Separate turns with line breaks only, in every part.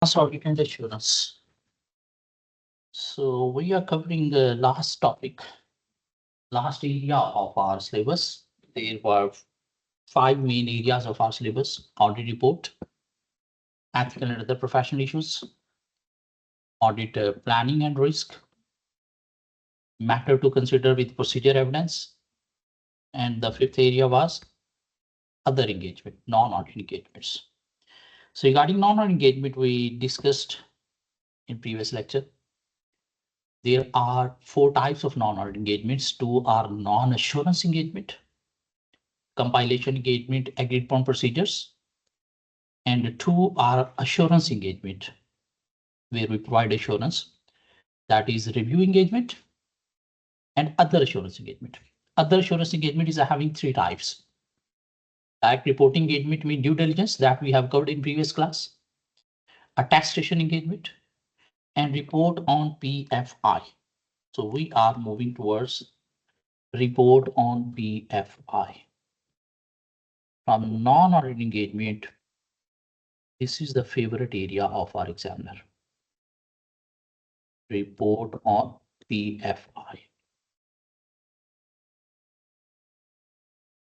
Audit and assurance. So we are covering the last topic, last area of our syllabus. There were five main areas of our syllabus: audit report, ethical and other professional issues, audit planning and risk, matter to consider with procedure evidence, and the fifth area was other engagement, non-audit engagements. So regarding non-audit engagement, we discussed in previous lecture. There are four types of non-audit engagements. Two are non-assurance engagement, compilation engagement agreed upon procedures, and two are assurance engagement, where we provide assurance, that is review engagement and other assurance engagement. Other assurance engagement is having three types. Direct reporting engagement means due diligence that we have covered in previous class, attestation engagement, and report on PFI. So we are moving towards report on PFI. From non-audit engagement, this is the favorite area of our examiner. Report on PFI.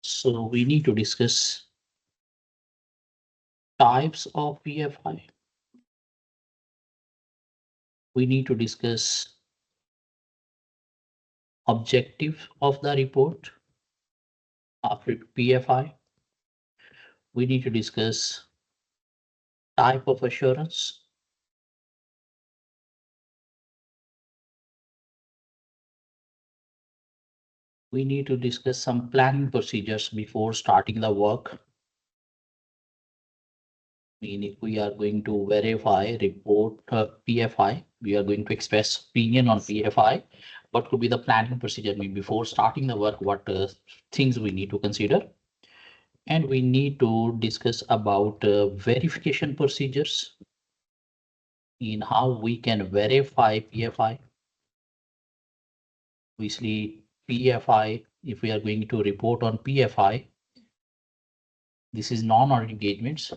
So we need to discuss types of PFI. We need to discuss objective of the report after PFI. We need to discuss type of assurance. We need to discuss some planning procedures before starting the work. If we are going to verify report PFI, we are going to express opinion on PFI. What could be the planning procedure? I mean, before starting the work, what things we need to consider? And we need to discuss about verification procedures in how we can verify PFI. Obviously, PFI, if we are going to report on PFI, this is non-audit engagements.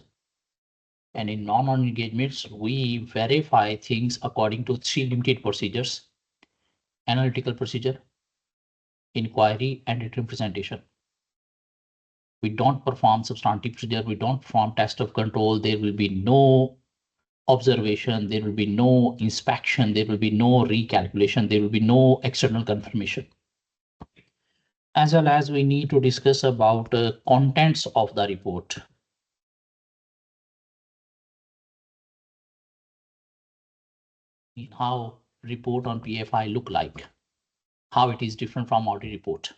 And in non-audit engagements, we verify things according to three limited procedures: analytical procedure, inquiry, and written presentation. We don't perform substantive procedure. We don't perform test of control. There will be no observation. There will be no inspection. There will be no recalculation. There will be no external confirmation. As well as we need to discuss about contents of the report. How report on PFI look like, how it is different from audit report.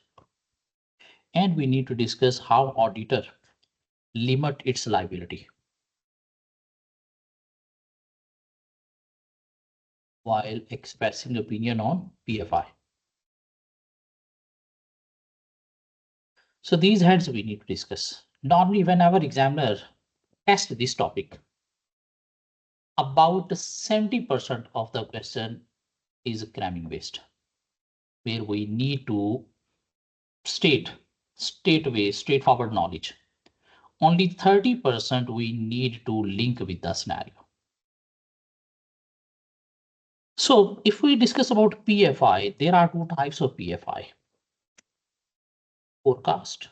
And we need to discuss how auditor limit its liability while expressing opinion on PFI. So these heads we need to discuss. Normally, whenever examiner tests this topic, about 70% of the question is cramming based, where we need to straightforward knowledge. Only 30% we need to link with the scenario. So if we discuss about PFI, there are two types of PFI. Forecast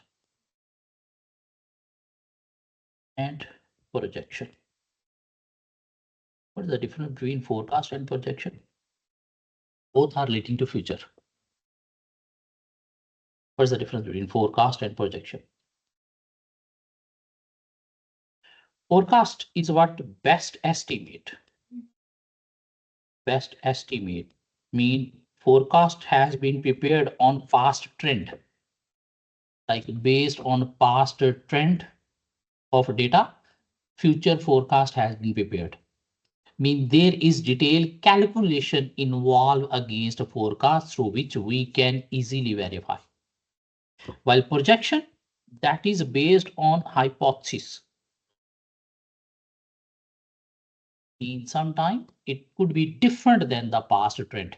and projection. What is the difference between forecast and projection? Both are relating to future. What is the difference between forecast and projection? Forecast is what best estimate. Best estimate mean forecast has been prepared on past trend, like based on past trend of data, future forecast has been prepared. Mean there is detailed calculation involved against a forecast through which we can easily verify. While projection, that is based on hypothesis. In some time, it could be different than the past trend.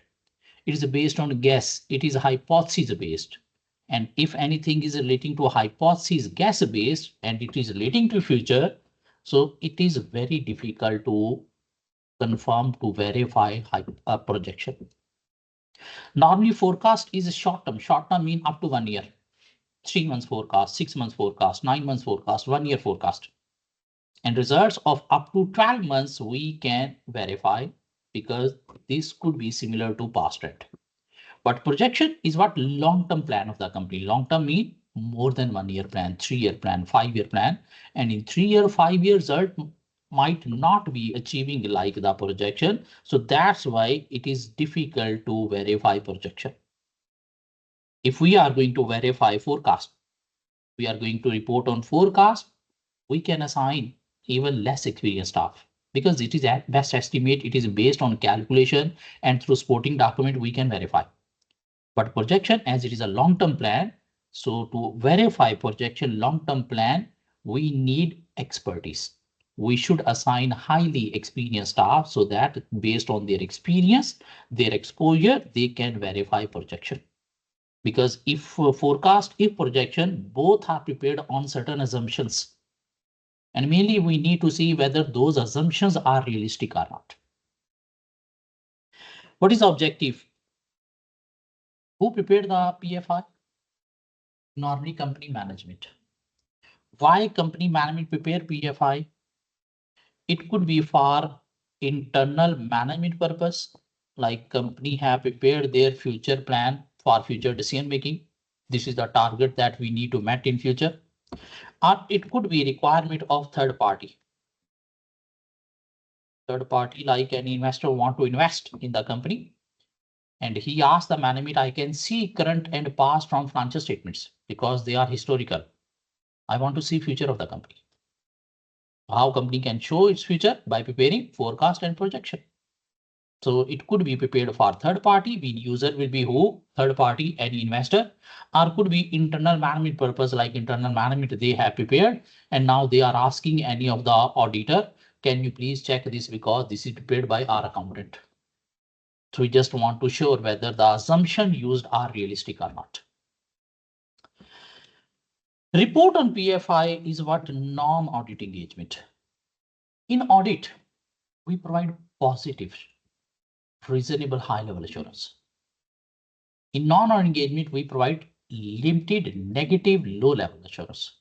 It is based on guess. It is hypothesis based. And if anything is relating to a hypothesis guess based and it is relating to future, so it is very difficult to confirm to verify projection. Normally forecast is short term. Short term mean up to 1 year. 3 months forecast, 6 months forecast, 9 months forecast, 1 year forecast. And results of up to 12 months we can verify because this could be similar to past trend. But projection is what long-term plan of the company. Long-term mean more than 1 year plan, 3-year plan, 5-year plan. And in 3-year, 5-year result might not be achieving like the projection. So that's why it is difficult to verify projection. If we are going to verify forecast, we are going to report on forecast, we can assign even less experienced staff because it is at best estimate. It is based on calculation and through supporting document we can verify. But projection, as it is a long-term plan, so to verify projection long-term plan, we need expertise. We should assign highly experienced staff so that based on their experience, their exposure, they can verify projection. Because if forecast, if projection, both are prepared on certain assumptions. And mainly we need to see whether those assumptions are realistic or not. What is the objective? Who prepared the PFI? Normally company management. Why company management prepare PFI? It could be for internal management purpose, like company have prepared their future plan for future decision making. This is the target that we need to meet in future. Or it could be requirement of third party. Third party, like any investor want to invest in the company. And he asked the management, I can see current and past from financial statements because they are historical. I want to see future of the company. How company can show its future by preparing forecast and projection. So it could be prepared for third party. The user will be who? Third party, any investor, or could be internal management purpose, like internal management they have prepared. And now they are asking any of the auditor, can you please check this because this is prepared by our accountant. So we just want to show whether the assumption used are realistic or not. Report on PFI is what non-audit engagement. In audit, we provide positive, reasonable high-level assurance. In non-audit engagement, we provide limited, negative, low-level assurance.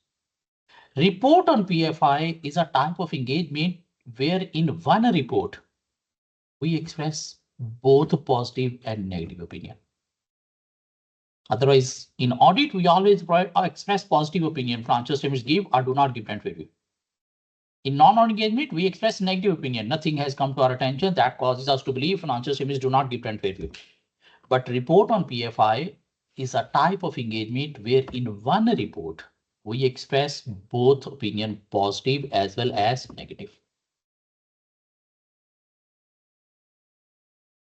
Report on PFI is a type of engagement where in one report, we express both positive and negative opinion. Otherwise, in audit, we always provide or express positive opinion. Financial statements give or do not give trend review. In non-audit engagement, we express negative opinion. Nothing has come to our attention that causes us to believe financial statements do not give trend review. But report on PFI is a type of engagement where in one report, we express both opinion, positive as well as negative.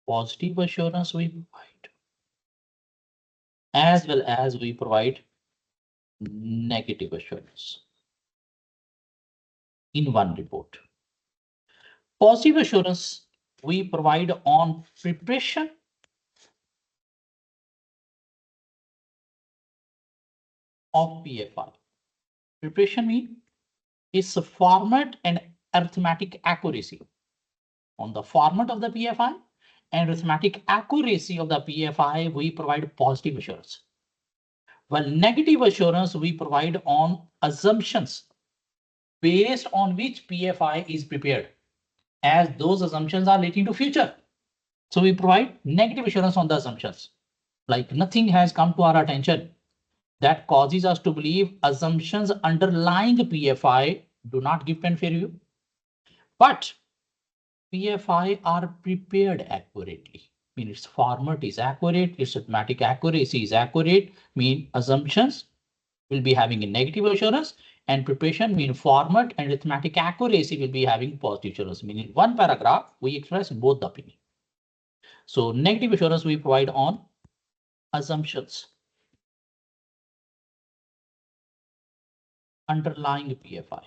Positive assurance we provide, as well as we provide negative assurance in one report. Positive assurance we provide on preparation of PFI. Preparation means is a format and arithmetic accuracy. On the format of the PFI and arithmetic accuracy of the PFI, we provide positive assurance. While negative assurance we provide on assumptions based on which PFI is prepared, as those assumptions are relating to future. So we provide negative assurance on the assumptions, like nothing has come to our attention that causes us to believe assumptions underlying PFI do not give trend fair view. But PFI are prepared accurately. Mean its format is accurate, its arithmetic accuracy is accurate, mean assumptions will be having a negative assurance, and preparation mean format and arithmetic accuracy will be having positive assurance. Meaning one paragraph, we express both the opinion. So negative assurance we provide on assumptions underlying PFI.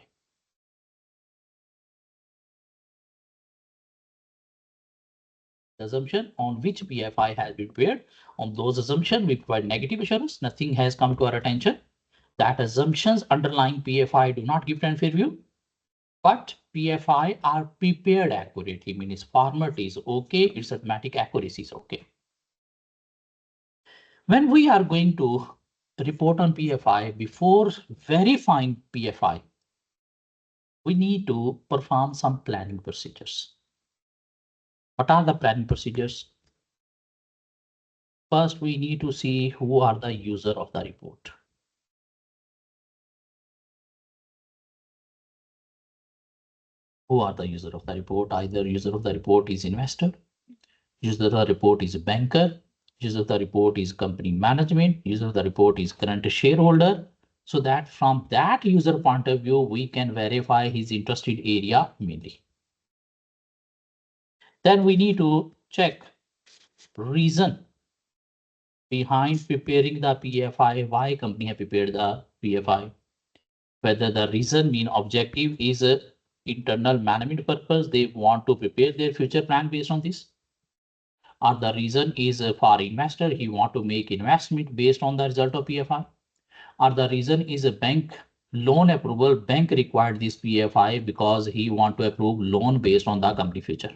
Assumption on which PFI has been prepared. On those assumptions, we provide negative assurance. Nothing has come to our attention that assumptions underlying PFI do not give trend fair view. But PFI are prepared accurately, means format is okay, its arithmetic accuracy is okay. When we are going to report on PFI, before verifying PFI, we need to perform some planning procedures. What are the planning procedures? First, we need to see who are the user of the report. Who are the user of the report? Either user of the report is investor, user of the report is a banker, user of the report is company management, user of the report is current shareholder. So that from that user point of view, we can verify his interested area mainly. Then we need to check reason behind preparing the PFI, why company have prepared the PFI. Whether the reason mean objective is a internal management purpose, they want to prepare their future plan based on this. Or the reason is for investor, he want to make investment based on the result of PFI. Or the reason is a bank loan approval, bank required this PFI because he want to approve loan based on the company future.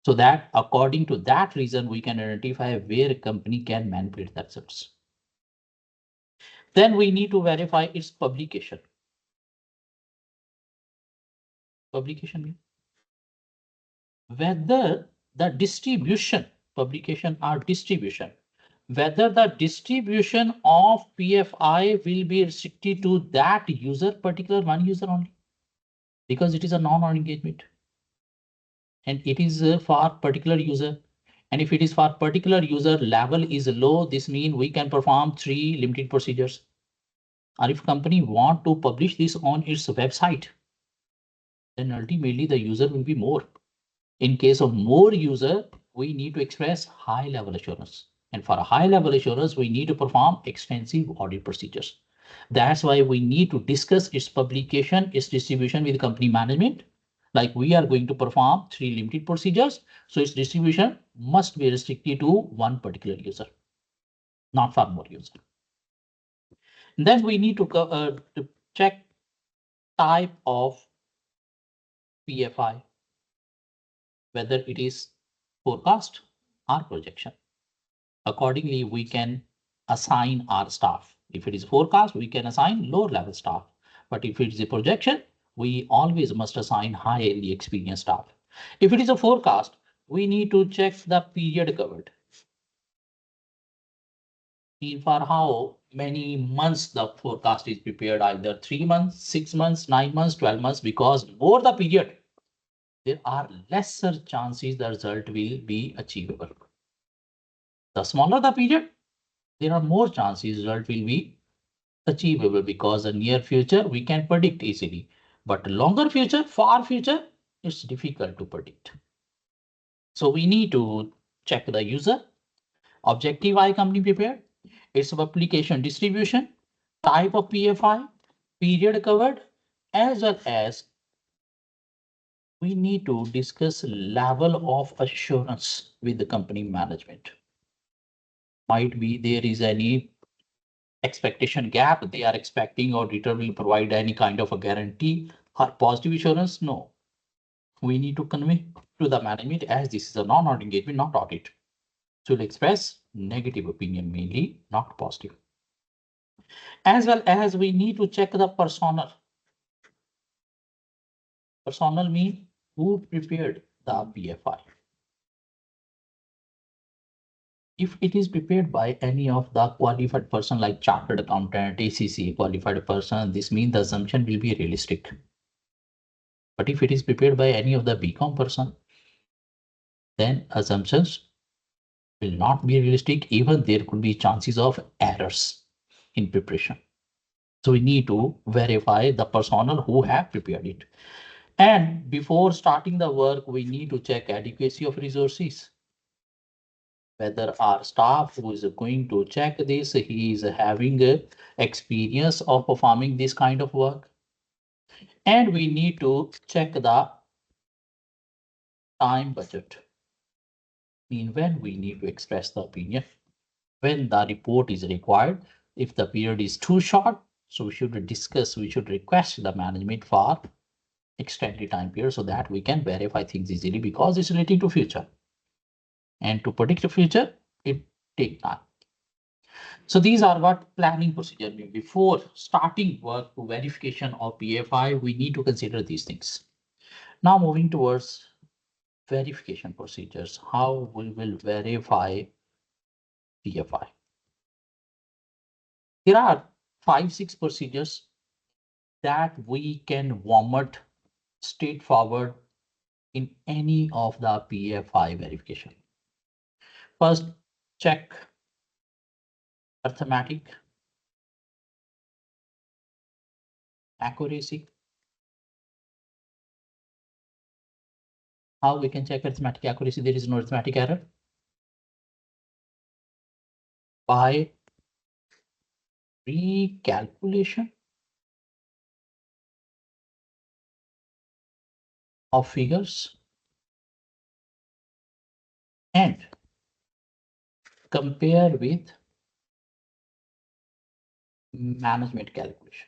So that according to that reason, we can identify where a company can manipulate the results. Then we need to verify its publication. Publication means whether the distribution, publication or distribution, whether the distribution of PFI will be restricted to that user, particular one user only, because it is a non-owner engagement and it is for particular user. And if it is for particular user, level is low, this means we can perform 3 limited procedures. Or if company want to publish this on its website, then ultimately the user will be more. In case of more user, we need to express high level assurance. And for a high level assurance, we need to perform extensive audit procedures. That's why we need to discuss its publication, its distribution with company management. Like we are going to perform 3 limited procedures. So its distribution must be restricted to one particular user, not for more user. Then we need to check type of PFI, whether it is forecast or projection. Accordingly, we can assign our staff. If it is forecast, we can assign lower level staff. But if it is a projection, we always must assign highly experienced staff. If it is a forecast, we need to check the period covered. For how many months the forecast is prepared, either 3 months, 6 months, 9 months, 12 months, because more the period, there are lesser chances the result will be achievable. The smaller the period, there are more chances result will be achievable, because the near future we can predict easily, but longer future, far future, it's difficult to predict. So we need to check the user, objective I company prepared, its application distribution, type of PFI, period covered, as well as we need to discuss level of assurance with the company management. Might be there is any expectation gap, they are expecting auditor will provide any kind of a guarantee or positive assurance. No, we need to convey to the management as this is a non-audit engagement, not audit. So we'll express negative opinion mainly, not positive. As well as we need to check the personnel. Personnel mean who prepared the PFI. If it is prepared by any of the qualified person like chartered accountant, ACC qualified person, this means the assumption will be realistic. But if it is prepared by any of the BCom person, then assumptions will not be realistic. Even there could be chances of errors in preparation. So we need to verify the personnel who have prepared it. And before starting the work, we need to check adequacy of resources. Whether our staff who is going to check this, he is having a experience of performing this kind of work. And we need to check the time budget. Mean when we need to express the opinion, when the report is required. If the period is too short, So we should request the management for extended time period so that we can verify things easily because it's relating to future. And to predict the future, it takes time. So these are what planning procedure mean. Before starting work to verification of PFI, we need to consider these things. Now moving towards verification procedures, how we will verify PFI. There are 5-6 procedures that we can vomit straightforward in any of the PFI verification. First, check arithmetic accuracy. How we can check arithmetic accuracy? There is no arithmetic error. By recalculation of figures and compare with management calculation.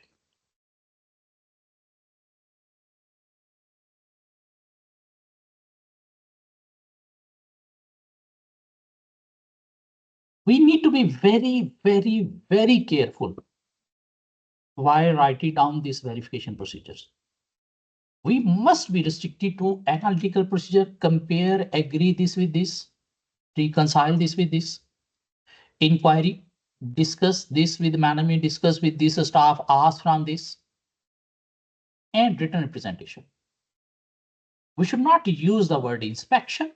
We need to be very, very, very careful while writing down these verification procedures. We must be restricted to analytical procedure, compare, agree this with this, reconcile this with this, inquiry, discuss this with management, discuss with this staff, ask from this, and written representation. We should not use the word inspection.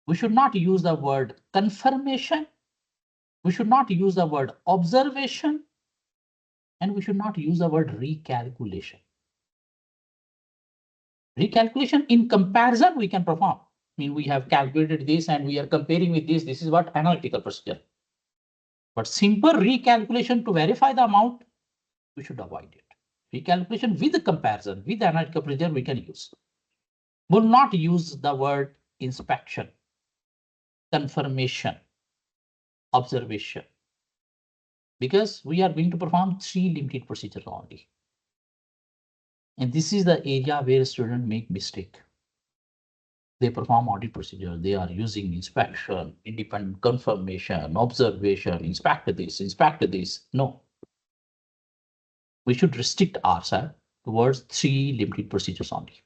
We should not use the word confirmation. We should not use the word observation. And we should not use the word recalculation. Recalculation in comparison we can perform. I mean, we have calculated this and we are comparing with this. This is what analytical procedure. But simple recalculation to verify the amount, we should avoid it. Recalculation with the comparison, with the analytical procedure we can use. Will not use the word inspection, confirmation, observation, because we are going to perform 3 limited procedures only. And this is the area where students make mistake. They perform audit procedure. They are using inspection, independent confirmation, observation, inspect this. No. We should restrict ourselves towards 3 limited procedures only.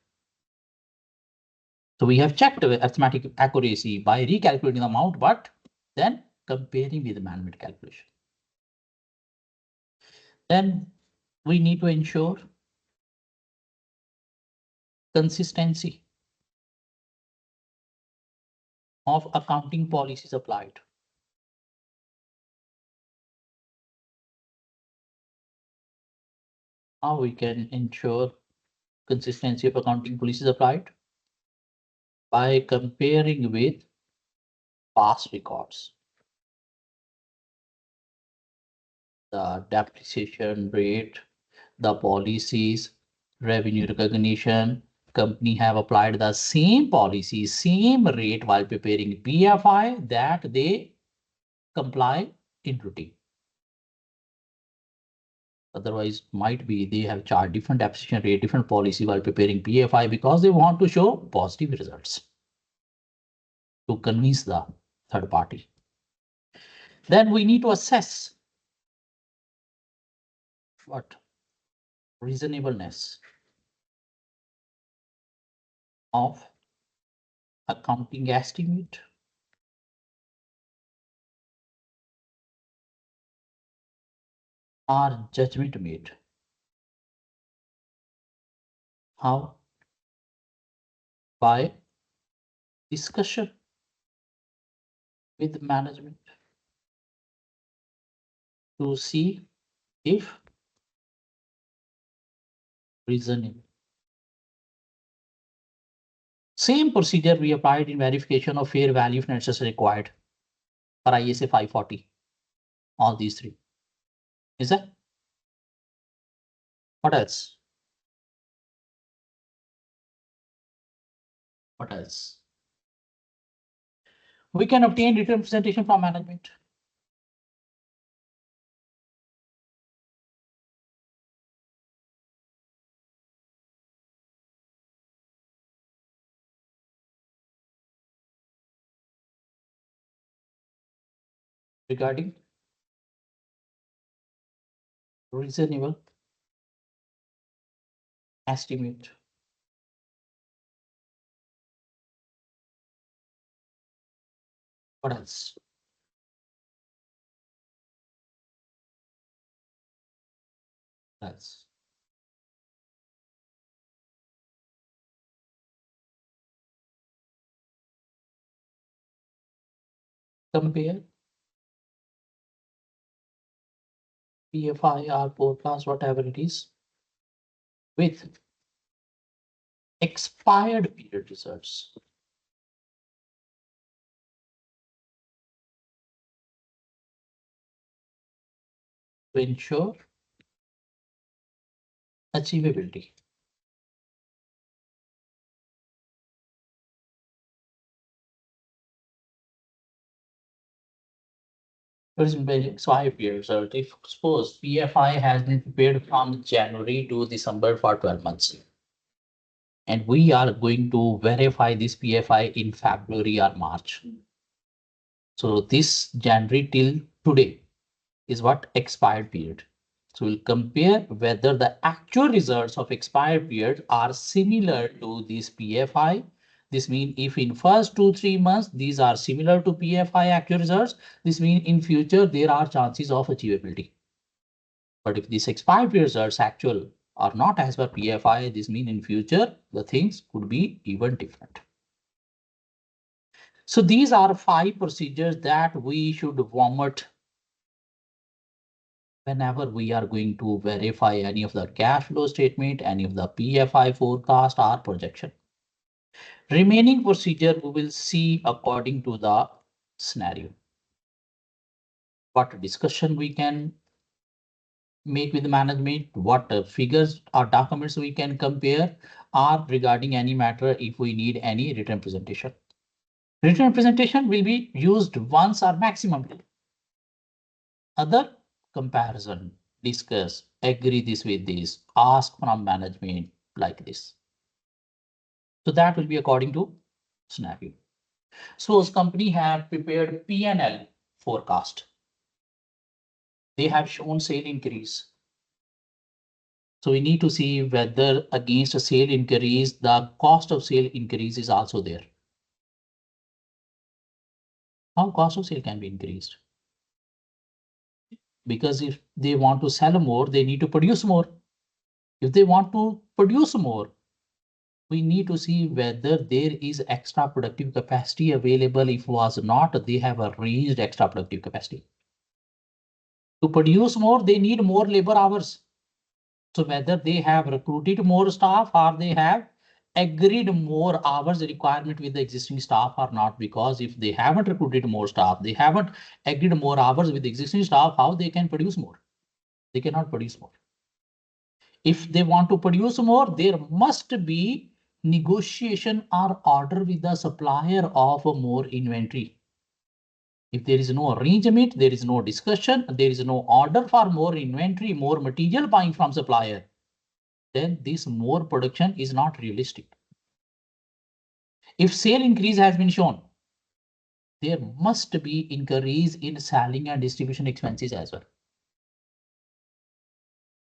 So we have checked arithmetic accuracy by recalculating the amount, but then comparing with the management calculation. Then we need to ensure consistency of accounting policies applied. How we can ensure consistency of accounting policies applied? By comparing with past records. The depreciation rate, the policies, revenue recognition, company have applied the same policy, same rate while preparing PFI that they comply in routine. Otherwise, might be they have charged different depreciation rate, different policy while preparing PFI because they want to show positive results to convince the third party. Then we need to assess what reasonableness of accounting estimate, or judgment made. How? By discussion with management to see if reasonable. Same procedure we applied in verification of fair value if necessary required for ISA 540. All these 3. Is that? What else? What else? We can obtain written representation from management. regarding reasonable estimate. What else? Else. Compare PFI or forecast, whatever it is, with expired period results to ensure achievability. For example, 5 year result. If suppose PFI has been prepared from January to December for 12 months, and we are going to verify this PFI in February or March. So this January till today is what expired period. So we'll compare whether the actual results of expired period are similar to this PFI. This means if in first 2-3 months, these are similar to PFI actual results, this means in future, there are chances of achievability. But if these expired period results actual are not as per PFI, this means in future, the things could be even different. So these are 5 procedures that we should vomit whenever we are going to verify any of the cash flow statement, any of the PFI forecast or projection. Remaining procedure we will see according to the scenario. What discussion we can make with management, what figures or documents we can compare, or regarding any matter if we need any written presentation. Written presentation will be used once or maximum. Other comparison, discuss, agree this with this, ask from management like this. So that will be according to scenario. Suppose company have prepared P&L forecast. They have shown sale increase. So we need to see whether against a sale increase, the cost of sale increase is also there. How cost of sale can be increased? Because if they want to sell more, they need to produce more. If they want to produce more, we need to see whether there is extra productive capacity available. If was not, they have arranged extra productive capacity. To produce more, they need more labor hours. So whether they have recruited more staff or they have agreed more hours requirement with the existing staff or not, because if they haven't recruited more staff, they haven't agreed more hours with the existing staff, how they can produce more? They cannot produce more. If they want to produce more, there must be negotiation or order with the supplier of more inventory. If there is no arrangement, there is no discussion, there is no order for more inventory, more material buying from supplier, then this more production is not realistic. If sale increase has been shown, there must be increase in selling and distribution expenses as well.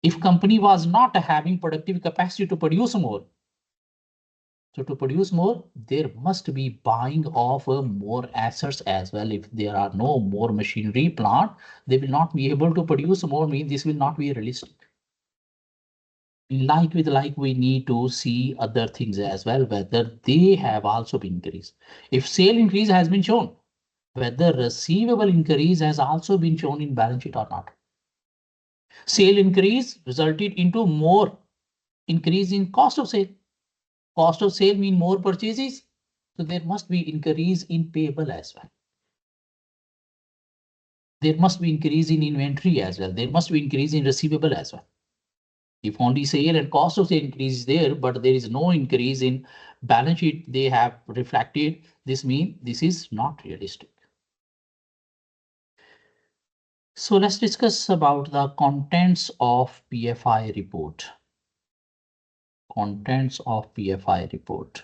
If company was not having productive capacity to produce more, so to produce more, there must be buying of more assets as well. If there are no more machinery plant, they will not be able to produce more, means this will not be realistic. Like with like, we need to see other things as well, whether they have also been increased. If sale increase has been shown, whether receivable increase has also been shown in balance sheet or not. Sale increase resulted into more increase in cost of sale. Cost of sale mean more purchases, so there must be increase in payable as well. There must be increase in inventory as well. There must be increase in receivable as well. If only sale and cost of sale increase is there, but there is no increase in balance sheet they have reflected, this means this is not realistic. So let's discuss about the contents of PFI report. Contents of PFI report.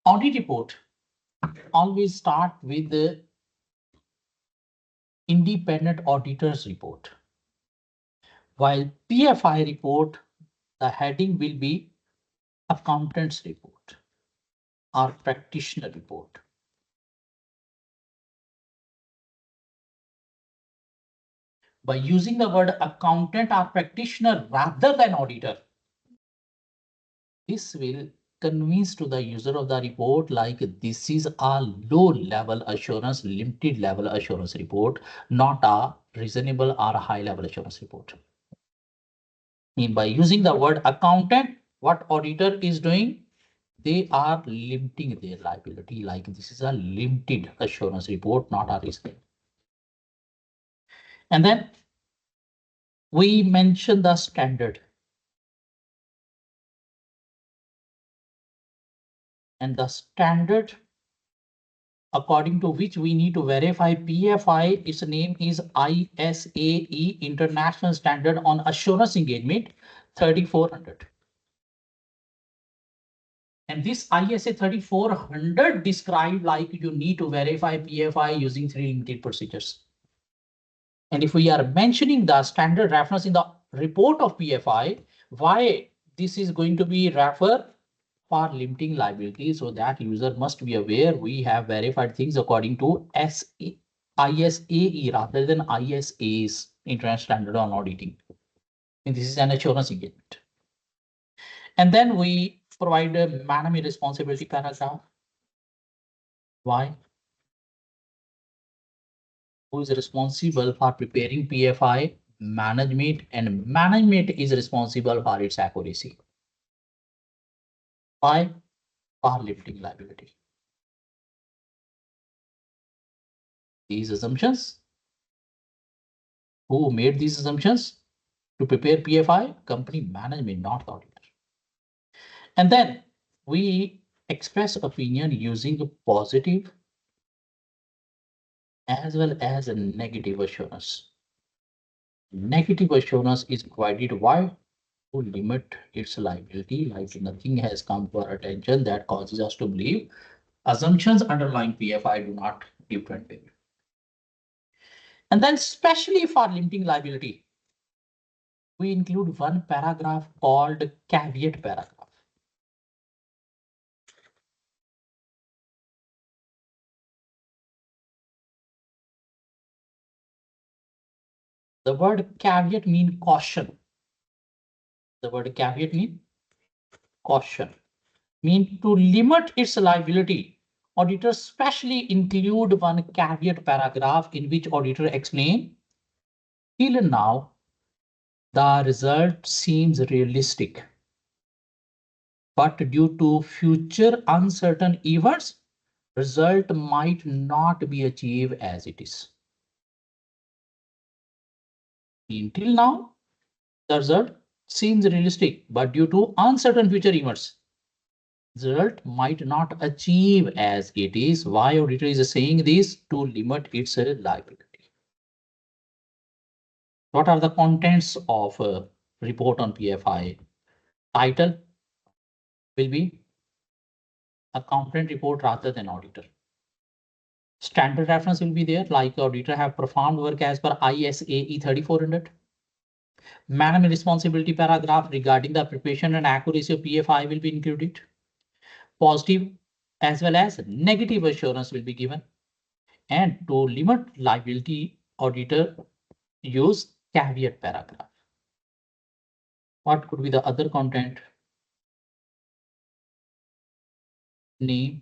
Audit report always start with the independent auditor's report. While PFI report, the heading will be accountant's report or practitioner report. By using the word accountant or practitioner rather than auditor, this will convince to the user of the report like this is a low level assurance, limited level assurance report, not a reasonable or a high level assurance report. And by using the word accountant, what auditor is doing? They are limiting their liability like this is a limited assurance report, not a reasonable. And then we mention the standard. And the standard according to which we need to verify PFI, its name is ISAE, International Standard on Assurance Engagement 3400. And this ISA 3400 describe like you need to verify PFI using 3 limited procedures. And if we are mentioning the standard reference in the report of PFI, why this is going to be refer for limiting liability, so that user must be aware we have verified things according to ISAE rather than ISA's International Standard on Auditing. And this is an assurance engagement. And then we provide a management responsibility paragraph. Why? Who is responsible for preparing PFI? Management, and management is responsible for its accuracy. Why? For limiting liability. These assumptions, who made these assumptions to prepare PFI? Company management, not the auditor. And then we express opinion using a positive as well as a negative assurance. Negative assurance is provided why? To limit its liability, like nothing has come to our attention that causes us to believe assumptions underlying PFI do not give trend value. And then especially for limiting liability, we include one paragraph called caveat paragraph. The word caveat means caution. The word caveat means caution. Mean to limit its liability. Auditors specially include one caveat paragraph in which auditor explain, till now, the result seems realistic, but due to future uncertain events, result might not be achieved as it is. Until now, the result seems realistic, but due to uncertain future events, the result might not achieve as it is. Why auditor is saying this? To limit its liability. What are the contents of a report on PFI? Title will be accountant report rather than auditor. Standard reference will be there, like auditor have performed work as per ISAE 3400. Management responsibility paragraph regarding the preparation and accuracy of PFI will be included. Positive as well as negative assurance will be given. And to limit liability, auditor use caveat paragraph. What could be the other content? Name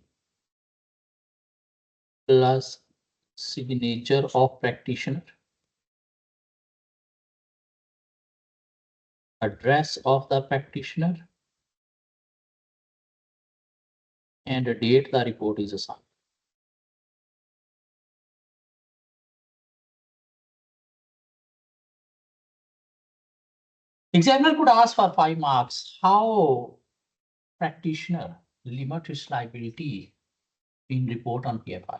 plus signature of practitioner, address of the practitioner, and the date the report is assigned. Examiner could ask for 5 marks. How practitioner limit its liability in report on PFI?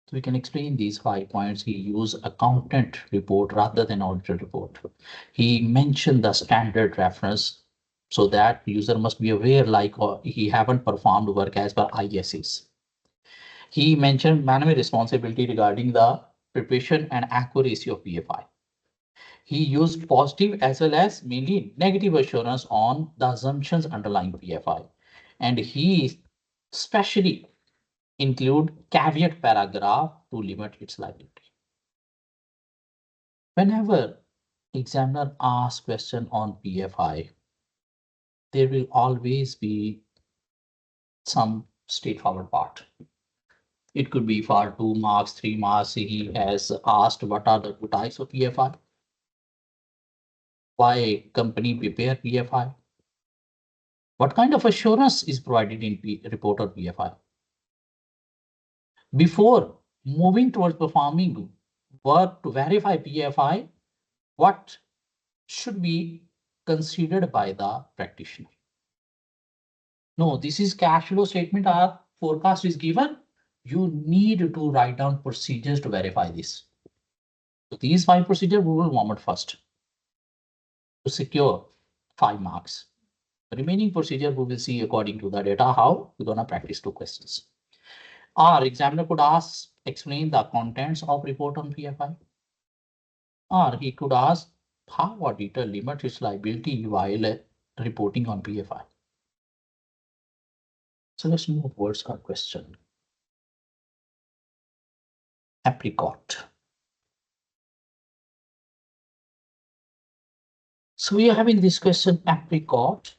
So we can explain these 5 points. He used accountant report rather than auditor report. He mentioned the standard reference so that user must be aware like he haven't performed work as per ISAs. He mentioned management responsibility regarding the preparation and accuracy of PFI. He used positive as well as mainly negative assurance on the assumptions underlying PFI. And he especially include caveat paragraph to limit its liability. Whenever examiner asks question on PFI, there will always be some straightforward part. It could be for 2 marks, 3 marks. He has asked what are the two types of PFI, why company prepare PFI, what kind of assurance is provided in report or PFI. Before moving towards performing work to verify PFI, what should be considered by the practitioner? No, this is cash flow statement or forecast is given. You need to write down procedures to verify this. So these 5 procedures we will vomit first to secure 5 marks. The remaining procedure we will see according to the data how we're gonna practice 2 questions. Or examiner could ask, explain the contents of report on PFI. Or he could ask how auditor limits its liability while reporting on PFI. So let's move towards our question. Apricot. So we are having this question apricot,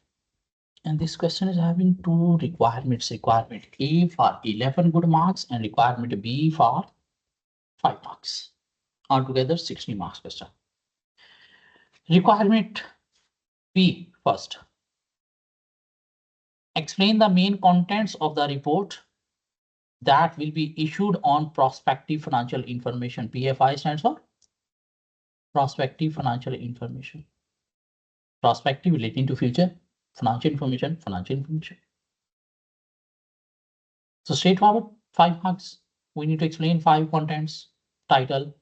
and this question is having 2 requirements. Requirement A for 11 good marks and requirement B for 5 marks. Altogether 60 marks question. Requirement B first. Explain the main contents of the report that will be issued on prospective financial information. PFI stands for prospective financial information. Prospective relating to future, financial information, financial information. So straightforward, 5 marks. We need to explain 5 contents: title,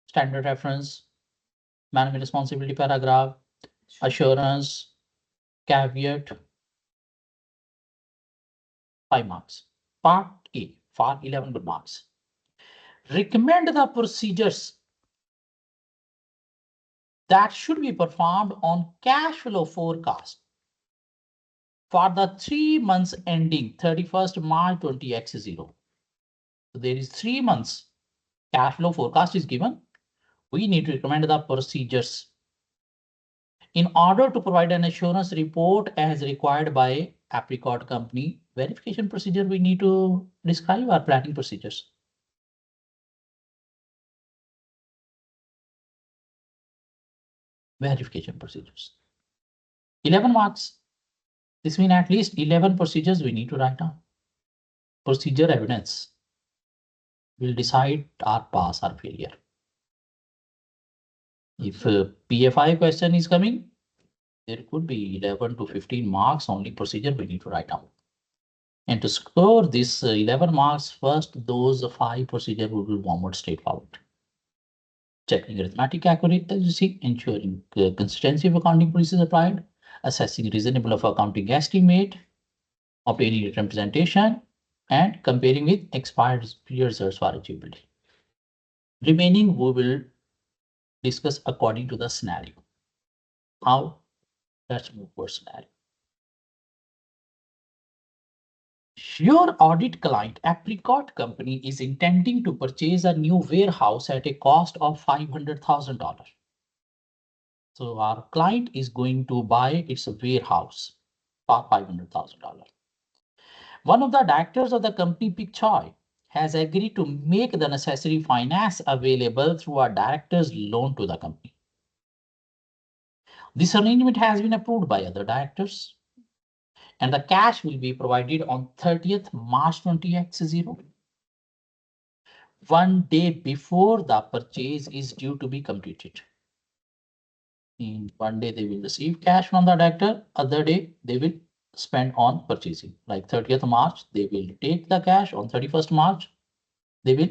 standard reference, management responsibility paragraph, assurance, caveat. 5 marks. Part A for 11 good marks. Recommend the procedures that should be performed on cash flow forecast for the 3 months ending 31st March 20x0. So there is 3 months cash flow forecast is given. We need to recommend the procedures in order to provide an assurance report as required by Apricot company. Verification procedure, we need to describe our planning procedures. Verification procedures. 11 marks. This means at least 11 procedures we need to write down. Procedure evidence will decide our pass or failure. If a PFI question is coming, there could be 11 to 15 marks only procedure we need to write down. And to score this 11 marks, first those 5 procedure we will vomit straightforward. Checking arithmetic accuracy, ensuring consistency of accounting policies applied, assessing reasonable of accounting estimate, obtaining representation, and comparing with expired results for achievability. Remaining we will discuss according to the scenario. How? Let's move for scenario. Your audit client, Apricot company, is intending to purchase a new warehouse at a cost of $500,000. So our client is going to buy its warehouse for $500,000. One of the directors of the company, Pick Choi, has agreed to make the necessary finance available through a director's loan to the company. This arrangement has been approved by other directors, and the cash will be provided on 30th March 20x0, 1 day before the purchase is due to be completed. In 1 day, they will receive cash from the director, other day they will spend on purchasing. Like 30th March, they will take the cash. On 31st March, they will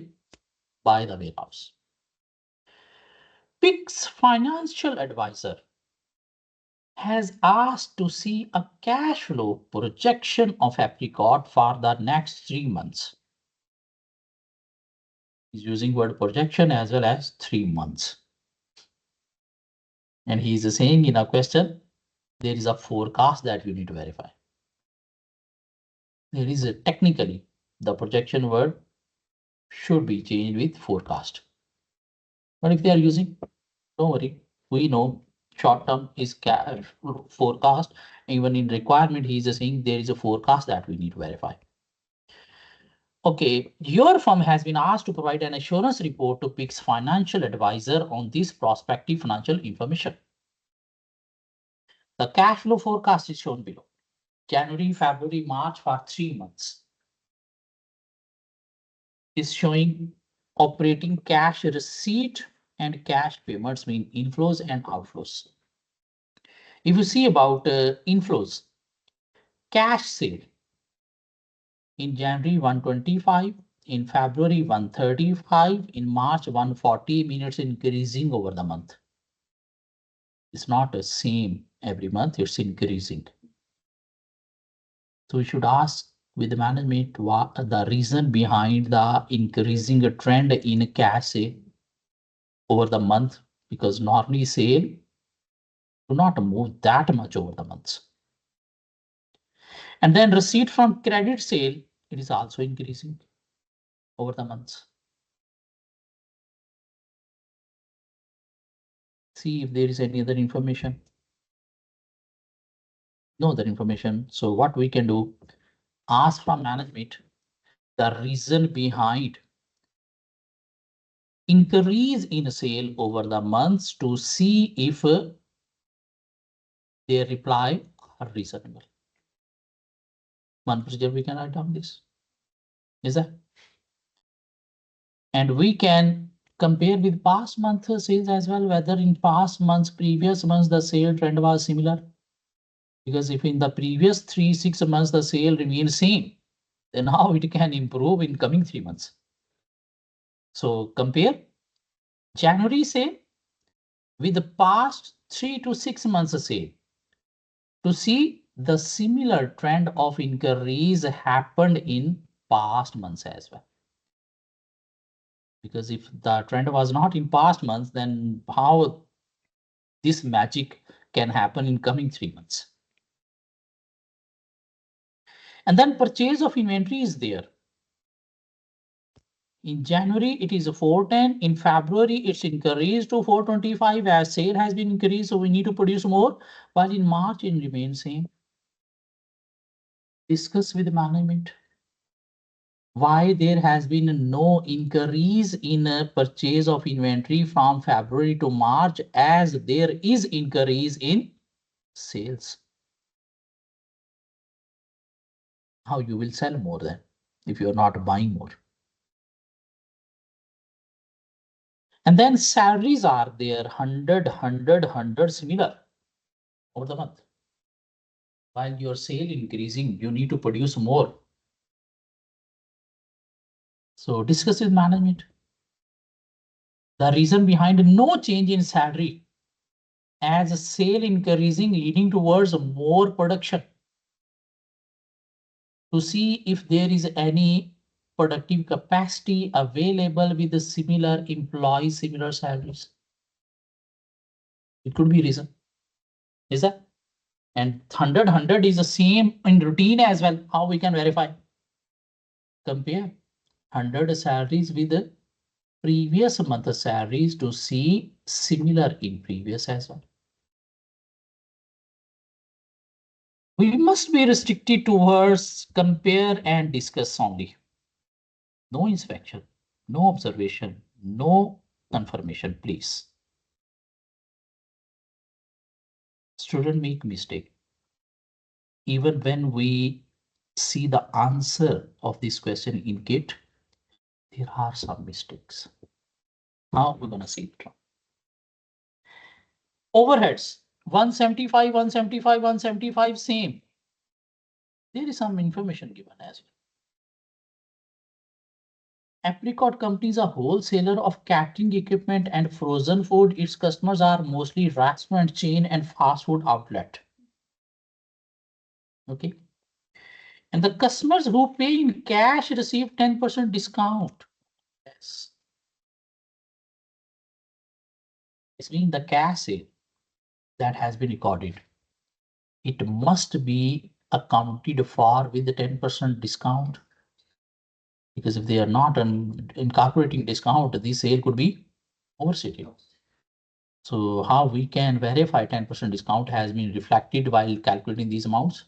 buy the warehouse. Pick's financial advisor has asked to see a cash flow projection of Apricot for the next 3 months. He's using word projection as well as 3 months. And he's saying in a question, there is a forecast that you need to verify. There is technically the projection word should be changed with forecast. But if they are using, don't worry, we know short term is forecast. Even in requirement, he is saying there is a forecast that we need to verify. Okay, your firm has been asked to provide an assurance report to PIC's financial advisor on this prospective financial information. The cash flow forecast is shown below. January, February, March for 3 months. Is showing operating cash receipt and cash payments, mean inflows and outflows. If you see about inflows, cash sale in January 125, in February 135, in March 140, minutes increasing over the month. It's not the same every month, it's increasing. So we should ask with the management what the reason behind the increasing trend in cash sale over the month, because normally sale do not move that much over the months. And then receipt from credit sale, it is also increasing over the months. See if there is any other information. No other information. So what we can do, ask from management the reason behind increase in sale over the months to see if their reply are reasonable. One procedure we can write down this. Is that? And we can compare with past month sales as well, whether in past months, previous months, the sale trend was similar. Because if in the previous 6 months, the sale remains same, then how it can improve in coming 3 months. So compare January sale with the past 3 to 6 months sale to see the similar trend of increase happened in past months as well. Because if the trend was not in past months, then how this magic can happen in coming 3 months. And then purchase of inventory is there. In January, it is 410. In February, it's increased to 425 as sale has been increased. So we need to produce more. While in March, it remains same. Discuss with management why there has been no increase in purchase of inventory from February to March as there is increase in sales. How you will sell more then if you're not buying more. And then salaries are there 100 similar over the month. While your sale increasing, you need to produce more. So discuss with management. The reason behind no change in salary as a sale increasing leading towards more production. To see if there is any productive capacity available with the similar employees, similar salaries. It could be reason. Is that? And 100 is the same in routine as well. How we can verify? Compare 100 salaries with the previous month salaries to see similar in previous as well. We must be restricted towards compare and discuss only. No inspection, no observation, no confirmation, please. Student make mistake. Even when we see the answer of this question in KIT, there are some mistakes. Now we're gonna see it. Overheads 175, 175, 175, same. There is some information given as well. Apricot Company is a wholesaler of catering equipment and frozen food. Its customers are mostly restaurant chain and fast food outlet. Okay. And the customers who pay in cash receive 10% discount. Yes. This means the cash sale that has been recorded, it must be accounted for with the 10% discount. Because if they are not incorporating discount, the sale could be overstated. So how we can verify 10% discount has been reflected while calculating these amounts?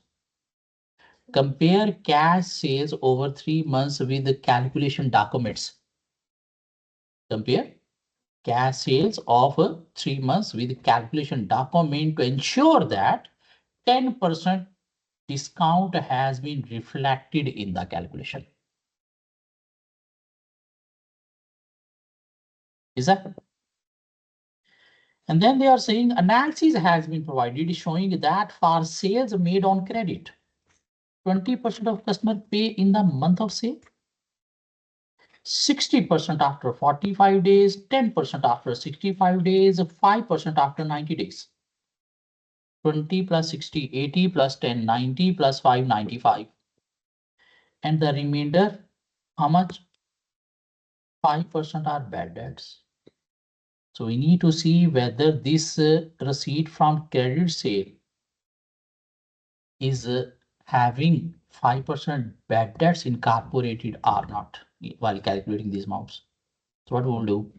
Compare cash sales over 3 months with the calculation documents. Compare cash sales of 3 months with the calculation document to ensure that 10% discount has been reflected in the calculation. Is that? And then they are saying analysis has been provided showing that for sales made on credit, 20% of customer pay in the month of sale, 60% after 45 days, 10% after 65 days, 5% after 90 days. 20 plus 60, 80 plus 10, 90 plus 5, 95. And the remainder, how much? 5% are bad debts. So we need to see whether this receipt from credit sale is having 5% bad debts incorporated or not while calculating these amounts. So what we will do?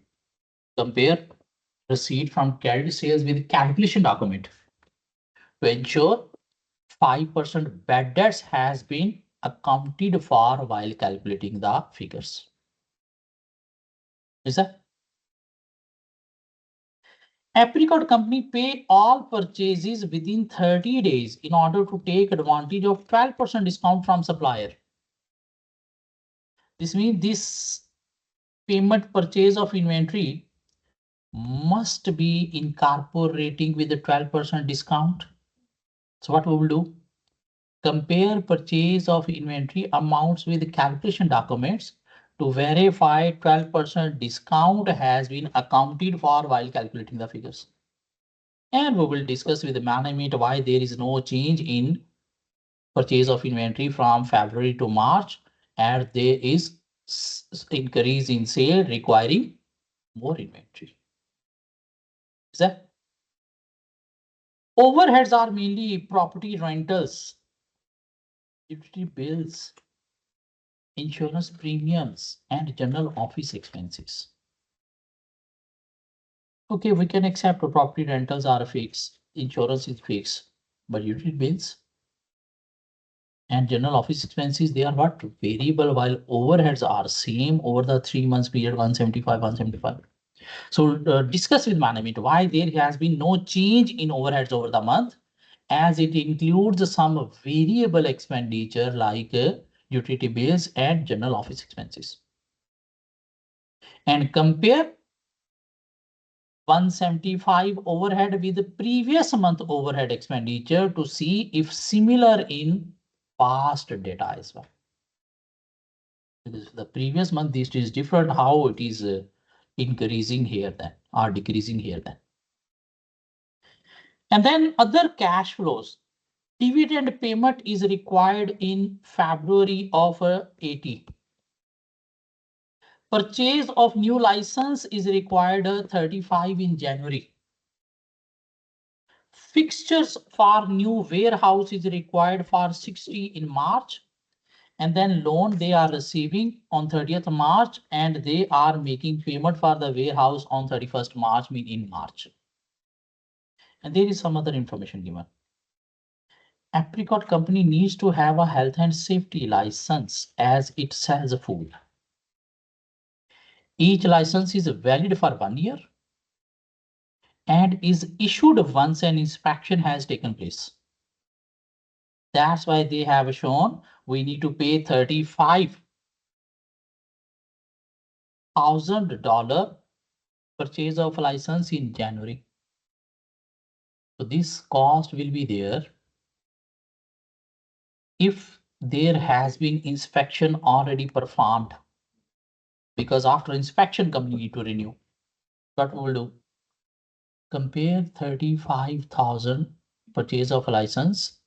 Compare receipt from credit sales with calculation document to ensure 5% bad debts has been accounted for while calculating the figures. Is that? Apricot company pay all purchases within 30 days in order to take advantage of 12% discount from supplier. This means this payment purchase of inventory must be incorporating with the 12% discount. So what we will do? Compare purchase of inventory amounts with calculation documents to verify 12% discount has been accounted for while calculating the figures. And we will discuss with the management why there is no change in purchase of inventory from February to March, and there is increase in sale requiring more inventory. Is that? Overheads are mainly property rentals, utility bills, insurance premiums, and general office expenses. Okay, we can accept property rentals are fixed, insurance is fixed, but utility bills and general office expenses, they are what? Variable, while overheads are same over the 3 months period, 175, 175. So discuss with management why there has been no change in overheads over the month, as it includes some variable expenditure like utility bills and general office expenses. And compare 175 overhead with the previous month overhead expenditure to see if similar in past data as well. Because the previous month, this is different, how it is increasing here then or decreasing here then. And then other cash flows. Dividend payment is required in February of 80. Purchase of new license is required 35 in January. Fixtures for new warehouse is required for 60 in March. And then loan they are receiving on 30th March, and they are making payment for the warehouse on 31st March, mean in March. And there is some other information given. Apricot company needs to have a health and safety license as it sells food. Each license is valid for 1 year and is issued once an inspection has taken place. That's why they have shown we need to pay $35,000 purchase of license in January. So this cost will be there if there has been inspection already performed, because after inspection company need to renew. What we will do? Compare 35,000 purchase of a license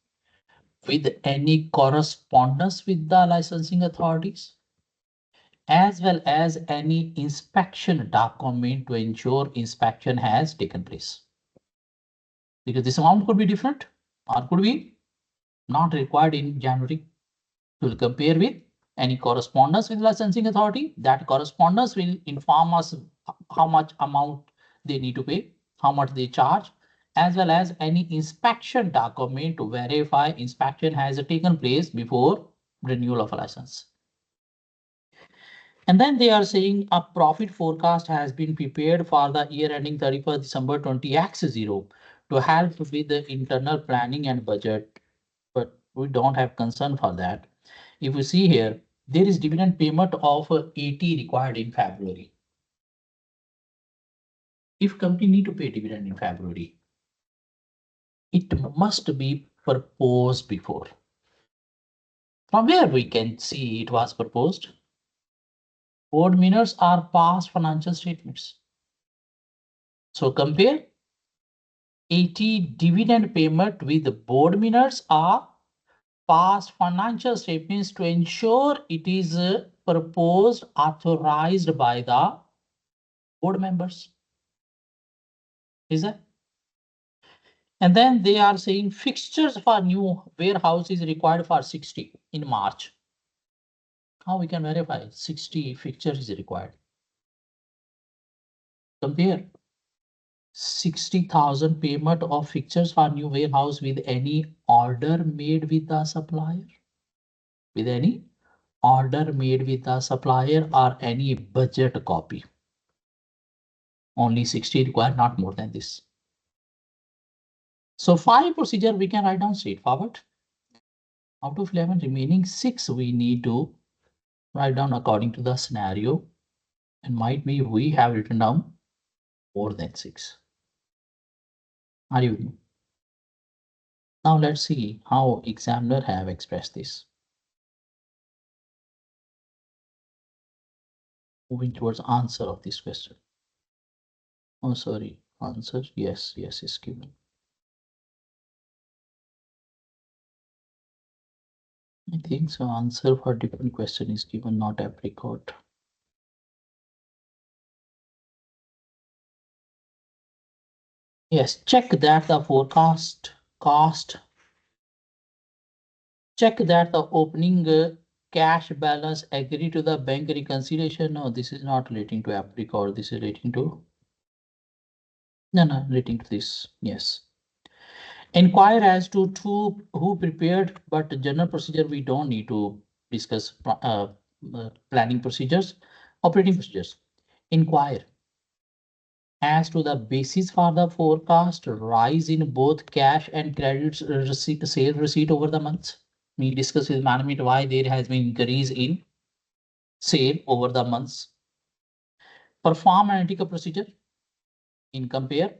with any correspondence with the licensing authorities as well as any inspection document to ensure inspection has taken place. Because this amount could be different or could be not required in January. We'll compare with any correspondence with licensing authority. That correspondence will inform us how much amount they need to pay, how much they charge, as well as any inspection document to verify inspection has taken place before renewal of a license. And then they are saying a profit forecast has been prepared for the year ending 31st December 20x0 to help with the internal planning and budget. But we don't have concern for that. If you see here, there is dividend payment of 80 required in February. If company need to pay dividend in February, it must be proposed before. From where we can see it was proposed? Board minutes are past financial statements. So compare 80 dividend payment with the board minutes are past financial statements to ensure it is proposed, authorized by the board members. Is that? And then they are saying fixtures for new warehouse is required for 60 in March. How we can verify 60 fixtures is required? Compare 60,000 payment of fixtures for new warehouse with any order made with the supplier. With any order made with the supplier or any budget copy. Only 60 required, not more than this. So 5 procedure we can write down straightforward. Out of 11 remaining 6 we need to write down according to the scenario, and might be we have written down more than 6. Are you with me? Now let's see how examiner have expressed this. Moving towards answer of this question. Oh, sorry, answer. Yes, is given. I think so. Answer for different question is given, not apricot. Yes, check that the forecast cost. Check that the opening cash balance agree to the bank reconciliation. No, this is not relating to apricot. This is relating to. No, relating to this. Yes. Inquire as to who prepared, but general procedure we don't need to discuss planning procedures, operating procedures. Inquire as to the basis for the forecast rise in both cash and credit receipt, sale receipt over the months. We discuss with management why there has been increase in sale over the months. Perform analytical procedure in compare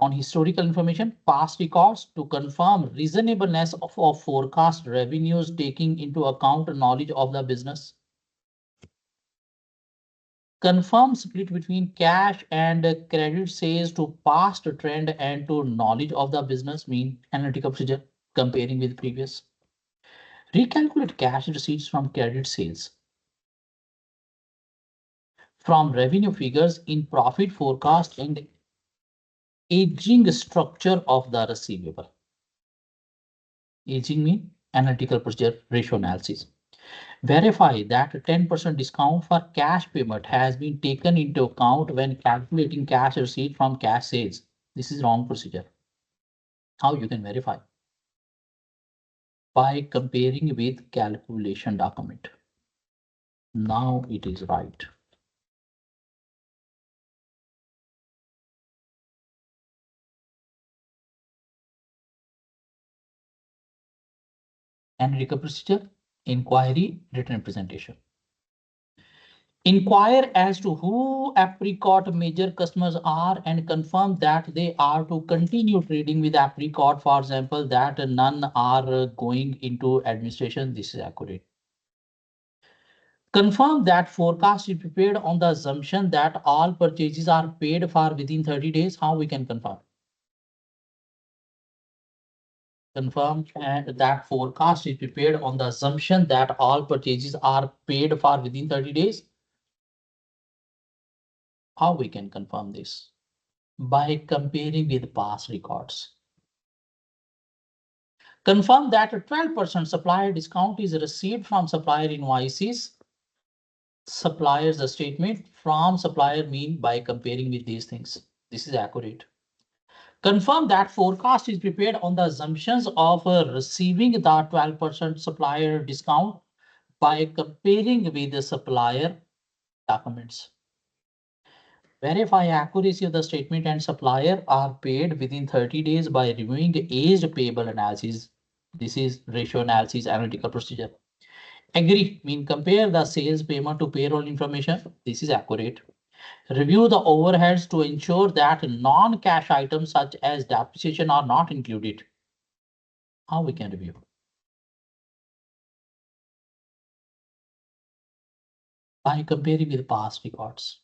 on historical information, past records to confirm reasonableness of forecast revenues taking into account knowledge of the business. Confirm split between cash and credit sales to past trend and to knowledge of the business, mean analytical procedure comparing with previous. Recalculate cash receipts from credit sales from revenue figures in profit forecast and aging structure of the receivable. Aging mean analytical procedure ratio analysis. Verify that 10% discount for cash payment has been taken into account when calculating cash receipt from cash sales. This is wrong procedure. How you can verify? By comparing with calculation document. Now it is right. Analytical procedure, inquiry, written representation. Inquire as to who apricot major customers are and confirm that they are to continue trading with apricot. For example, that none are going into administration. This is accurate. Confirm that forecast is prepared on the assumption that all purchases are paid for within 30 days. How we can confirm? Confirm that forecast is prepared on the assumption that all purchases are paid for within 30 days. How we can confirm this? By comparing with past records. Confirm that a 12% supplier discount is received from supplier invoices. Supplier's statement from supplier mean by comparing with these things. This is accurate. Confirm that forecast is prepared on the assumptions of receiving the 12% supplier discount by comparing with the supplier documents. Verify accuracy of the statement and supplier are paid within 30 days by reviewing aged payable analysis. This is ratio analysis analytical procedure. Agree mean compare the sales payment to payroll information. This is accurate. Review the overheads to ensure that non-cash items such as depreciation are not included. How we can review? By comparing with past records.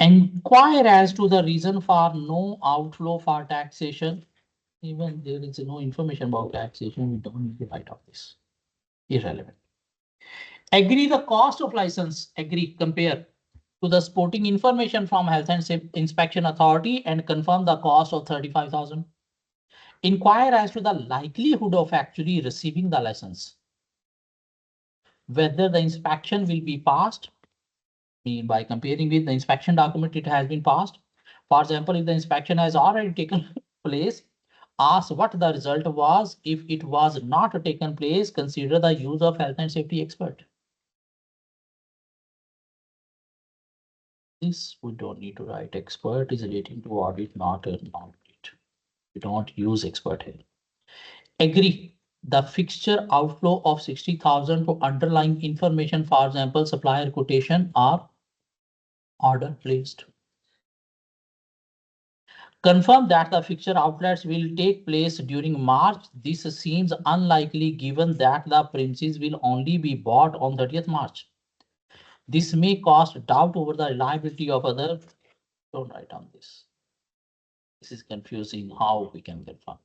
Inquire as to the reason for no outflow for taxation. Even there is no information about taxation, we don't need to write off this. Irrelevant. Agree the cost of license. Agree, compare to the supporting information from Health and Safety Inspection Authority and confirm the cost of 35,000. Inquire as to the likelihood of actually receiving the license. Whether the inspection will be passed, mean by comparing with the inspection document, it has been passed. For example, if the inspection has already taken place, ask what the result was. If it was not taken place, consider the use of health and safety expert. This we don't need to write. Expert is relating to audit, not a non-audit. We don't use expert here. Agree. The fixture outflow of 60,000 to underlying information, for example, supplier quotation or order placed. Confirm that the fixture outlets will take place during March. This seems unlikely given that the premises will only be bought on 30th March. This may cause doubt over the reliability of other. Don't write on this. This is confusing. How we can confirm?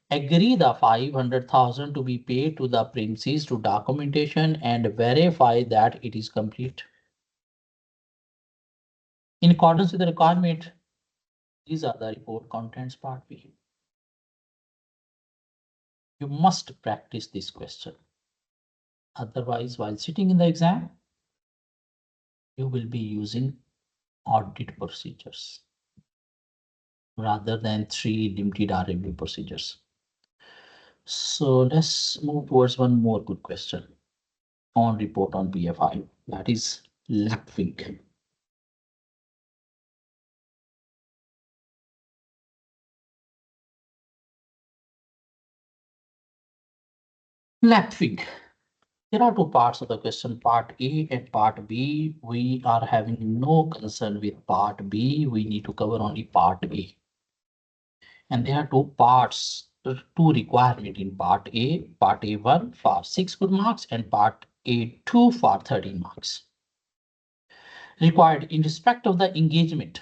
Agree the 500,000 to be paid to the premises to documentation and verify that it is complete. In accordance with the requirement, these are the report contents part B. You must practice this question. Otherwise, while sitting in the exam, you will be using audit procedures rather than 3 limited RMB procedures. So let's move towards one more good question on report on PFI, that is Lapwing. Lapwing. There are two parts of the question, part A and part B. We are having no concern with part B. We need to cover only part A. And there are two parts, two requirement in part A. Part A1 for 6 good marks and part A2 for 13 marks. Required in respect of the engagement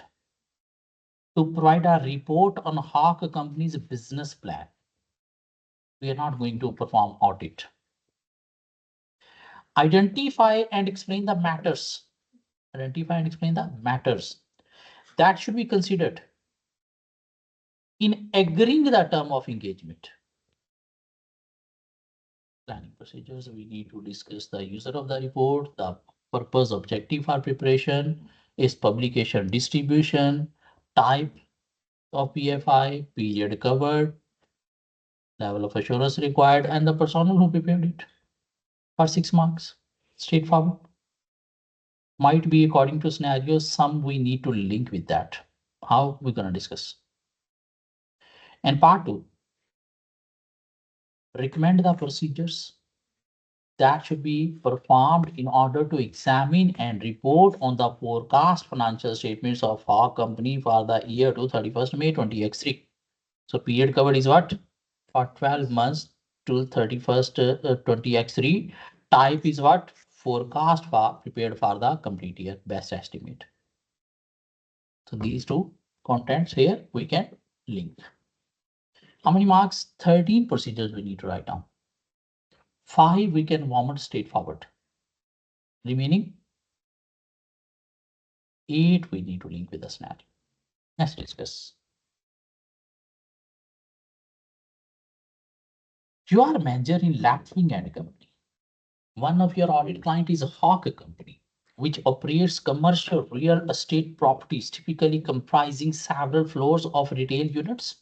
to provide a report on Hawk company's business plan. We are not going to perform audit. Identify and explain the matters. Identify and explain the matters that should be considered in agreeing the term of engagement. Planning procedures, we need to discuss the user of the report, the purpose, objective for preparation, is publication distribution, type of PFI, period covered, level of assurance required, and the personnel who prepared it for 6 marks. Straightforward. Might be according to scenarios, some we need to link with that. How we're going to discuss. And part 2, recommend the procedures that should be performed in order to examine and report on the forecast financial statements of our company for the year to 31st May 2023. So period covered is what? For 12 months till 31st 2023. Type is what? Forecast for prepared for the complete year, best estimate. So these two contents here we can link. How many marks? 13 procedures we need to write down. 5 we can vomit straightforward. Remaining it we need to link with the scenario. Let's discuss. You are a manager in Lapwing and Company. One of your audit client is a Hawk Company, which operates commercial real estate properties, typically comprising several floors of retail units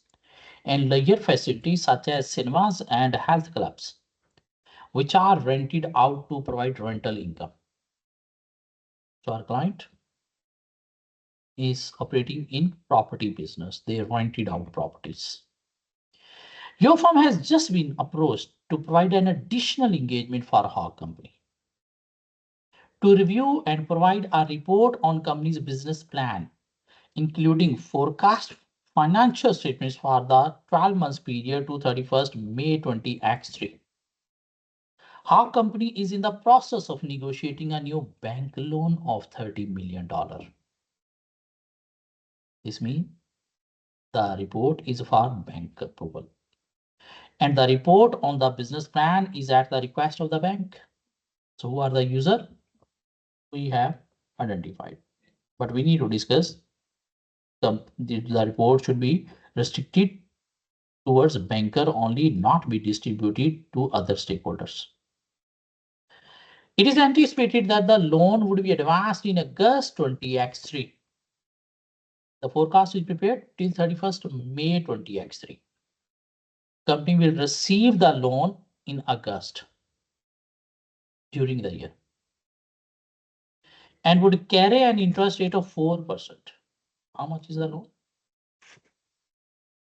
and layer facilities such as cinemas and health clubs, which are rented out to provide rental income. So our client is operating in property business. They rented out properties. Your firm has just been approached to provide an additional engagement for Hawk Company to review and provide a report on company's business plan, including forecast financial statements for the 12 months period to 31st May 2023. Hawk Company is in the process of negotiating a new bank loan of $30 million. This means the report is for bank approval. And the report on the business plan is at the request of the bank. So who are the user? We have identified. But we need to discuss the report should be restricted towards banker only, not be distributed to other stakeholders. It is anticipated that the loan would be advanced in August 20x3. The forecast is prepared till 31st May 20x3. Company will receive the loan in August during the year and would carry an interest rate of 4%. How much is the loan?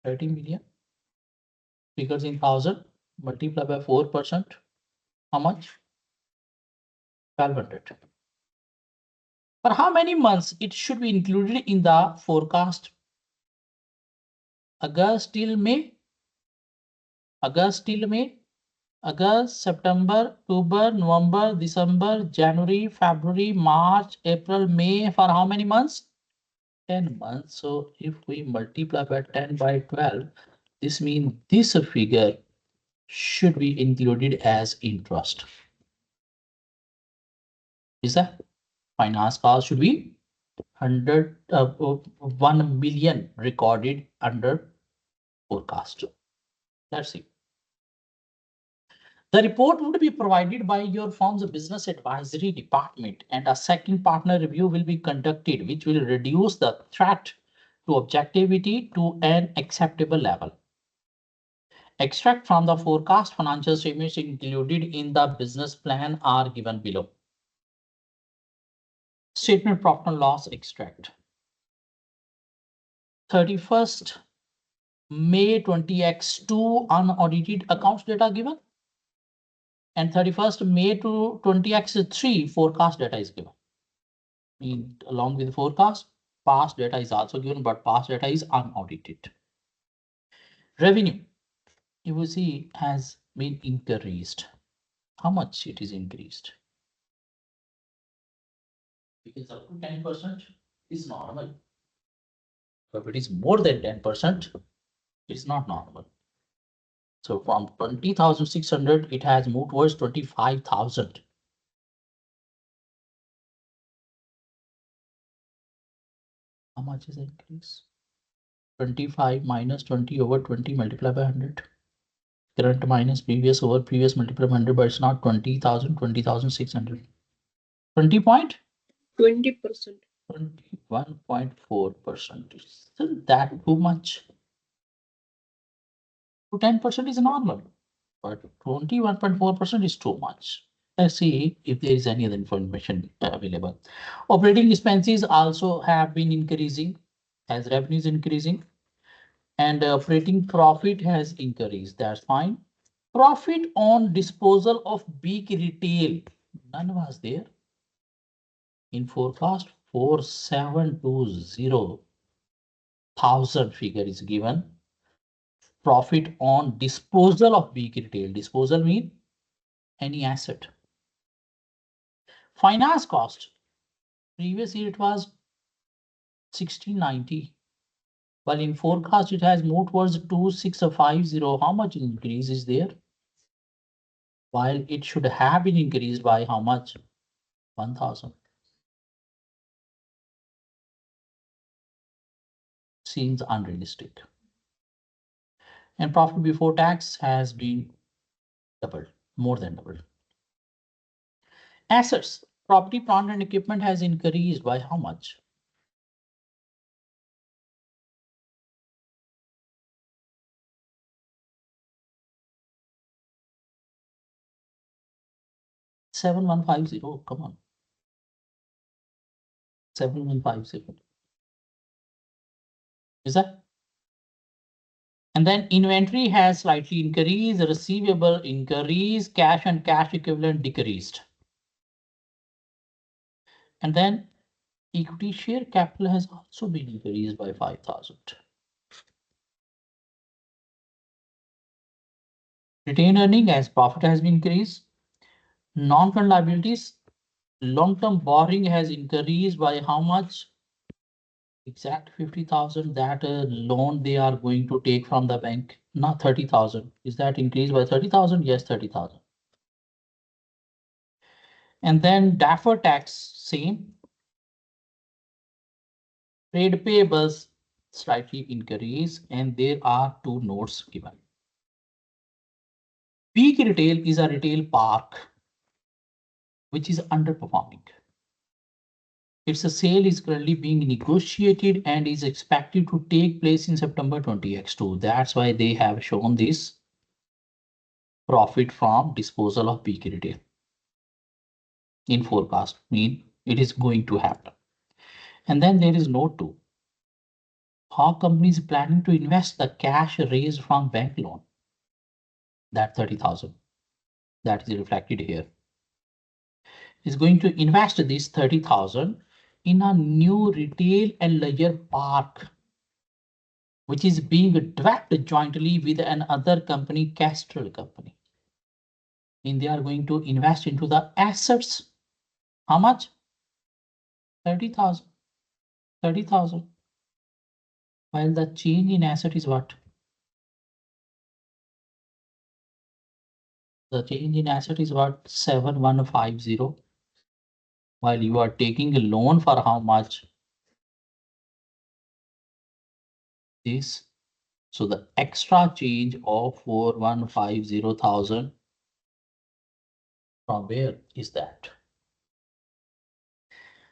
30 million. Figures in thousand, multiply by 4%. How much? 1200. For how many months it should be included in the forecast? August till May. August till May. August, September, October, November, December, January, February, March, April, May. For how many months? 10 months. So if we multiply by 10 by 12, this means this figure should be included as interest. Is that finance cost should be 1 million recorded under forecast. Let's see. The report would be provided by your firm's business advisory department, and a second partner review will be conducted, which will reduce the threat to objectivity to an acceptable level. Extract from the forecast financial statements included in the business plan are given below. Statement profit and loss extract. 31st May 20x2 unaudited accounts data given. And 31st May to 20x3 forecast data is given. Along with the forecast, past data is also given, but past data is unaudited. Revenue, you will see, has been increased. How much it is increased? Because up to 10% is normal. If it is more than 10%, it's not normal. So from 20,600, it has moved towards 25,000. How much is the increase? 25 minus 20 over 20 multiplied by 100. Current minus previous over previous multiplied by 100, but it's not 20,000, 20,600. 20 point?
20%.
21.4%. Isn't that too much? 10% is normal, but 21.4% is too much. Let's see if there is any other information available. Operating expenses also have been increasing as revenue is increasing, and operating profit has increased. That's fine. Profit on disposal of big retail, none was there. In forecast 4720,000 figure is given. Profit on disposal of big retail. Disposal mean any asset. Finance cost. Previous year it was 1690. While in forecast it has moved towards 2650. How much increase is there? While it should have been increased by how much? 1000. seems unrealistic. And profit before tax has been doubled, more than doubled. Assets, property, plant and equipment has increased by how much? $7,150. Come on. 7,150. Is that? And then inventory has slightly increased, receivable increased, cash and cash equivalent decreased. And then equity share capital has also been increased by 5,000. Retained earning as profit has been increased. Non-current liabilities, long-term borrowing has increased by how much? Exact 50,000. That loan they are going to take from the bank, not 30,000. Is that increased by 30,000? Yes, 30,000. And then deferred tax, same. Trade payables slightly increase, and there are two notes given. Peak retail is a retail park which is underperforming. Its sale is currently being negotiated and is expected to take place in September 20x2. That's why they have shown this profit from disposal of peak retail in forecast, mean it is going to happen. And then there is note 2. How company is planning to invest the cash raised from bank loan. That 30,000 that is reflected here is going to invest this 30,000 in a new retail and leisure park, which is being developed jointly with another company, Castrol company. And they are going to invest into the assets. How much? 30,000. 30,000. While the change in asset is what? The change in asset is what? 7,150. While you are taking a loan for how much? This. So the extra change of 4,150,000, from where is that?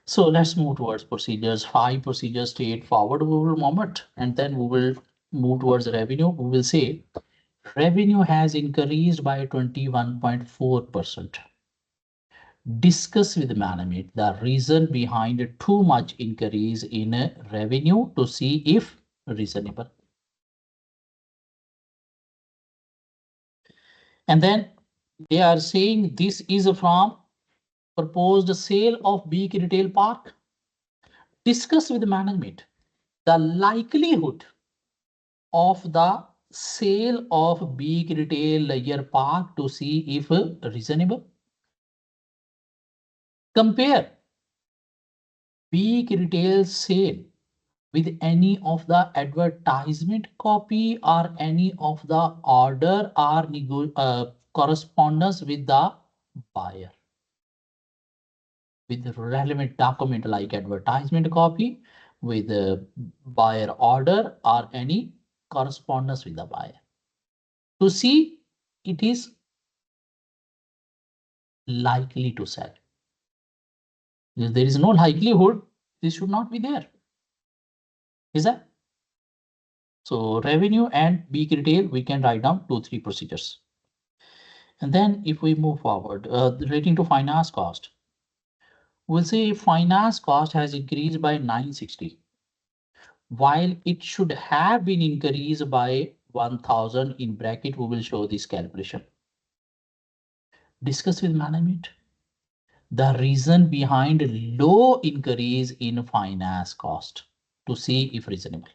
So let's move towards procedures. 5 procedures straightforward we will moment, and then we will move towards revenue. We will say revenue has increased by 21.4%. Discuss with management the reason behind too much increase in revenue to see if reasonable. And then they are saying this is from proposed sale of big retail park. Discuss with management the likelihood of the sale of big retail leisure park to see if reasonable. Compare big retail sale with any of the advertisement copy or any of the order or correspondence with the buyer. With relevant document like advertisement copy, with a buyer order or any correspondence with the buyer, to see it is likely to sell. If there is no likelihood, this should not be there. Is that? So revenue and big retail, we can write down 2-3 procedures. And then if we move forward, relating to finance cost, we'll say finance cost has increased by 960, while it should have been increased by 1,000. In bracket, we will show this calculation. Discuss with management the reason behind low increase in finance cost to see if reasonable.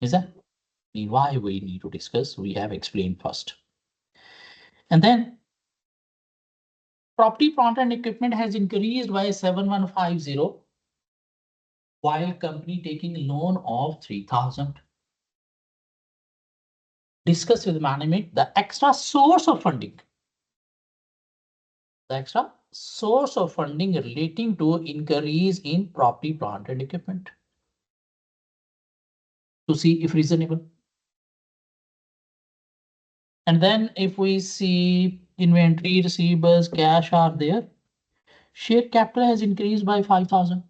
Is that? Why we need to discuss? We have explained first. And then property, plant and equipment has increased by 7,150, while company taking loan of 3,000. Discuss with management the extra source of funding. The extra source of funding relating to increase in property, plant and equipment. to see if reasonable. And then if we see inventory, receivables, cash are there, share capital has increased by 5,000.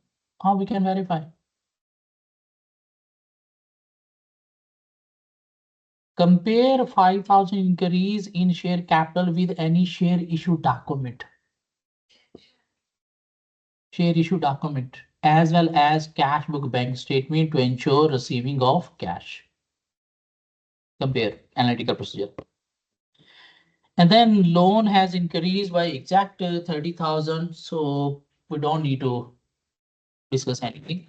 How we can verify? Compare 5,000 increase in share capital with any share issue document. Share issue document as well as cash book bank statement to ensure receiving of cash. Compare analytical procedure. And then loan has increased by exact 30,000. So we don't need to discuss anything.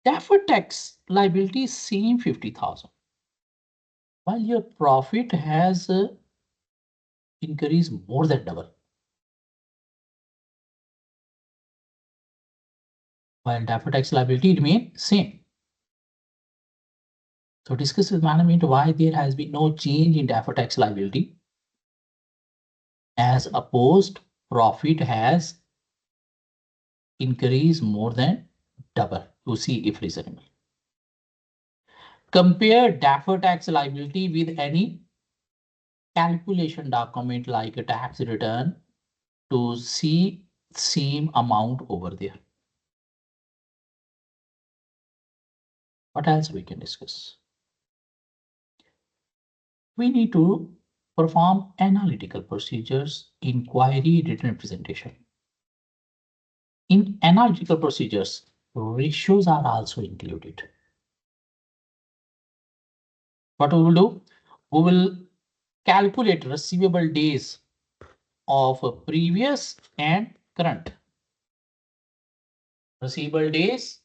Deferred tax liability same 50,000. While your profit has increased more than double. While deferred tax liability remain same. So discuss with management why there has been no change in deferred tax liability. As opposed, profit has increased more than double to see if reasonable. Compare deferred tax liability with any calculation document like a tax return to see same amount over there. What else we can discuss? We need to perform analytical procedures, inquiry, written representation. In analytical procedures, ratios are also included. What we will do? We will calculate receivable days of a previous and current. Receivable days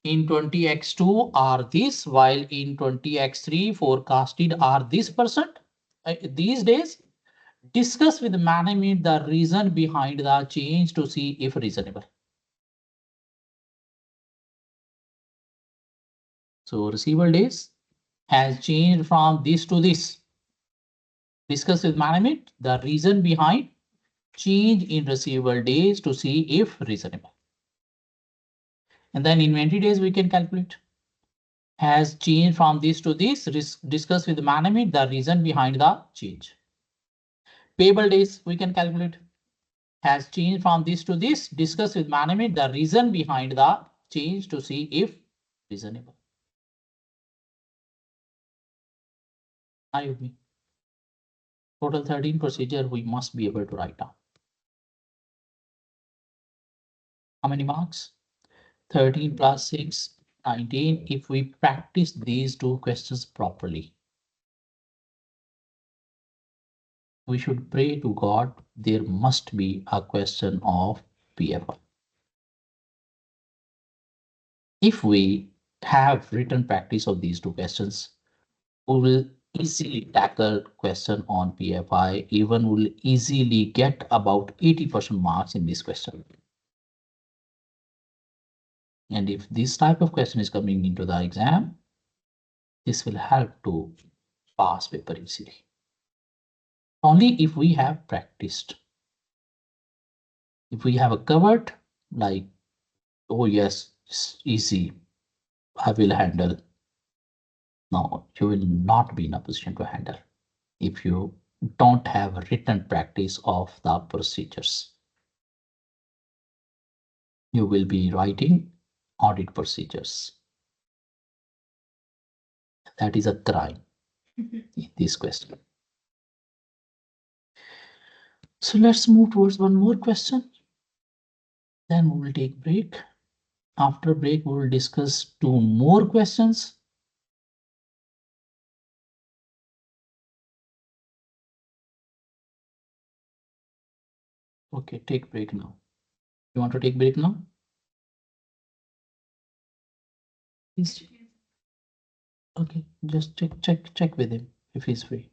in 20x2 are this, while in 20x3 forecasted are this percent. These days, discuss with management the reason behind the change to see if reasonable. So receivable days has changed from this to this. Discuss with management the reason behind change in receivable days to see if reasonable. And then inventory days we can calculate. Has changed from this to this. Discuss with management the reason behind the change. Payable days we can calculate. Has changed from this to this. Discuss with management the reason behind the change to see if reasonable. Are you with me? Total 13 procedure we must be able to write down. How many marks? 13 plus 6, 19. If we practice these two questions properly, we should pray to God there must be a question of PFI. If we have written practice of these two questions, we will easily tackle question on PFI, even will easily get about 80% marks in this question. And if this type of question is coming into the exam, this will help to pass paper easily. Only if we have practiced. If we have a covered, like, oh yes, it's easy, I will handle. No, you will not be in a position to handle if you don't have written practice of the procedures. You will be writing audit procedures. That is a crime in this question. So let's move towards one more question. Then we will take break. After break, we will discuss two more questions. Okay, take break now. You want to take break now? Yes. Okay, just check with him if he's free.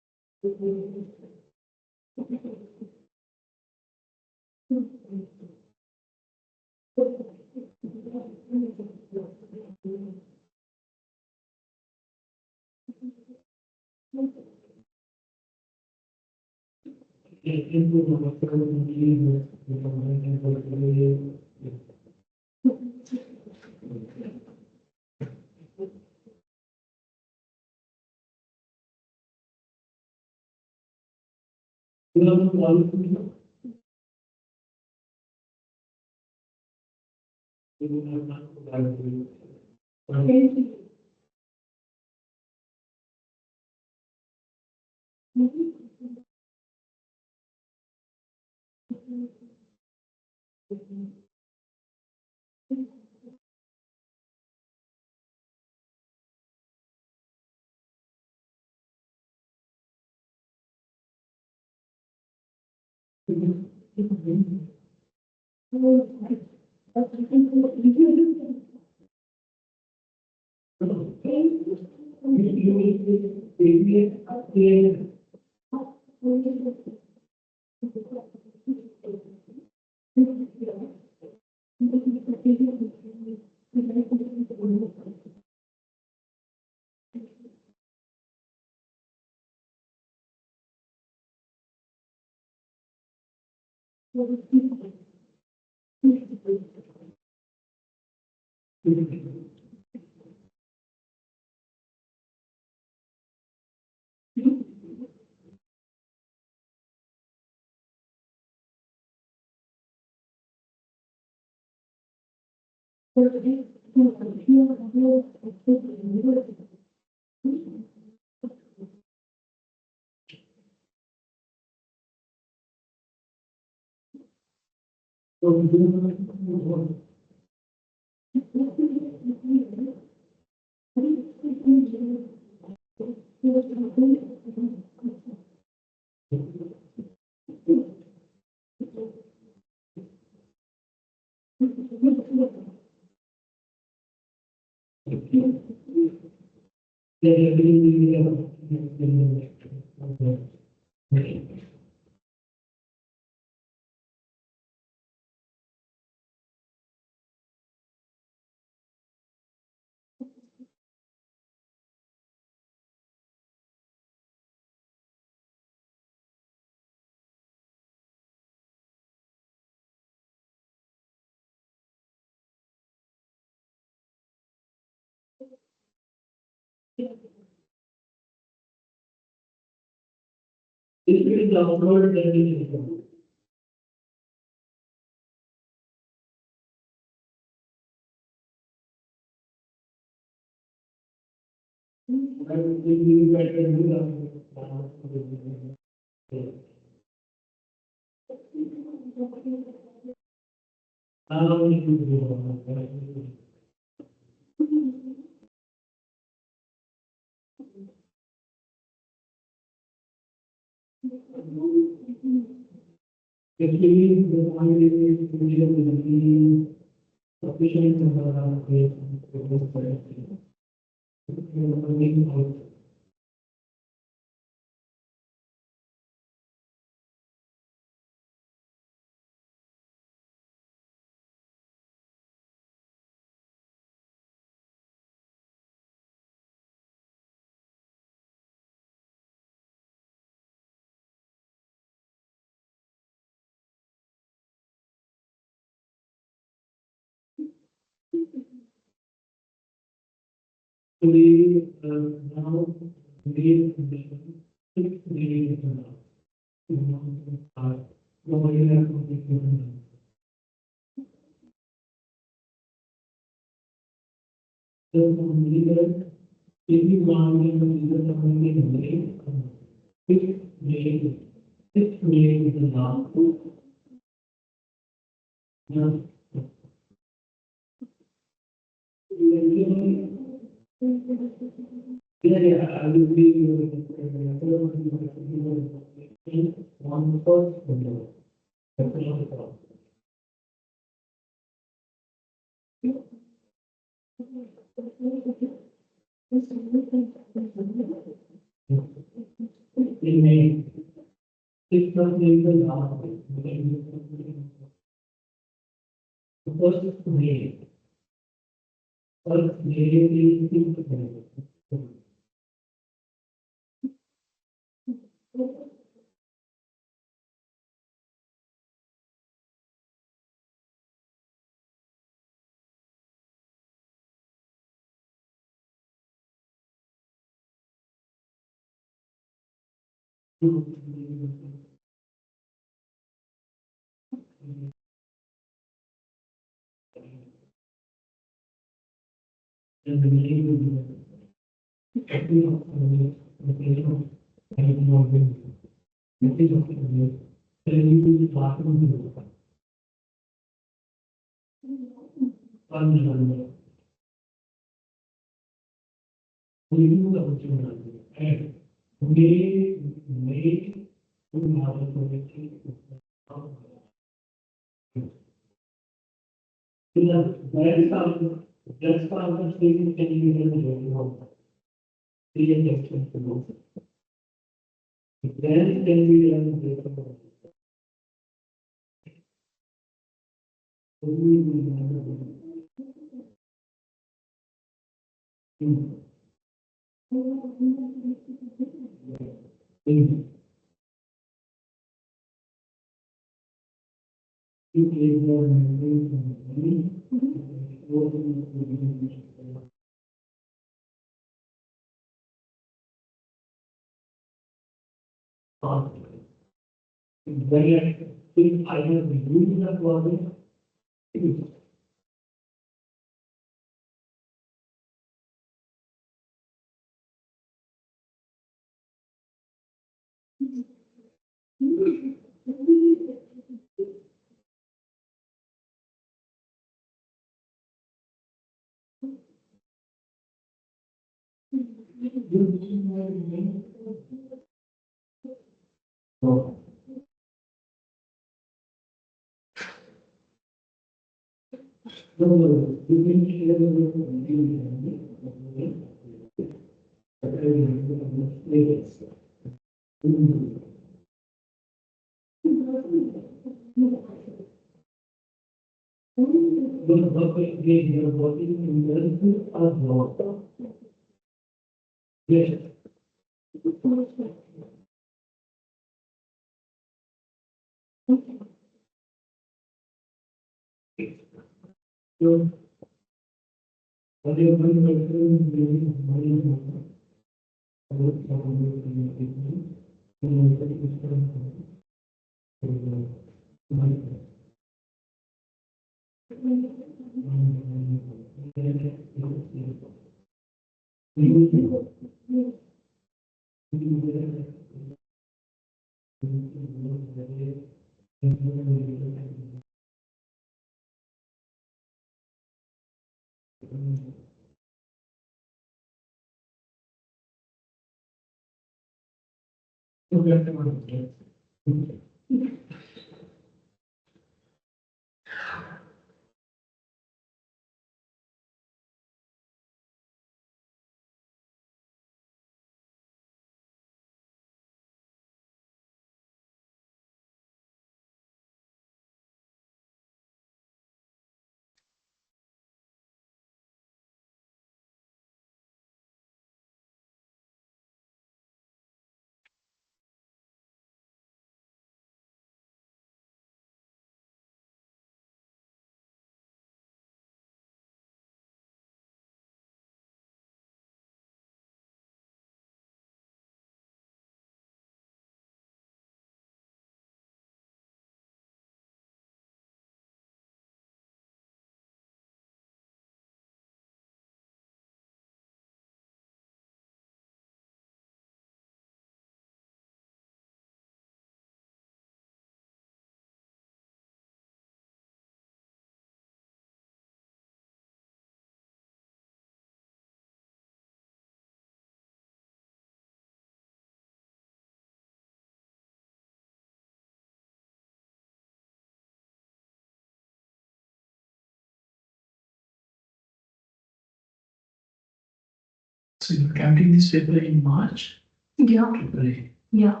So you're counting this paper in March?
Yeah.
February.
Yeah.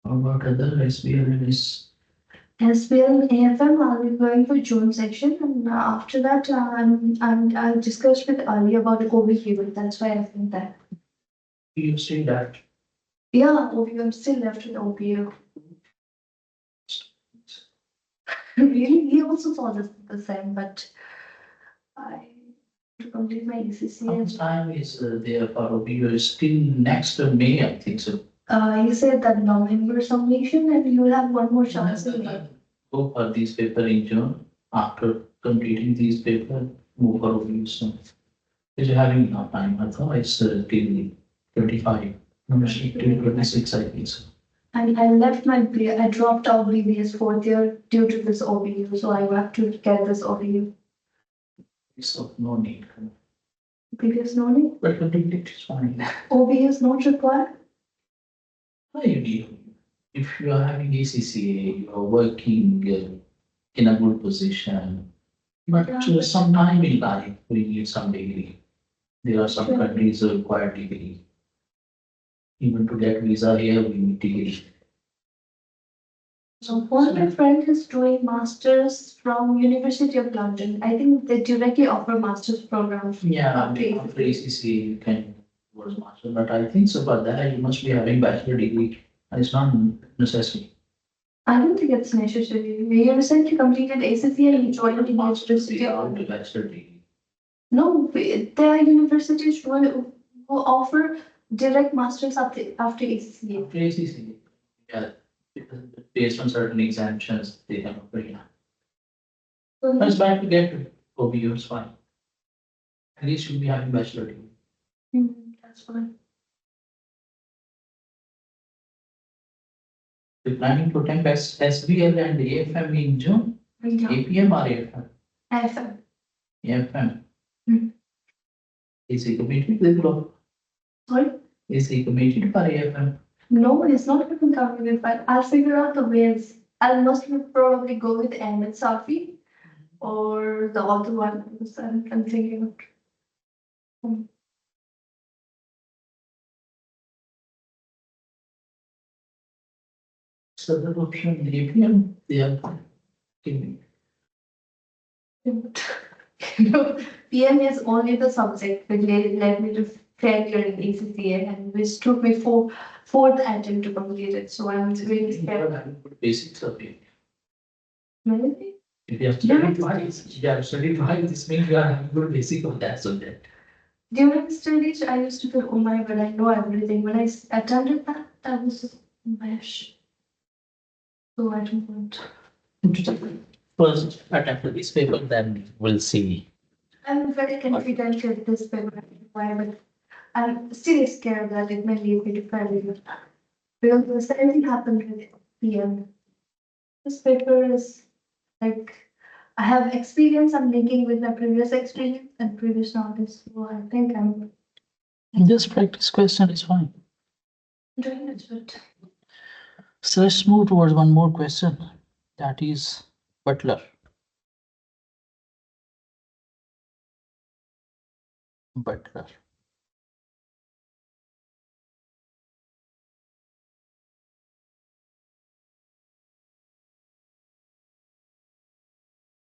How about other SBL and
SBL and AFM, I'll be going for June section, and after that, I'll discuss with Ali about OBQ. That's why I think that.
you say that?
Yeah, OBQ. I'm still left with OBQ. Really, he also thought the same, but I to complete my
How
ACCA.
much time is there for OBU? Still next May, I think so.
He said that November submission, and you will have one more chance in May.
Go for these paper in June. After completing these paper, move for OBU soon. Because you're having enough time. I thought it's till 25. No, till 26, I think so.
And I left I dropped out BBS fourth year due to this OBU, so I have to get this OBU.
So no need.
BBS no need.
But complete it is fine.
OBU is not required.
Why you need? If you are having ACCA, you are working in a good position. But some time in life, we need some degree. There are some countries that require degree. Even to get visa here, we need degree.
So one of my friends is doing masters from University of London. I think they directly offer masters programs.
Yeah, after ACCA, you can towards master, but I think so. For that, you must be having bachelor degree. And it's not necessary.
I don't think it's necessary. You recently completed ACCA and you joined the University of
Bachelor degree.
No, there are universities who offer direct masters after ACCA.
After ACCA, yeah, because based on certain exemptions, they have a free.
So
It's bad to get OBU, it's fine. At least you'll be having bachelor degree.
That's fine.
We're planning to attempt SBL and AFM in June.
Yeah.
APM or AFM?
AFM.
AFM.
Hmm.
Is he committed with law?
Sorry?
Is he committed for AFM?
No, it's not even coming, but I'll figure out the ways. I'll most probably go with Ahmed Safi or the other one because I'm thinking.
So the option APM, they are giving.
PM is only the subject which led me to failure in ACCA and which took me fourth attempt to complete it. So I'm really scared.
Basics of it.
Maybe?
If you have studied twice, this means you are having good basic of that subject.
During studies, I used to feel, oh my god, I know everything. When I attended that, that was just mesh. So I don't want.
First attempt at this paper, then we'll see.
I'm very confident that this paper but I'm still scared that it may lead me to failure. Because the same thing happened with PM. This paper is like I have experience. I'm linking with my previous experience and previous knowledge. So I think I'm
This practice question is fine.
doing it good.
So let's move towards one more question. That is Butler. Butler.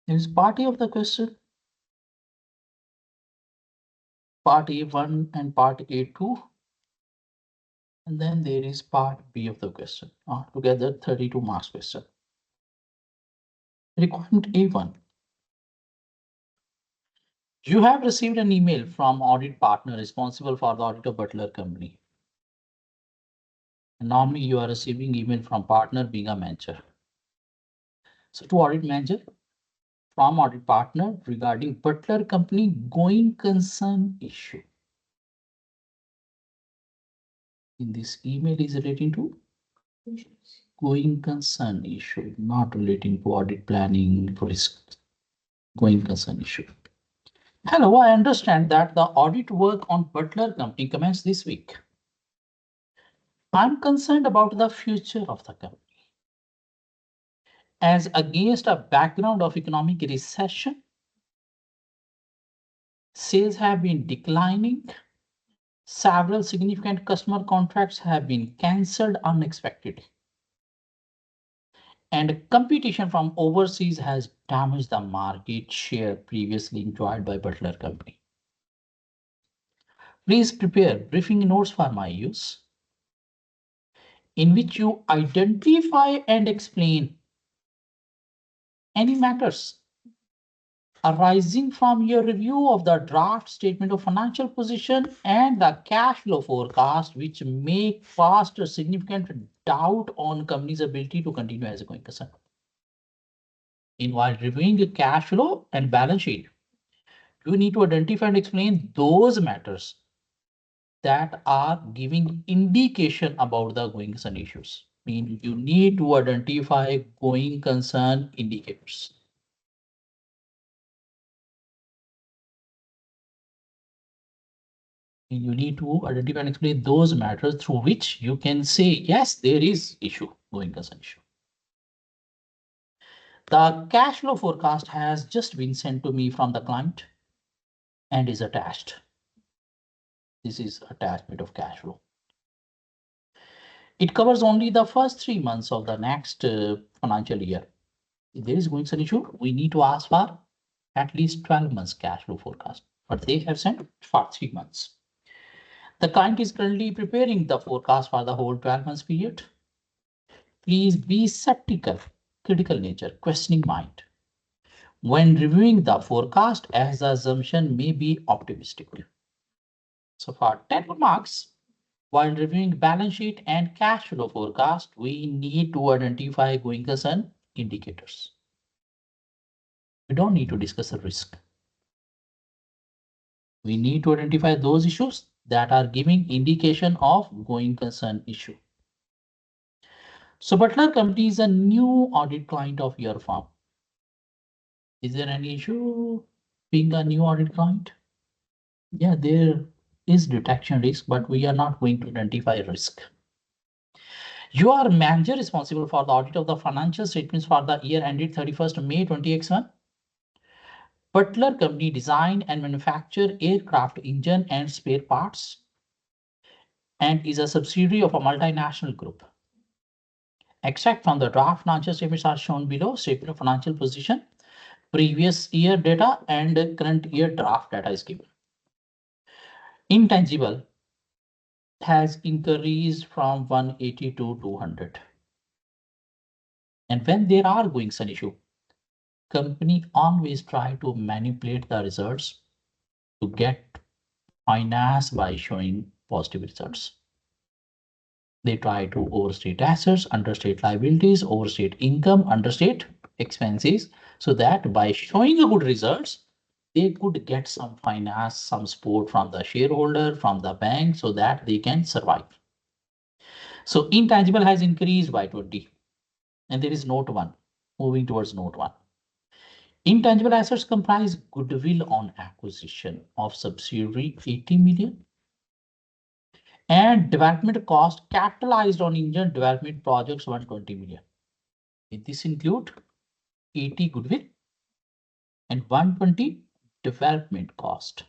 There is part A of the question, part A1 and part A2. And then there is part B of the question. Altogether 32 marks question. Requirement A1. You have received an email from audit partner responsible for the audit of Butler Company. And normally you are receiving email from partner being a manager. So to audit manager from audit partner regarding Butler Company going concern issue. In this email is relating to going concern issue, not relating to audit planning risk. Going concern issue. Hello, I understand that the audit work on Butler Company commenced this week. I'm concerned about the future of the company. As against a background of economic recession, sales have been declining. Several significant customer contracts have been cancelled unexpectedly. And competition from overseas has damaged the market share previously enjoyed by Butler Company. Please prepare briefing notes for my use, in which you identify and explain any matters arising from your review of the draft statement of financial position and the cash flow forecast, which may cast a significant doubt on company's ability to continue as a going concern. While reviewing the cash flow and balance sheet, you need to identify and explain those matters that are giving indication about the going concern issues. Mean you need to identify going concern indicators. You need to identify and explain those matters through which you can say, yes, there is issue, going concern issue. The cash flow forecast has just been sent to me from the client and is attached. This is attachment of cash flow. It covers only the first 3 months of the next financial year. If there is going concern issue, we need to ask for at least 12 months cash flow forecast, but they have sent for 3 months. The client is currently preparing the forecast for the whole 12 months period. Please be skeptical, critical nature, questioning mind when reviewing the forecast, as the assumption may be optimistic. So for 10 marks, while reviewing balance sheet and cash flow forecast, we need to identify going concern indicators. We don't need to discuss the risk. We need to identify those issues that are giving indication of going concern issue. So Butler Company is a new audit client of your firm. Is there any issue being a new audit client? Yeah, there is detection risk, but we are not going to identify risk. You are manager responsible for the audit of the financial statements for the year ended 31st May 2021. Butler Company design and manufacture aircraft engine and spare parts and is a subsidiary of a multinational group. Extract from the draft financial statements are shown below. Statement of financial position, previous year data and current year draft data is given. Intangible has increased from 180 to 200. And when there are going concern issue, company always try to manipulate the results to get finance by showing positive results. They try to overstate assets, understate liabilities, overstate income, understate expenses, so that by showing a good results, they could get some finance, some support from the shareholder, from the bank, so that they can survive. So intangible has increased by 20, and there is note 1. Moving towards note 1. Intangible assets comprise goodwill on acquisition of subsidiary 80 million and development cost capitalized on engine development projects 120 million. This include 80 goodwill and 120 development cost.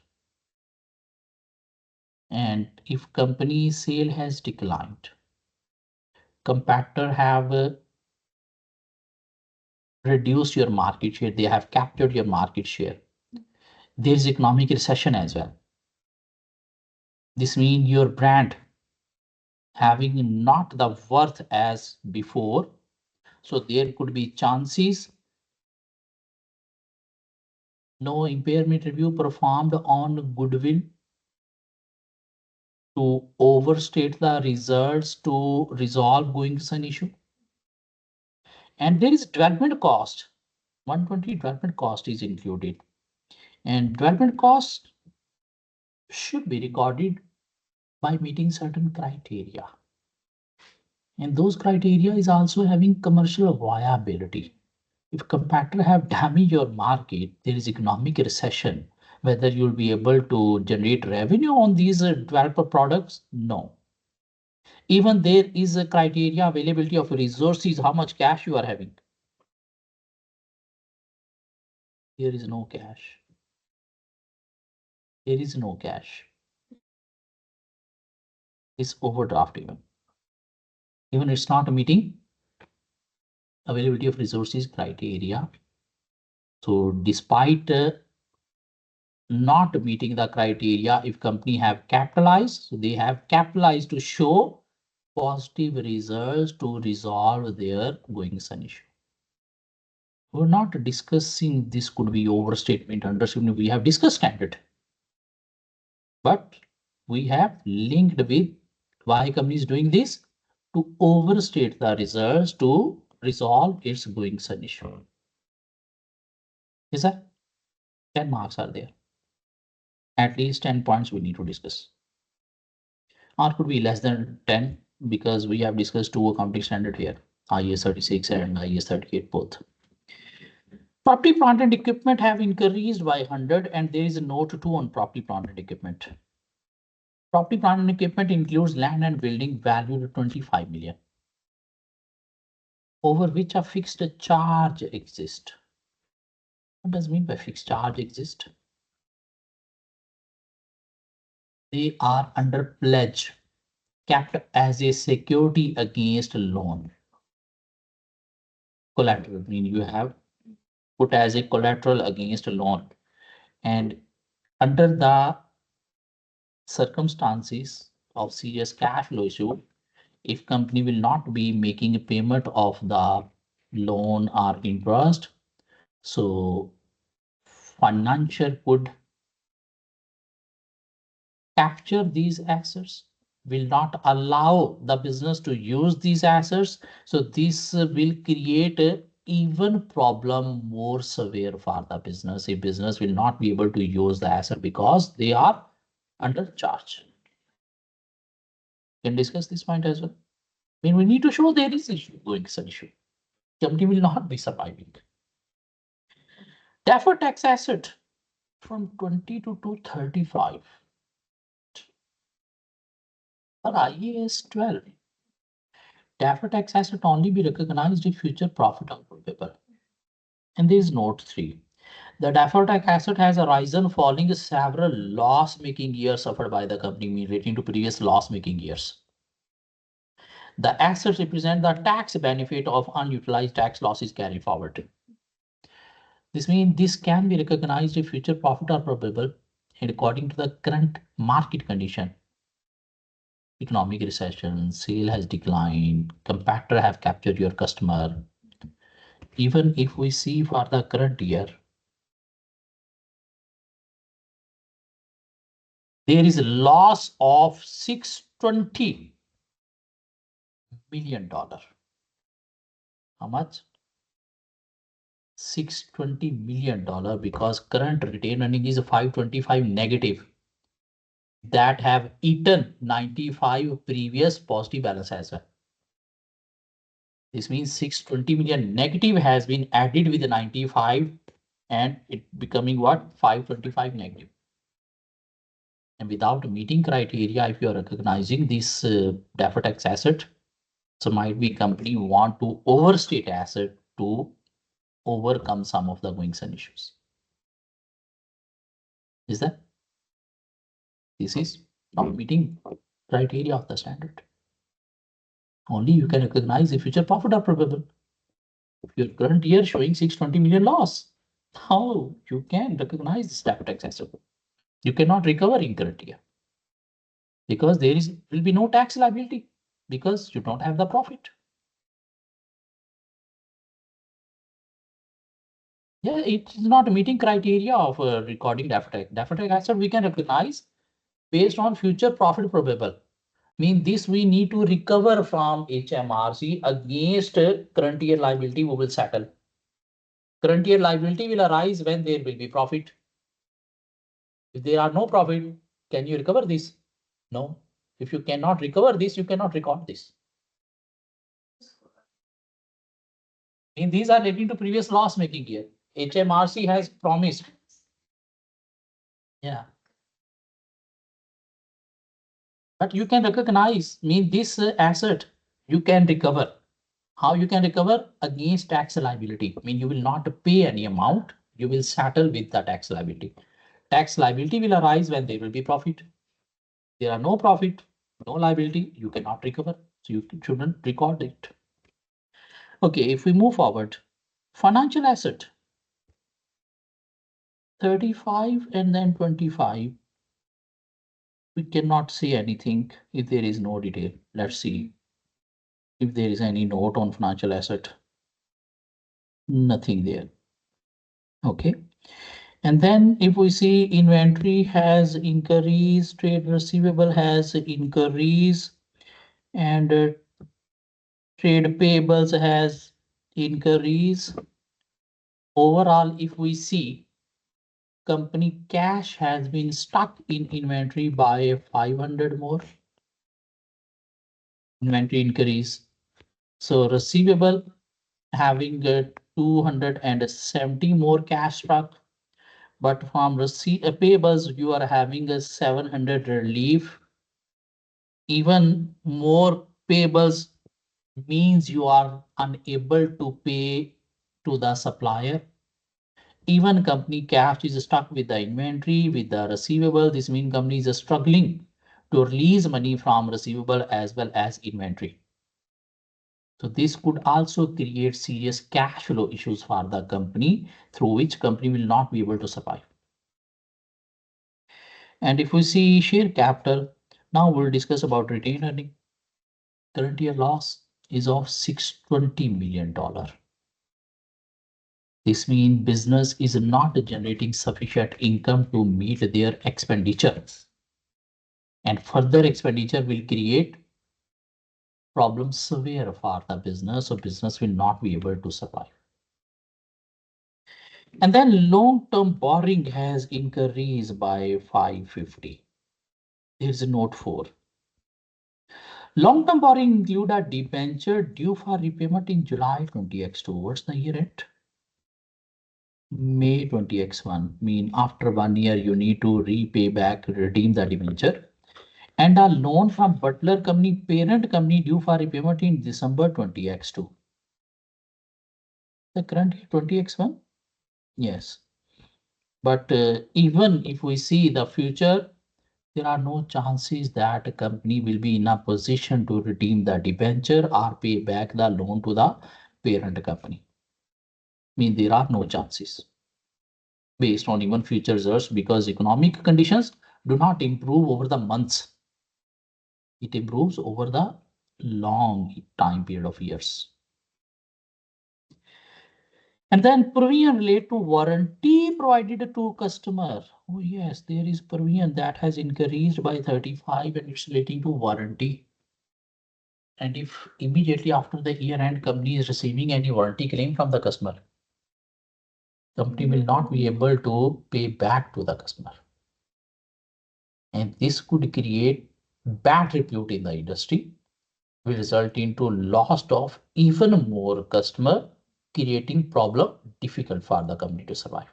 And if company sale has declined, competitor have reduced your market share, they have captured your market share. There is economic recession as well. This means your brand having not the worth as before. So there could be chances no impairment review performed on goodwill to overstate the results to resolve going concern issue. And there is development cost. 120 development cost is included. And development cost should be recorded by meeting certain criteria. And those criteria is also having commercial viability. If competitor have damaged your market, there is economic recession. Whether you'll be able to generate revenue on these developer products, no. Even there is a criteria availability of resources, how much cash you are having. There is no cash. There is no cash. It's overdraft even. Even it's not meeting availability of resources criteria. So despite not meeting the criteria, if company have capitalized, so they have capitalized to show positive results to resolve their going concern issue. We're not discussing this could be overstatement, understatement. We have discussed standard, but we have linked with why company is doing this to overstate the results to resolve its going concern issue. Is that 10 marks are there? At least 10 points we need to discuss. Or could be less than 10 because we have discussed two accounting standard here, IAS 36 and IAS 38 both. Property, plant and equipment have increased by 100 and there is a note 2 on property, plant and equipment. Property, plant and equipment includes land and building valued at 25 million, over which a fixed charge exists. What does it mean by fixed charge exist? They are under pledge, kept as a security against a loan. Collateral, meaning you have put as a collateral against a loan. And under the circumstances of serious cash flow issue, if company will not be making a payment of the loan or interest, so financier could capture these assets, will not allow the business to use these assets. So this will create a even problem more severe for the business. A business will not be able to use the asset because they are under charge. Can discuss this point as well. I mean, we need to show there is issue going concern issue. Company will not be surviving. Deferred tax asset from 20 to 235. For IAS 12, deferred tax asset only be recognized if future profit are probable. And there is note 3. The deferred tax asset has arisen following several loss-making years suffered by the company relating to previous loss-making years. The assets represent the tax benefit of unutilized tax losses carried forward. This means this can be recognized if future profit are probable and according to the current market condition. Economic recession, sale has declined, competitor have captured your customer. Even if we see for the current year, there is a loss of $620 million. How much? $620 million because current retained earning is 525 negative. That have eaten 95 previous positive balance as well. This means 620 million negative has been added with the 95 and it becoming what? 525 negative. And without meeting criteria, if you are recognizing this deferred tax asset, so might be company want to overstate asset to overcome some of the going concern issues. Is that? This is not meeting criteria of the standard. Only you can recognize if future profit are probable. If your current year showing 620 million loss, how you can recognize this deferred tax asset? You cannot recover in current year because there will be no tax liability because you don't have the profit. Yeah, it is not meeting criteria of recording deferred tax. Deferred tax asset we can recognize based on future profit probable. Mean this we need to recover from HMRC against current year liability we will settle. Current year liability will arise when there will be profit. If there are no profit, can you recover this? No. If you cannot recover this, you cannot record this. And these are relating to previous loss making year. HMRC has promised. Yeah. But you can recognize, this asset you can recover. How you can recover? Against tax liability. You will not pay any amount. You will settle with the tax liability. Tax liability will arise when there will be profit. There are no profit, no liability, you cannot recover. So you shouldn't record it. Okay, if we move forward, financial asset 35 and then 25. We cannot see anything if there is no detail. Let's see if there is any note on financial asset. Nothing there. Okay. And then if we see inventory has increased, trade receivable has increased, and trade payables has increased. Overall, if we see company cash has been stuck in inventory by 500 more. Inventory increase. So receivable having 270 more cash stuck. But from payables, you are having a 700 relief. Even more payables means you are unable to pay to the supplier. Even company cash is stuck with the inventory, with the receivable. This means company is struggling to release money from receivable as well as inventory. So this could also create serious cash flow issues for the company, through which company will not be able to survive. And if we see share capital, now we'll discuss about retained earning. Current year loss is of $620 million. This means business is not generating sufficient income to meet their expenditure. And further expenditure will create problems severe for the business, so business will not be able to survive. And then long-term borrowing has increased by 550. There's a note 4. Long-term borrowing include a debenture due for repayment in July 20x2. What's the year end? May 20x1. Mean after 1 year you need to repay back, redeem the debenture. And a loan from Butler Company, parent company, due for repayment in December 20x2. The current 20x1? Yes. But even if we see the future, there are no chances that a company will be in a position to redeem the debenture or pay back the loan to the parent company. There are no chances based on even future results, because economic conditions do not improve over the months. It improves over the long time period of years. And then provision related to warranty provided to customer. Oh yes, there is provision that has increased by 35 and it's relating to warranty. And if immediately after the year end company is receiving any warranty claim from the customer, company will not be able to pay back to the customer. And this could create bad repute in the industry. will result into loss of even more customer, creating problem difficult for the company to survive.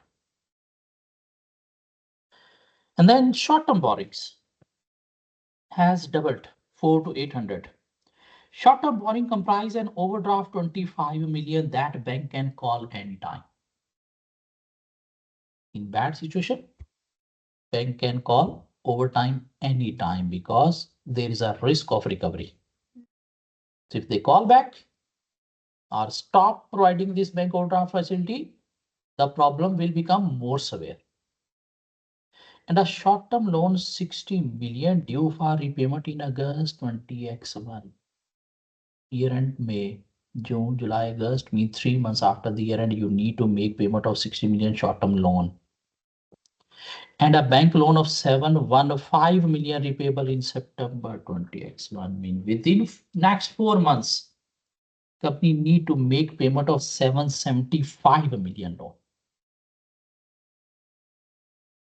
And then short-term borrowings has doubled 4 to 800. Short-term borrowing comprise an overdraft 25 million that bank can call anytime. In bad situation, bank can call overtime anytime because there is a risk of recovery. So if they call back or stop providing this bank overdraft facility, the problem will become more severe. And a short-term loan 60 million due for repayment in August 20x1. Year end May, June, July, August means 3 months after the year end, you need to make payment of 60 million short-term loan. And a bank loan of 715 million repayable in September 20x1 mean within next 4 months, company need to make payment of 775 million loan.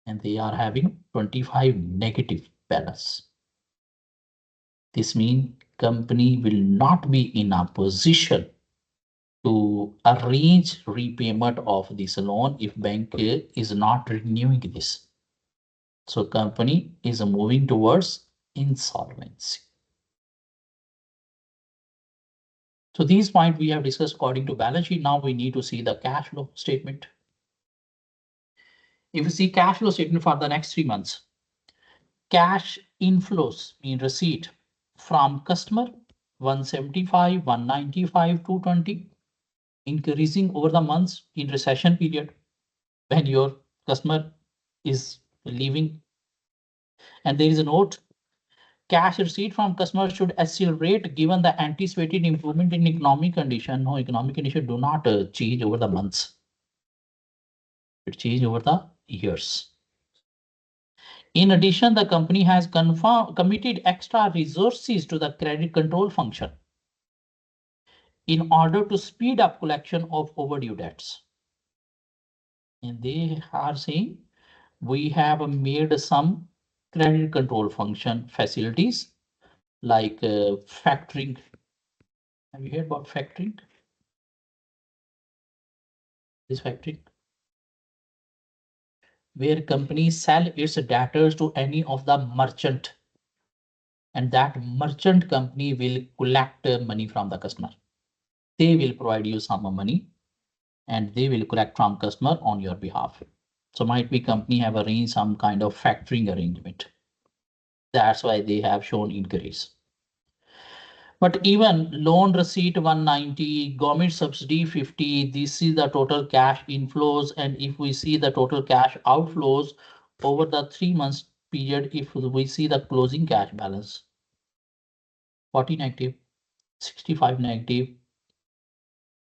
And they are having 25 negative balance. This means company will not be in a position to arrange repayment of this loan if bank is not renewing this. So company is moving towards insolvency. So these points we have discussed according to balance sheet. Now we need to see the cash flow statement. If you see cash flow statement for the next 3 months, cash inflows mean receipt from customer 175, 195, 220, increasing over the months in recession period when your customer is leaving. And there is a note, cash receipt from customers should accelerate given the anticipated improvement in economic condition. No, economic condition do not change over the months. It change over the years. In addition, the company has committed extra resources to the credit control function in order to speed up collection of overdue debts. And they are saying we have made some credit control function facilities like factoring. Have you heard about factoring? This factoring, where companies sell its debtors to any of the merchant, and that merchant company will collect money from the customer. They will provide you some money and they will collect from customer on your behalf. So might be company have arranged some kind of factoring arrangement. That's why they have shown increase. But even loan receipt 190, government subsidy 50, this is the total cash inflows. And if we see the total cash outflows over the 3 months period, if we see the closing cash balance, 40 negative, 65 negative,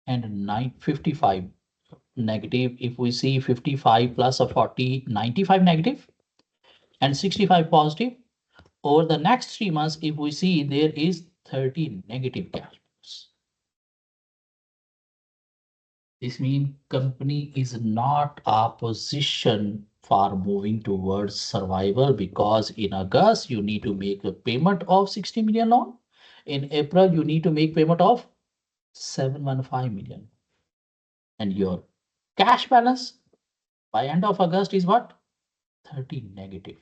and 955 negative. If we see 55 plus a 40, 95 negative, and 65 positive, over the next 3 months, if we see there is 30 negative cash flows. This means company is not a position for moving towards survival, because in August you need to make a payment of 60 million loan. In April you need to make payment of 715 million. And your cash balance by end of August is what? 30 negative.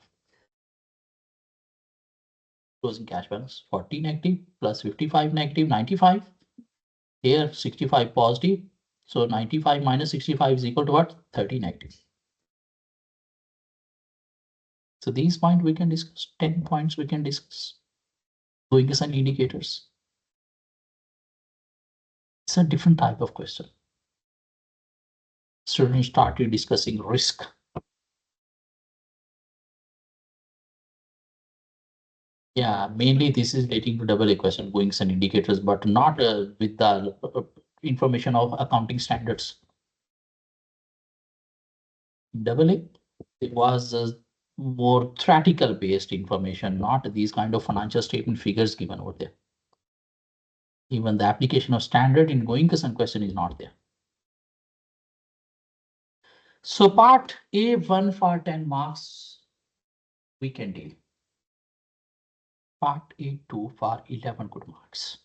Closing cash balance 40 negative plus 55 negative, 95. Here 65 positive. So 95 minus 65 is equal to what? 30 negative. So these points we can discuss, 10 points we can discuss. Going as an indicators. It's a different type of question. Students started discussing risk. Yeah, mainly this is relating to double equation, goings and indicators, but not with the information of accounting standards. Double A, it was more theoretical based information, not these kind of financial statement figures given over there. Even the application of standard in going concern question is not there. So part A1 for 10 marks, we can deal. part A2 for 11 good marks.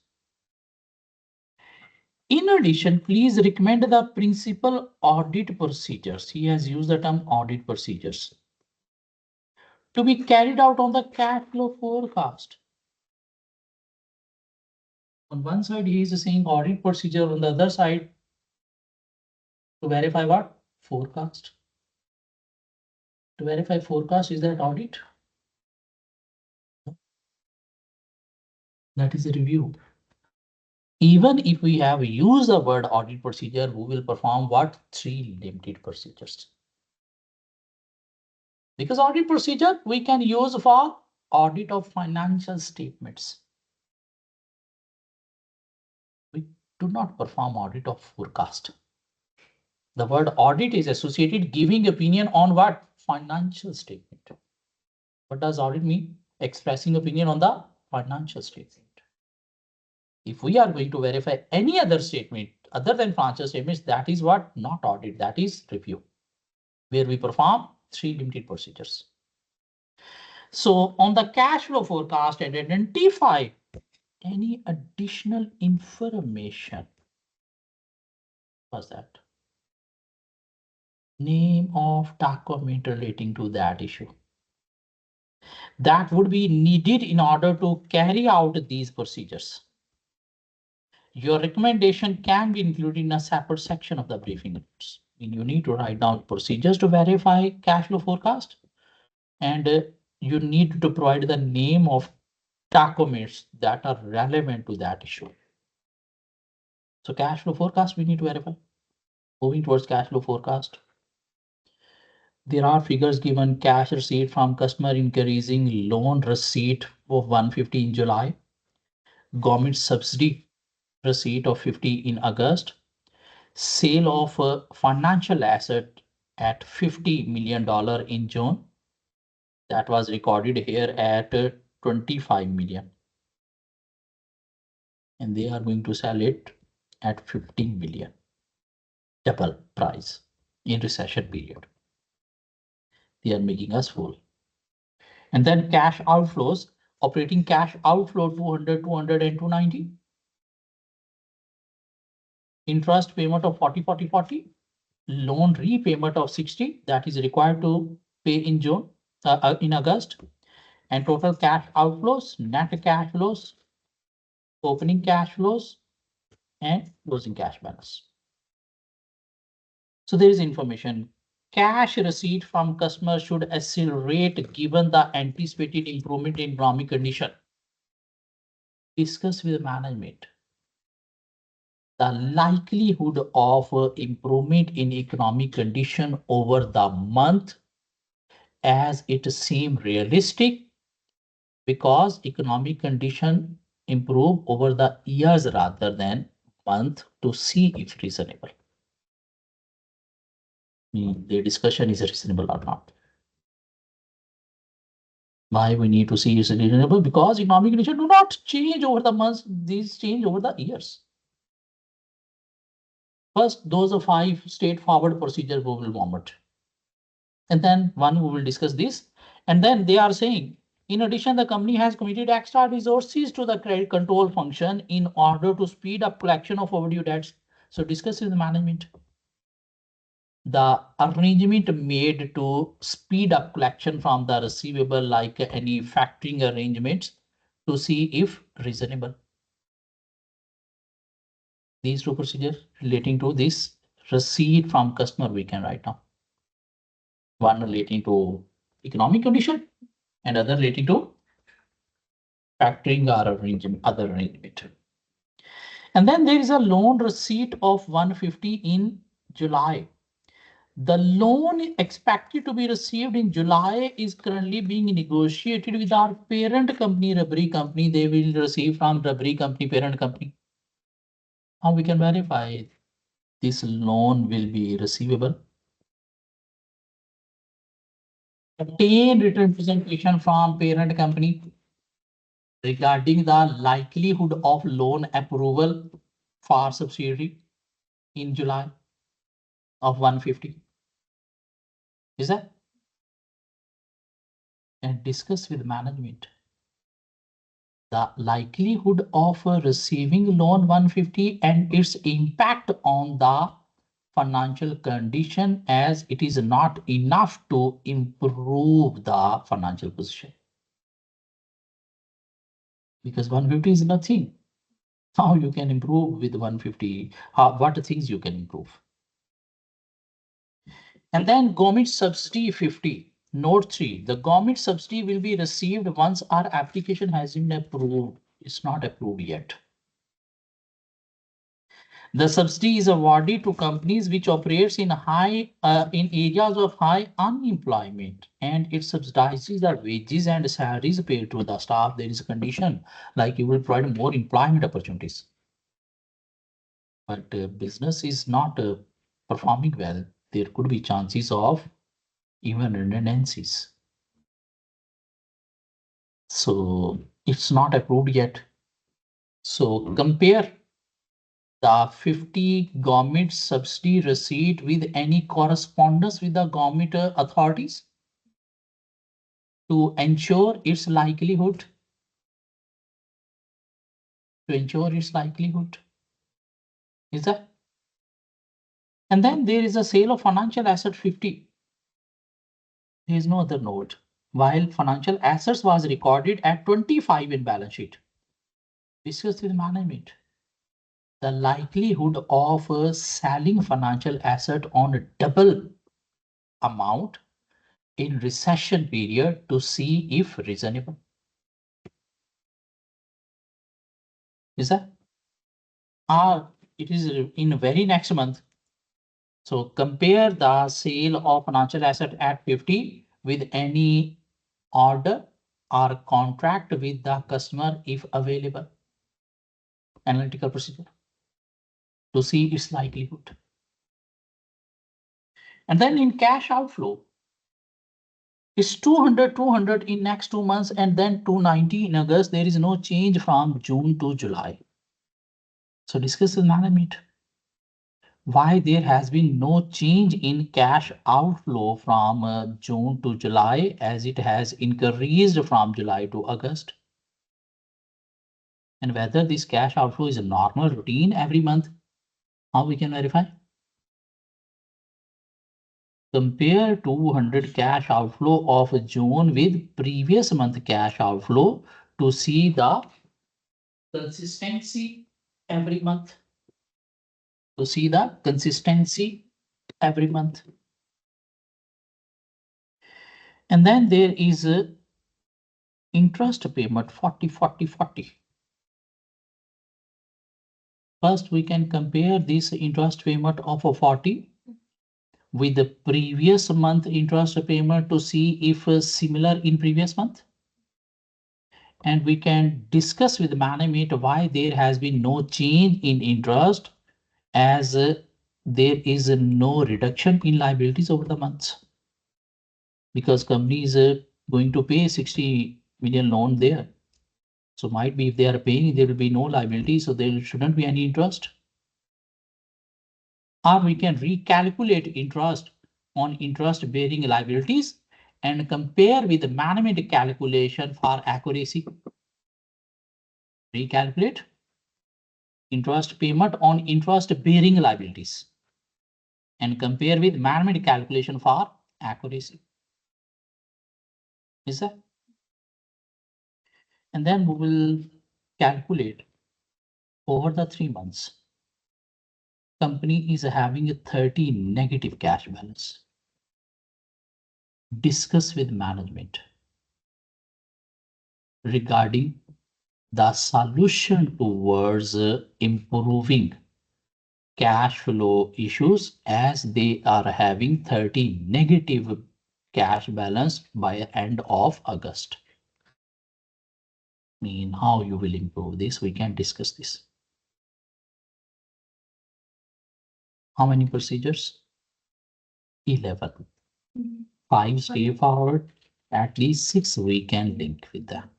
In addition, please recommend the principal audit procedures. He has used the term audit procedures to be carried out on the cash flow forecast. On one side, he is saying audit procedure. On the other side, to verify what? Forecast. To verify forecast, is that audit? That is a review. Even if we have used the word audit procedure, we will perform what? 3 limited procedures. Because audit procedure we can use for audit of financial statements. We do not perform audit of forecast. The word audit is associated giving opinion on what? Financial statement. What does audit mean? Expressing opinion on the financial statement. If we are going to verify any other statement other than financial statements, that is what? Not audit, that is review, where we perform 3 limited procedures. So on the cash flow forecast and identify any additional information. What's that? Name of document relating to that issue. That would be needed in order to carry out these procedures. Your recommendation can be included in a separate section of the briefing notes. You need to write down procedures to verify cash flow forecast, and you need to provide the name of documents that are relevant to that issue. So cash flow forecast we need to verify. Moving towards cash flow forecast. There are figures given: cash receipt from customer increasing loan receipt of 150 in July, government subsidy receipt of 50 in August, sale of a financial asset at $50 million in June. That was recorded here at 25 million. And they are going to sell it at 15 million. Double price in recession period. They are making us fool. And then cash outflows, operating cash outflow 200, 200 and 290. Interest payment of 40, 40, 40. Loan repayment of 60 that is required to pay in June, in August. And total cash outflows, net cash flows, opening cash flows, and closing cash balance. So there is information. Cash receipt from customers should accelerate given the anticipated improvement in economic condition. Discuss with management the likelihood of improvement in economic condition over the month, as it seems realistic, because economic condition improve over the years rather than month, to see if reasonable. The discussion is reasonable or not. Why we need to see is reasonable? Because economic conditions do not change over the months, these change over the years. First, those are 5 straightforward procedures we will vomit. And then one we will discuss this. And then they are saying, in addition, the company has committed extra resources to the credit control function in order to speed up collection of overdue debts. So discuss with the management the arrangement made to speed up collection from the receivable, like any factoring arrangements, to see if reasonable. These 2 procedures relating to this receipt from customer we can write down. One relating to economic condition and other relating to factoring or arrangement, other arrangement. And then there is a loan receipt of 150 in July. The loan expected to be received in July is currently being negotiated with our parent company, Rubbery Company. They will receive from Rubbery Company, parent company. How we can verify this loan will be receivable? Obtain written presentation from parent company regarding the likelihood of loan approval for subsidiary in July of 150. Is that? And discuss with management the likelihood of receiving loan 150 and its impact on the financial condition, as it is not enough to improve the financial position. Because 150 is nothing. How you can improve with 150? What things you can improve? And then government subsidy 50. Note 3. The government subsidy will be received once our application has been approved. It's not approved yet. The subsidy is awarded to companies which operates in areas of high unemployment, and it subsidizes the wages and salaries paid to the staff. There is a condition like you will provide more employment opportunities. But business is not performing well. There could be chances of even redundancies. So it's not approved yet. So compare the 50 government subsidy receipt with any correspondence with the government authorities to ensure its likelihood. Is that? And then there is a sale of financial asset 50. There is no other note. While financial assets was recorded at 25 in balance sheet. Discuss with management. The likelihood of selling financial asset on a double amount in recession period to see if reasonable. Is that? It is in very next month. So compare the sale of financial asset at 50 with any order or contract with the customer if available. Analytical procedure to see its likelihood. And then in cash outflow, it's 200 in next 2 months and then 290 in August. There is no change from June to July. So discuss with management why there has been no change in cash outflow from June to July, as it has increased from July to August. And whether this cash outflow is a normal routine every month. How we can verify? Compare 200 cash outflow of June with previous month cash outflow to see the consistency every month. And then there is a interest payment 40. First, we can compare this interest payment of 40 with the previous month interest payment to see if similar in previous month. And we can discuss with management why there has been no change in interest, as there is no reduction in liabilities over the months, because company is going to pay 60 million loan there. So might be if they are paying, there will be no liability, so there shouldn't be any interest. Or we can recalculate interest on interest bearing liabilities and compare with the management calculation for accuracy. Recalculate interest payment on interest bearing liabilities and compare with management calculation for accuracy. Is that? And then we will calculate over the 3 months. Company is having a 30 negative cash balance. Discuss with management regarding the solution towards improving cash flow issues, as they are having 30 negative cash balance by end of August. How you will improve this, we can discuss this. How many procedures? 11. 5 straightforward, at least 6 we can link with that.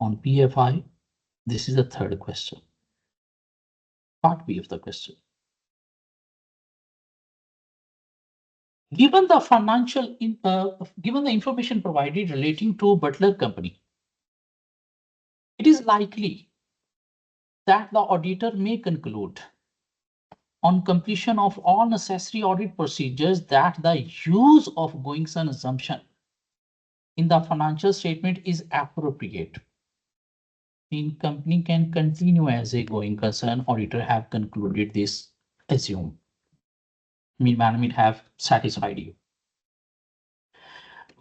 On PFI, this is the third question. Part B of the question. Given the given the information provided relating to Butler Company, it is likely that the auditor may conclude on completion of all necessary audit procedures that the use of going concern assumption in the financial statement is appropriate. In company can continue as a going concern. Auditor have concluded this. Assume. Management have satisfied you.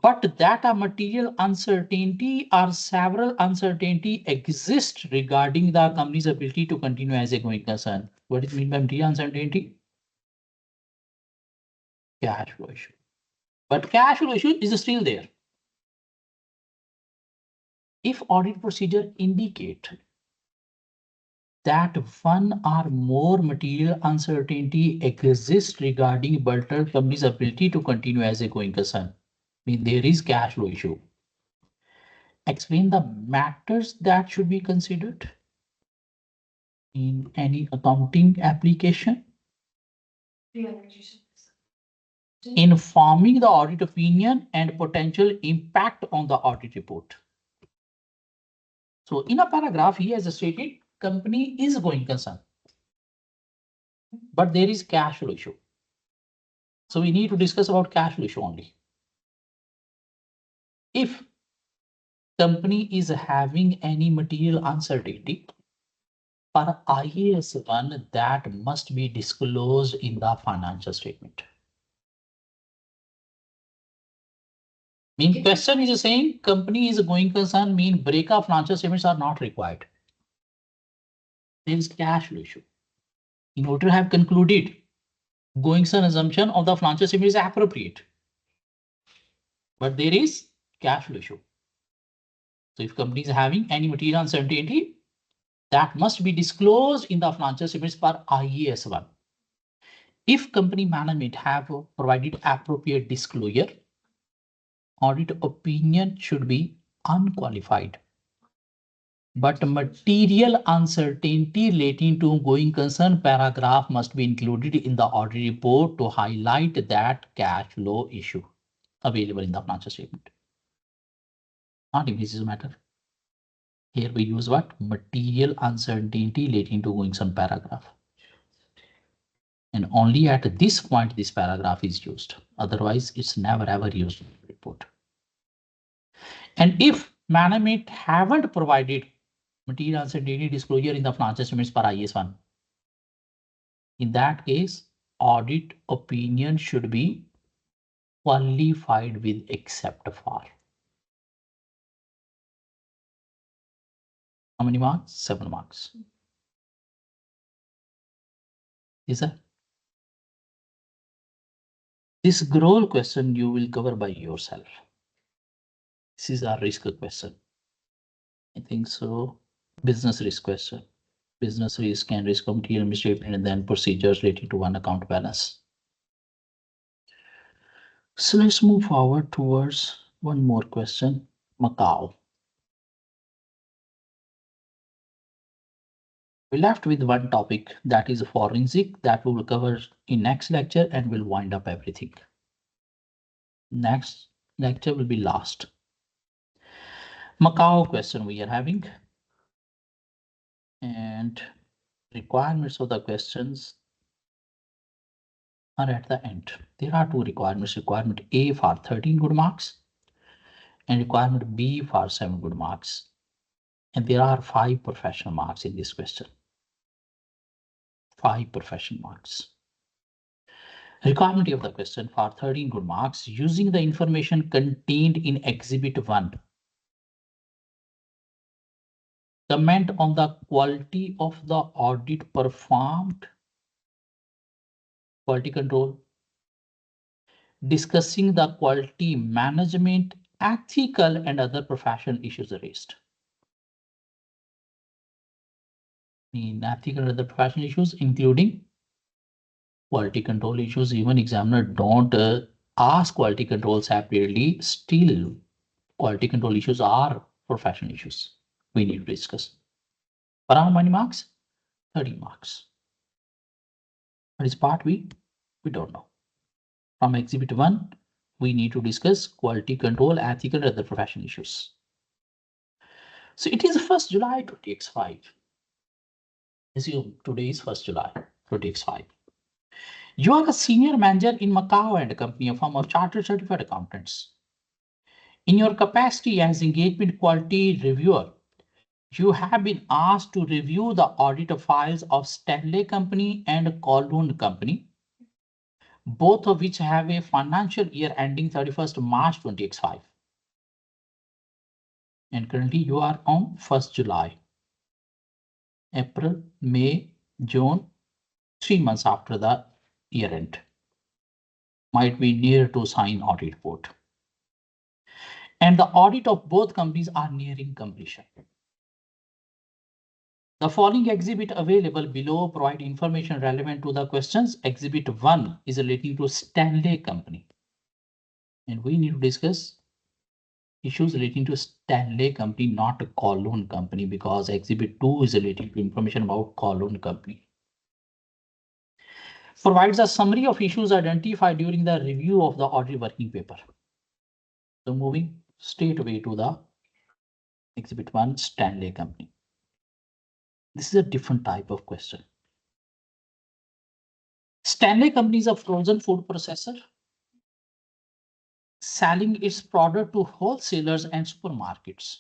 But that a material uncertainty or several uncertainty exist regarding the company's ability to continue as a going concern. What is mean by material uncertainty? Cash flow issue. But cash flow issue is still there. If audit procedure indicate that one or more material uncertainty exists regarding Butler Company's ability to continue as a going concern, there is cash flow issue. Explain the matters that should be considered in any accounting application. Informing the audit opinion and potential impact on the audit report. So in a paragraph, he has stated company is going concern, but there is cash flow issue. So we need to discuss about cash flow issue only. If company is having any material uncertainty, for IAS 1, that must be disclosed in the financial statement. Question is saying company is a going concern, breakup financial statements are not required. There is cash flow issue. In order to have concluded, going concern assumption of the financial statement is appropriate. But there is cash flow issue. So if company is having any material uncertainty, that must be disclosed in the financial statements per IAS 1. If company management have provided appropriate disclosure, audit opinion should be unqualified. But material uncertainty relating to going concern paragraph must be included in the audit report to highlight that cash flow issue available in the financial statement. Not if this is a matter. Here we use what? Material uncertainty relating to going concern paragraph. And only at this point this paragraph is used. Otherwise, it's never ever used in the report. And if management haven't provided material uncertainty disclosure in the financial statements per IAS 1, in that case, audit opinion should be qualified with except for. How many marks? 7 marks. Is that? This GROL question you will cover by yourself. This is a risk question. I think so. Business risk question. Business risk and risk of material misstatement, and then procedures related to one account balance. So let's move forward towards one more question. Macau. We left with one topic, that is forensic, that we will cover in next lecture and will wind up everything. Next lecture will be last. Macau question we are having. And requirements of the questions are at the end. There are 2 requirements. Requirement A for 13 good marks and requirement B for 7 good marks. And there are 5 professional marks in this question. 5 professional marks. Requirement of the question for 13 good marks, using the information contained in Exhibit 1. Comment on the quality of the audit performed. Quality control. Discussing the quality management, ethical and other professional issues raised. In ethical and other professional issues, including quality control issues. Even examiner don't ask quality control separately, still quality control issues are professional issues we need to discuss. For how many marks? 30 marks. What is part B? We don't know. From Exhibit 1, we need to discuss quality control, ethical, and other professional issues. So it is 1st July 20x5. Assume today is 1st July 20x5. You are a senior manager in Macau and Company, a firm of chartered certified accountants. In your capacity as engagement quality reviewer, you have been asked to review the audit files of Stanley Company and Colon Company, both of which have a financial year ending 31st March 20x5. And currently you are on 1st July. April, May, June, 3 months after the year end. Might be near to sign audit report. And the audit of both companies are nearing completion. The following exhibit available below provide information relevant to the questions. Exhibit 1 is relating to Stanley Company. And we need to discuss issues relating to Stanley Company, not Colon Company, because Exhibit 2 is relating to information about Colon Company. Provides a summary of issues identified during the review of the audit working paper. So moving straight away to the Exhibit 1, Stanley Company. This is a different type of question. Stanley Company is a frozen food processor selling its product to wholesalers and supermarkets.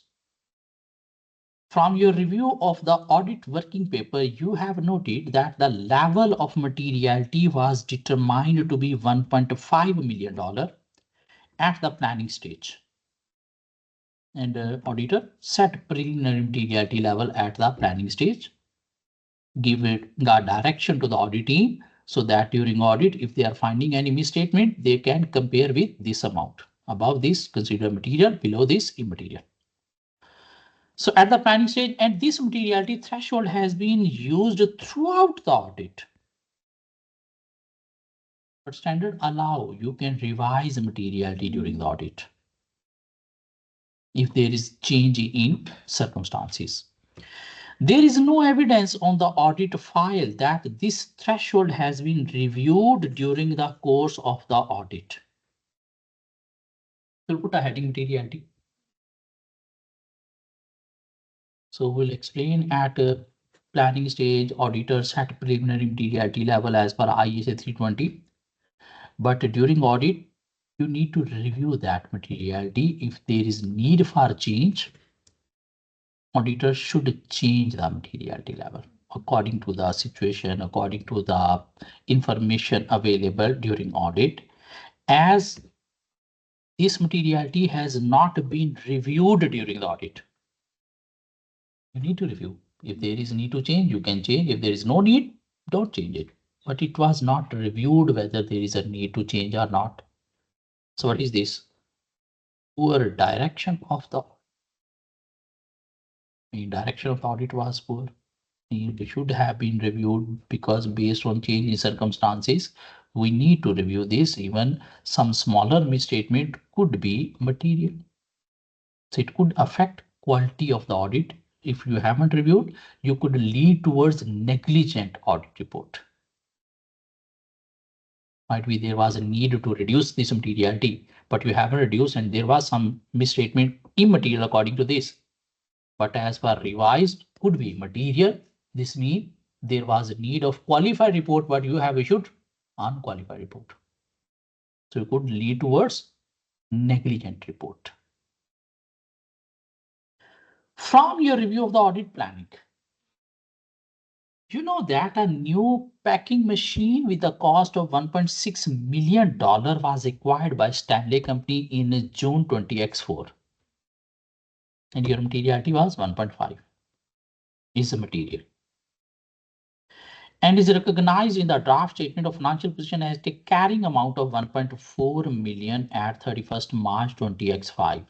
From your review of the audit working paper, you have noted that the level of materiality was determined to be $1.5 million at the planning stage. And the auditor set preliminary materiality level at the planning stage, give it the direction to the audit team so that during audit, if they are finding any misstatement, they can compare with this amount. Above this, consider material, below this, immaterial. So at the planning stage, and this materiality threshold has been used throughout the audit. But standard allow, you can revise materiality during the audit if there is change in circumstances. There is no evidence on the audit file that this threshold has been reviewed during the course of the audit. We'll put a heading materiality. So we'll explain at planning stage, auditors set preliminary materiality level as per ISA 320. But during audit, you need to review that materiality. If there is need for change, auditor should change the materiality level according to the situation, according to the information available during audit. As this materiality has not been reviewed during the audit, you need to review. If there is need to change, you can change. If there is no need, don't change it. But it was not reviewed whether there is a need to change or not. So what is this? Poor direction of the direction of the audit was poor. It should have been reviewed because based on change in circumstances, we need to review this. Even some smaller misstatement could be material. So it could affect quality of the audit. If you haven't reviewed, you could lead towards negligent audit report. Might be there was a need to reduce this materiality, but you haven't reduced and there was some misstatement immaterial according to this. But as per revised could be material. This means there was a need of qualified report, but you have issued unqualified report. So it could lead towards negligent report. From your review of the audit planning, you know that a new packing machine with a cost of $1.6 million was acquired by Stanley Company in June 20x4. And your materiality was 1.5 is the material. And is recognized in the draft statement of financial position as a carrying amount of 1.4 million at 31st March 20x5.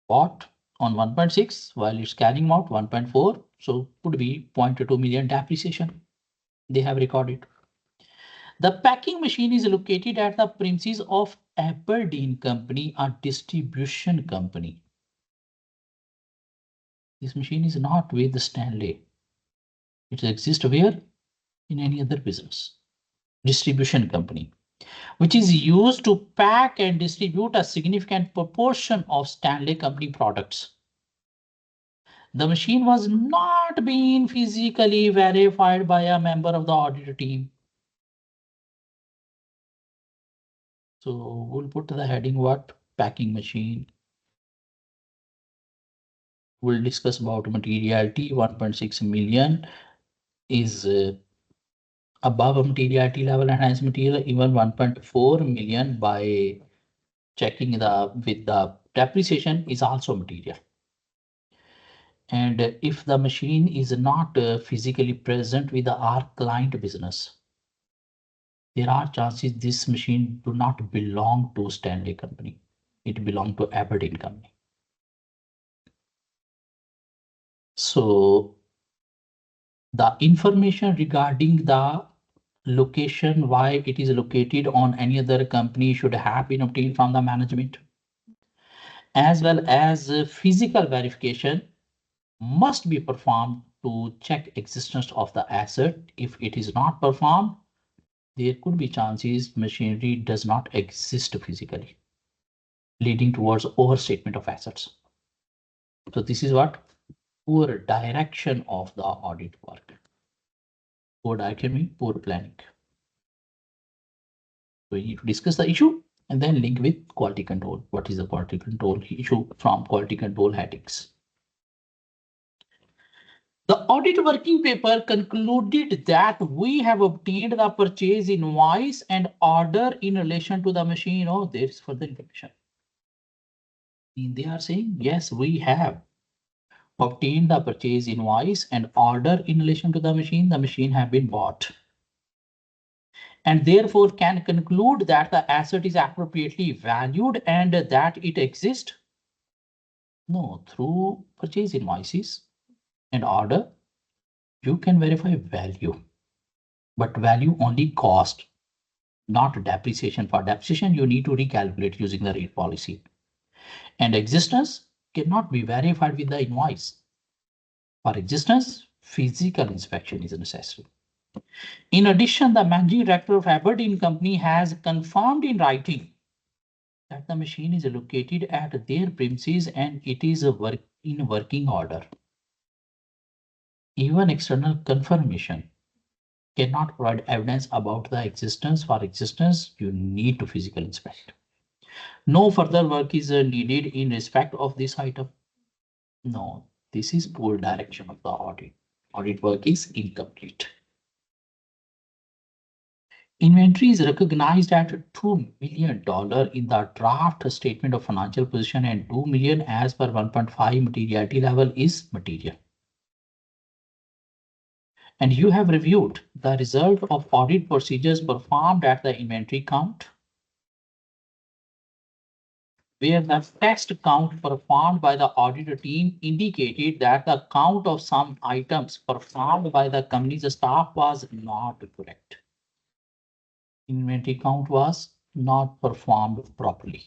What on 1.6 while it's carrying amount 1.4, so could be 0.2 million depreciation. They have recorded. The packing machine is located at the premises of Aberdeen Company, a distribution company. This machine is not with Stanley. It exists where? In any other business. distribution company, which is used to pack and distribute a significant proportion of Stanley Company products. The machine was not being physically verified by a member of the audit team. So we'll put the heading what? Packing machine. We'll discuss about materiality. 1.6 million is above a materiality level enhanced material. Even 1.4 million by checking with the depreciation is also material. And if the machine is not physically present with our client business, there are chances this machine do not belong to Stanley Company. It belongs to Aberdeen Company. So the information regarding the location, why it is located on any other company should have been obtained from the management, as well as physical verification must be performed to check existence of the asset. If it is not performed, there could be chances machinery does not exist physically, leading towards overstatement of assets. So this is what poor direction of the audit work. Poor direction means poor planning. So we need to discuss the issue and then link with quality control. What is the quality control issue from quality control headings? The audit working paper concluded that we have obtained the purchase invoice and order in relation to the machine. Oh, there is further information. They are saying, yes, we have obtained the purchase invoice and order in relation to the machine. The machine have been bought. And therefore can conclude that the asset is appropriately valued and that it exists. No, through purchase invoices and order, you can verify value, but value only cost, not depreciation. For depreciation, you need to recalculate using the rate policy. And existence cannot be verified with the invoice. For existence, physical inspection is necessary. In addition, the managing director of Aberdeen Company has confirmed in writing that the machine is located at their premises and it is in working order. Even external confirmation cannot provide evidence about the existence. For existence, you need to physical inspect. No further work is needed in respect of this item. No, this is poor direction of the audit. Audit work is incomplete. Inventory is recognized at $2 million in the draft statement of financial position and 2 million as per 1.5 materiality level is material. And you have reviewed the result of audit procedures performed at the inventory count, where the test count performed by the audit team indicated that the count of some items performed by the company's staff was not correct. Inventory count was not performed properly.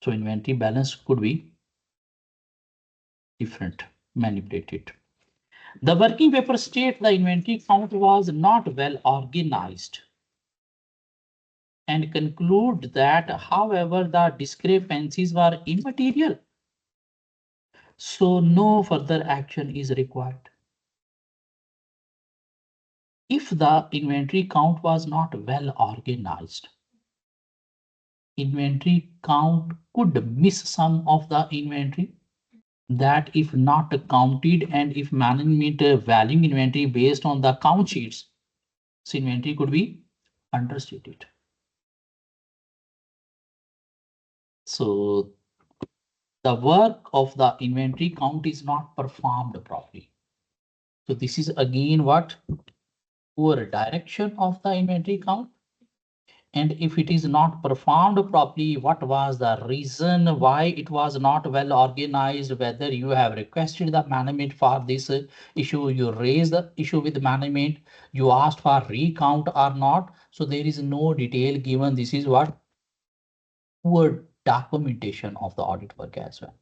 So inventory balance could be different, manipulated. The working paper states the inventory count was not well organized and conclude that, however, the discrepancies were immaterial. So no further action is required. If the inventory count was not well organized, inventory count could miss some of the inventory that if not counted and if management valuing inventory based on the count sheets, so inventory could be understated. So the work of the inventory count is not performed properly. So this is again what? Poor direction of the inventory count. And if it is not performed properly, what was the reason why it was not well organized? Whether you have requested the management for this issue, you raised the issue with management, you asked for recount or not. So there is no detail given. This is what? Poor documentation of the audit work as well.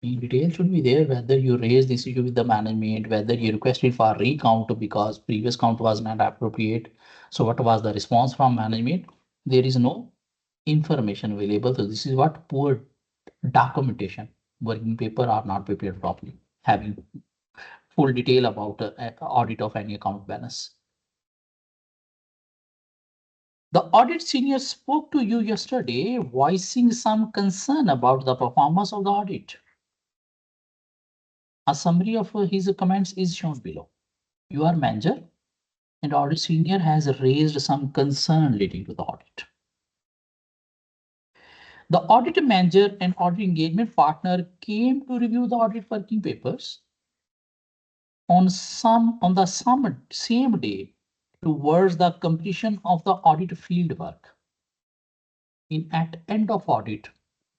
In detail should be there, whether you raise this issue with the management, whether you requested for recount because previous count was not appropriate. So what was the response from management? There is no information available. So this is what poor documentation. Working paper are not prepared properly, having full detail about audit of any account balance. The audit senior spoke to you yesterday, voicing some concern about the performance of the audit. A summary of his comments is shown below. Your manager and audit senior has raised some concern relating to the audit. The audit manager and audit engagement partner came to review the audit working papers on the same day towards the completion of the audit field work. At end of audit,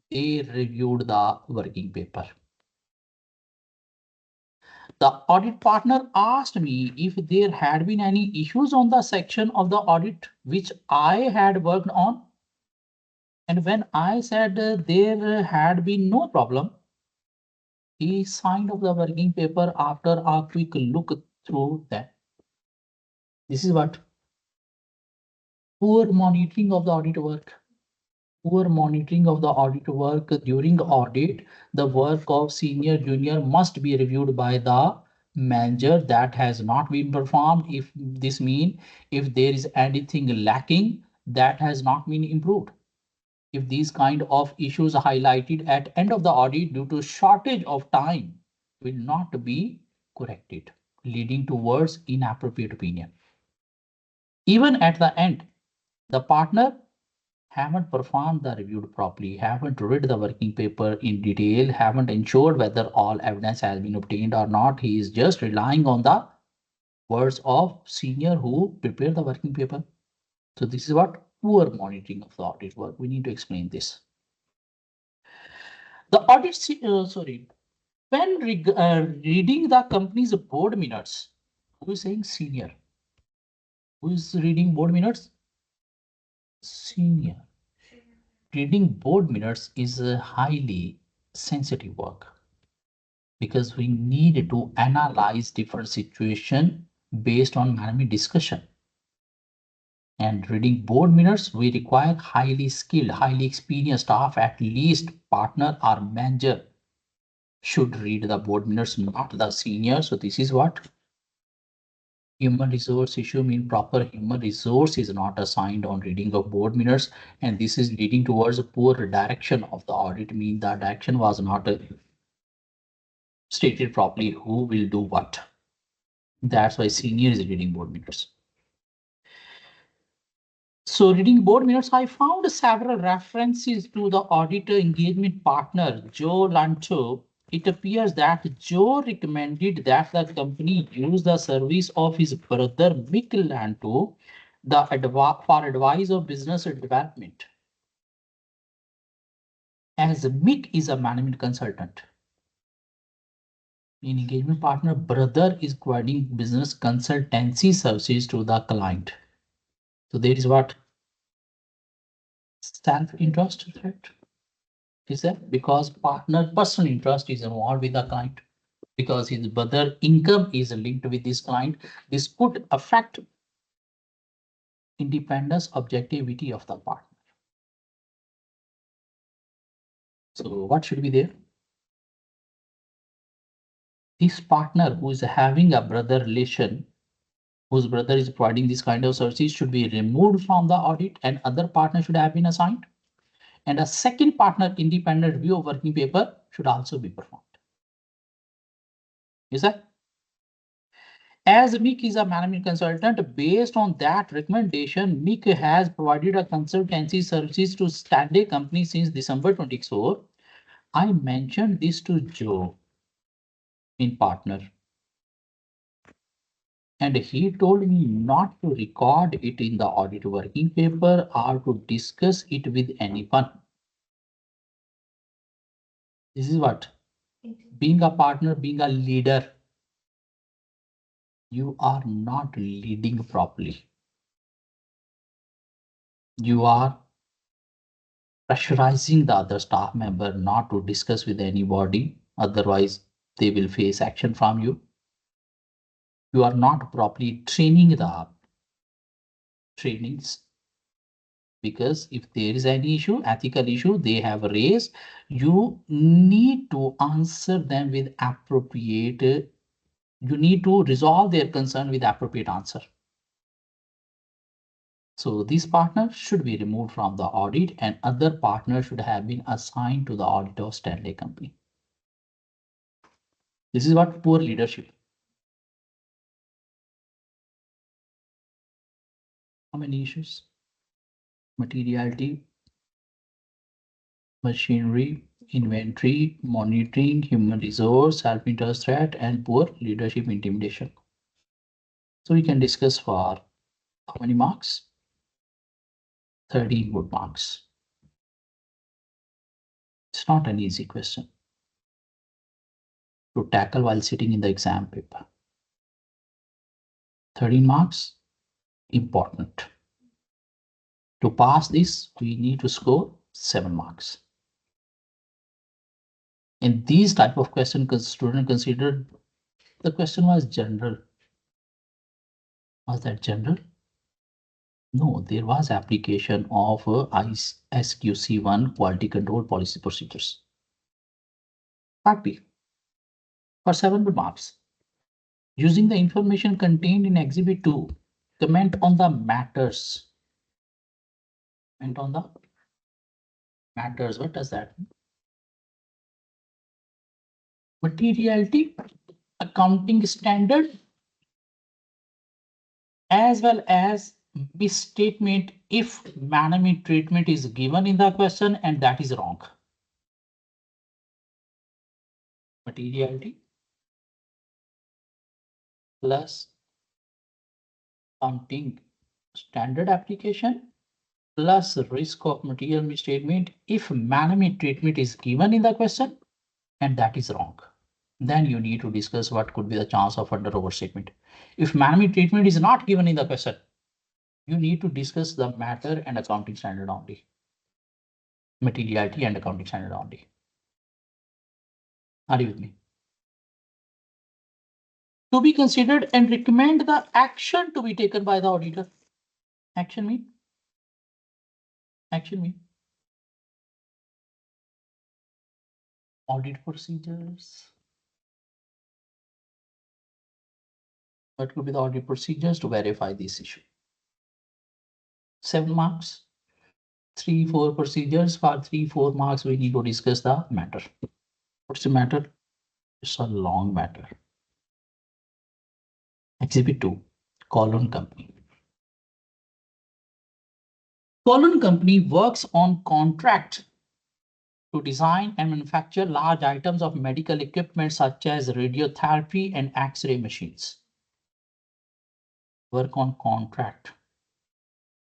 they reviewed the working paper. The audit partner asked me if there had been any issues on the section of the audit which I had worked on. And when I said there had been no problem, he signed off the working paper after a quick look through them. This is what poor monitoring of the audit work. Poor monitoring of the audit work during audit, the work of senior junior must be reviewed by the manager that has not been performed. If this means if there is anything lacking that has not been improved. If these kind of issues are highlighted at end of the audit due to shortage of time will not be corrected, leading towards inappropriate opinion. Even at the end, the partner haven't performed the review properly, haven't read the working paper in detail, haven't ensured whether all evidence has been obtained or not. He is just relying on the words of senior who prepared the working paper. So this is what poor monitoring of the audit work. We need to explain this. The audit, when reading the company's board minutes, who is saying senior? Who is reading board minutes? Senior. Reading board minutes is a highly sensitive work because we need to analyze different situation based on management discussion. And reading board minutes, we require highly skilled, highly experienced staff, at least partner or manager should read the board minutes, not the senior. So this is what human resource issue mean. Proper human resource is not assigned on reading of board minutes, and this is leading towards a poor direction of the audit. Mean the direction was not stated properly who will do what. That's why senior is reading board minutes. So reading board minutes, I found several references to the auditor engagement partner, Joe Lanto. It appears that Joe recommended that the company use the service of his brother, Mick Lanto, for advice of business development. As Mick is a management consultant, in engagement partner, brother is providing business consultancy services to the client. So there is what self-interest threat is that because partner personal interest is involved with the client, because his brother income is linked with this client, this could affect independence, objectivity of the partner. So what should be there? This partner who is having a brother relation, whose brother is providing this kind of services, should be removed from the audit, and other partner should have been assigned. And a second partner independent review of working paper should also be performed. Is that? As Mick is a management consultant, based on that recommendation, Mick has provided a consultancy services to Stanley Company since December 24. I mentioned this to Joe in partner, and he told me not to record it in the audit working paper or to discuss it with anyone. This is what being a partner, being a leader, you are not leading properly. You are pressurizing the other staff member not to discuss with anybody Otherwise, they will face action from you. You are not properly training the trainings, because if there is any issue, ethical issue they have raised, you need to answer them with appropriate, you need to resolve their concern with appropriate answer. So this partner should be removed from the audit and other partners should have been assigned to the audit of Stanley Company. This is what poor leadership. How many issues? Materiality, machinery, inventory, monitoring, human resource, self-interest threat, and poor leadership intimidation. So we can discuss for how many marks? 13 good marks. It's not an easy question to tackle while sitting in the exam paper. 13 marks, important. To pass this, we need to score 7 marks. In these type of question, student considered the question was general. Was that general? No, there was application of SQC1 quality control policy procedures. Part B. For 7 good marks. Using the information contained in Exhibit 2, comment on the matters. Comment on the matters. What does that mean? Materiality, accounting standard, as well as misstatement if management treatment is given in the question and that is wrong. Materiality plus accounting standard application plus risk of material misstatement if management treatment is given in the question and that is wrong. Then you need to discuss what could be the chance of under overstatement. If management treatment is not given in the question, you need to discuss the matter and accounting standard only. Materiality and accounting standard only. Are you with me? To be considered and recommend the action to be taken by the auditor. Action mean? Action mean? Audit procedures. What could be the audit procedures to verify this issue? 7 marks. 3-4 procedures. For 3-4 marks, we need to discuss the matter. What's the matter? It's a long matter. Exhibit 2, Colon Company. Colon Company works on contract to design and manufacture large items of medical equipment such as radiotherapy and X-ray machines. Work on contract.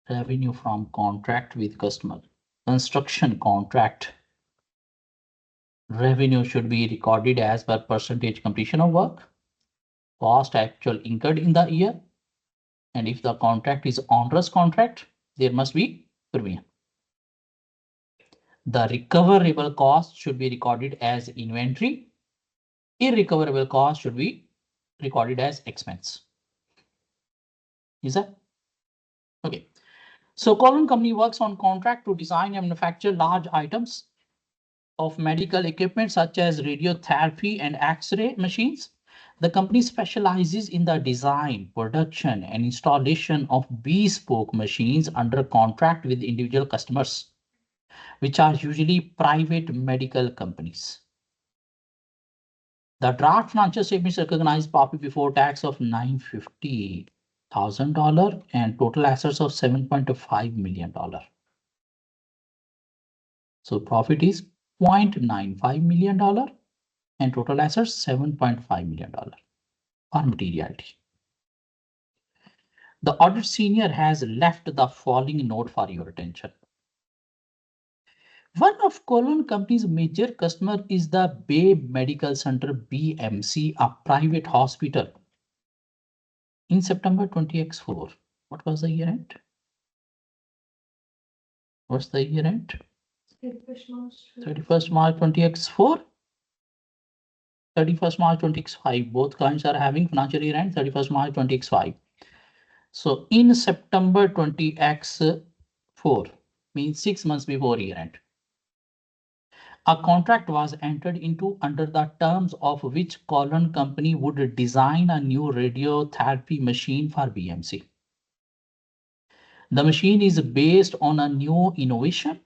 Revenue from contract with customer. Construction contract. Revenue should be recorded as per percentage completion of work. Cost actual incurred in the year. And if the contract is onerous contract, there must be premium. The recoverable cost should be recorded as inventory. Irrecoverable cost should be recorded as expense. Is that? Okay. So Colon Company works on contract to design and manufacture large items of medical equipment such as radiotherapy and X-ray machines. The company specializes in the design, production, and installation of bespoke machines under contract with individual customers, which are usually private medical companies. The draft financial statements recognize profit before tax of $950,000 and total assets of $7.5 million. So profit is $0.95 million and total assets $7.5 million for materiality. The audit senior has left the following note for your attention. One of Colon Company's major customer is the Bay Medical Center BMC, a private hospital. In September 20x4, what was the year end? What's the year end? 31st March 20x4. 31st March 20x5. Both clients are having financial year end 31st March 20x5. So in September 20x4 means 6 months before year end, a contract was entered into under the terms of which Colon Company would design a new radiotherapy machine for BMC. The machine is based on a new innovation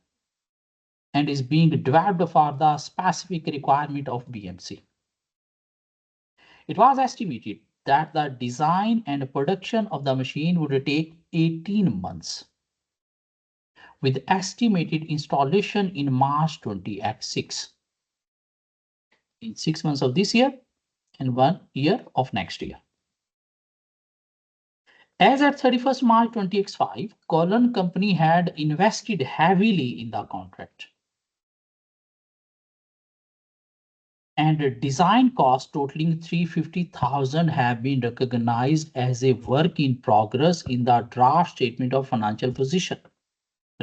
and is being developed for the specific requirement of BMC. It was estimated that the design and production of the machine would take 18 months, with estimated installation in March 20x6, in 6 months of this year and 1 year of next year. As at 31st March 20x5, Colon Company had invested heavily in the contract, and design costs totaling 350,000 have been recognized as a work in progress in the draft statement of financial position.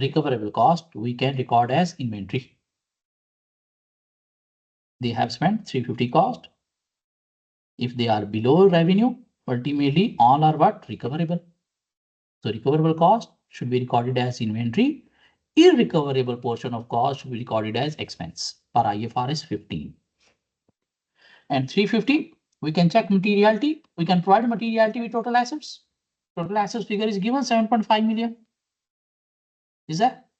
Recoverable cost we can record as inventory. They have spent 350 cost. If they are below revenue, ultimately all are what? Recoverable. So recoverable cost should be recorded as inventory. Irrecoverable portion of cost should be recorded as expense per IFRS 15. And 350, we can check materiality. We can provide materiality with total assets. Total assets figure is given 7.5 million. Is that?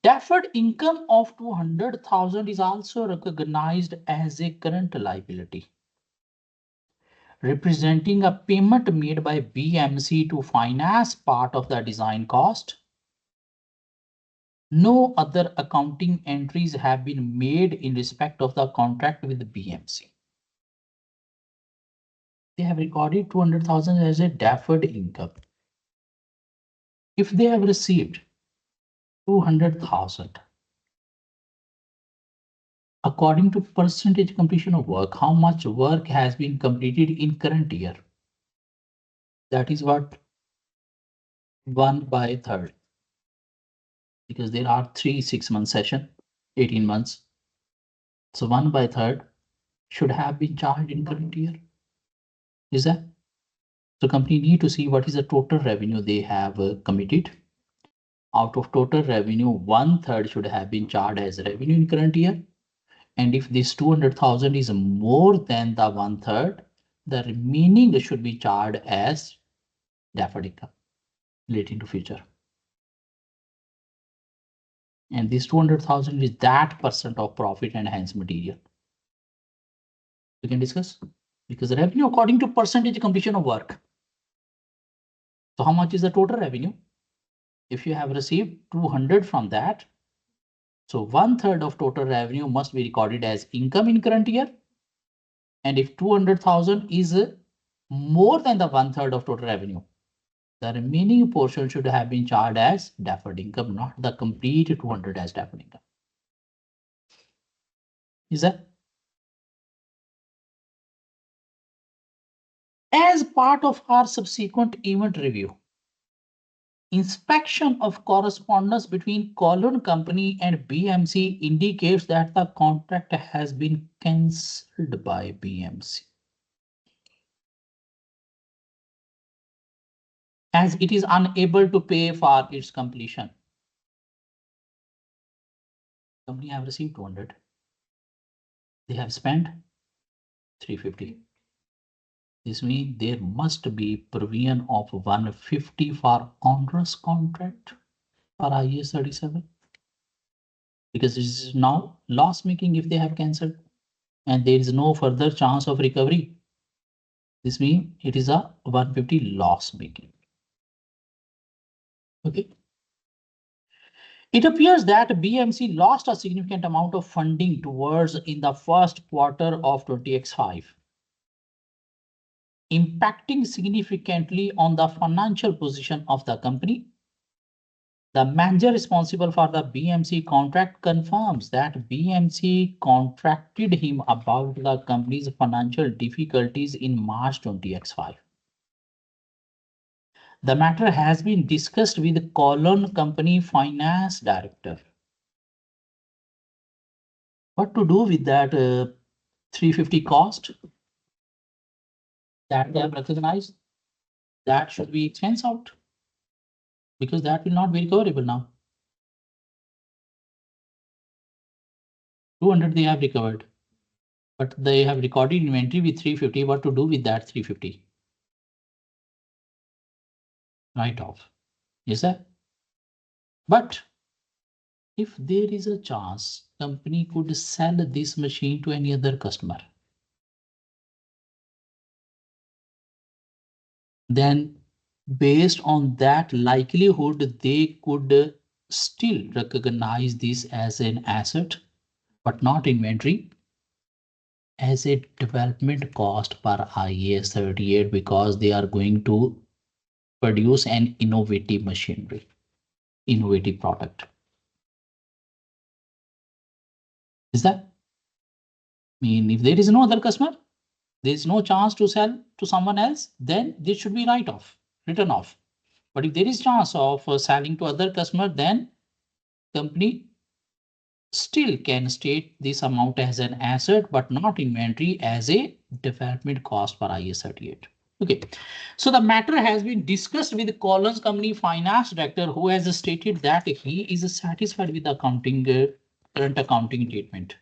Deferred income of 200,000 is also recognized as a current liability, representing a payment made by BMC to finance part of the design cost. No other accounting entries have been made in respect of the contract with BMC. They have recorded 200,000 as a deferred income. If they have received 200,000, according to percentage completion of work, how much work has been completed in current year? That is what 1/3, because there are 3 6-month session, 18 months. So 1/3 should have been charged in current year. Is that? So company need to see what is the total revenue they have committed. Out of total revenue, 1/3 should have been charged as revenue in current year. And if this 200,000 is more than the 1/3, the remaining should be charged as deferred income relating to future. And this 200,000 is that percent of profit and hence material. We can discuss, because the revenue according to percentage completion of work. So how much is the total revenue? If you have received 200 from that, so 1/3 of total revenue must be recorded as income in current year. And if 200,000 is more than the 1/3 of total revenue, the remaining portion should have been charged as deferred income, not the complete 200 as deferred income. Is that? As part of our subsequent event review, inspection of correspondence between Colon Company and BMC indicates that the contract has been cancelled by BMC, as it is unable to pay for its completion. Company have received 200. They have spent 350. This means there must be provision of 150 for onerous contract for IAS 37, because this is now loss making if they have cancelled and there is no further chance of recovery. This means it is a 150 loss making. Okay. It appears that BMC lost a significant amount of funding towards in the first quarter of 20x5, impacting significantly on the financial position of the company. The manager responsible for the BMC contract confirms that BMC contracted him about the company's financial difficulties in March 20x5. The matter has been discussed with Colon Company Finance Director. What to do with that 350 cost that they have recognized? That should be expense out because that will not be recoverable now. 200 they have recovered, but they have recorded inventory with 350. What to do with that 350? Write off. Is that? But if there is a chance company could sell this machine to any other customer, then based on that likelihood, they could still recognize this as an asset, but not inventory, as a development cost per IAS 38 because they are going to produce an innovative machinery, innovative product. Is that? Mean if there is no other customer, there is no chance to sell to someone else, then this should be write off, written off. But if there is chance of selling to other customer, then company still can state this amount as an asset, but not inventory as a development cost per IAS 38. Okay, so the matter has been discussed with Collins Company Finance Director, who has stated that he is satisfied with the accounting current accounting treatment.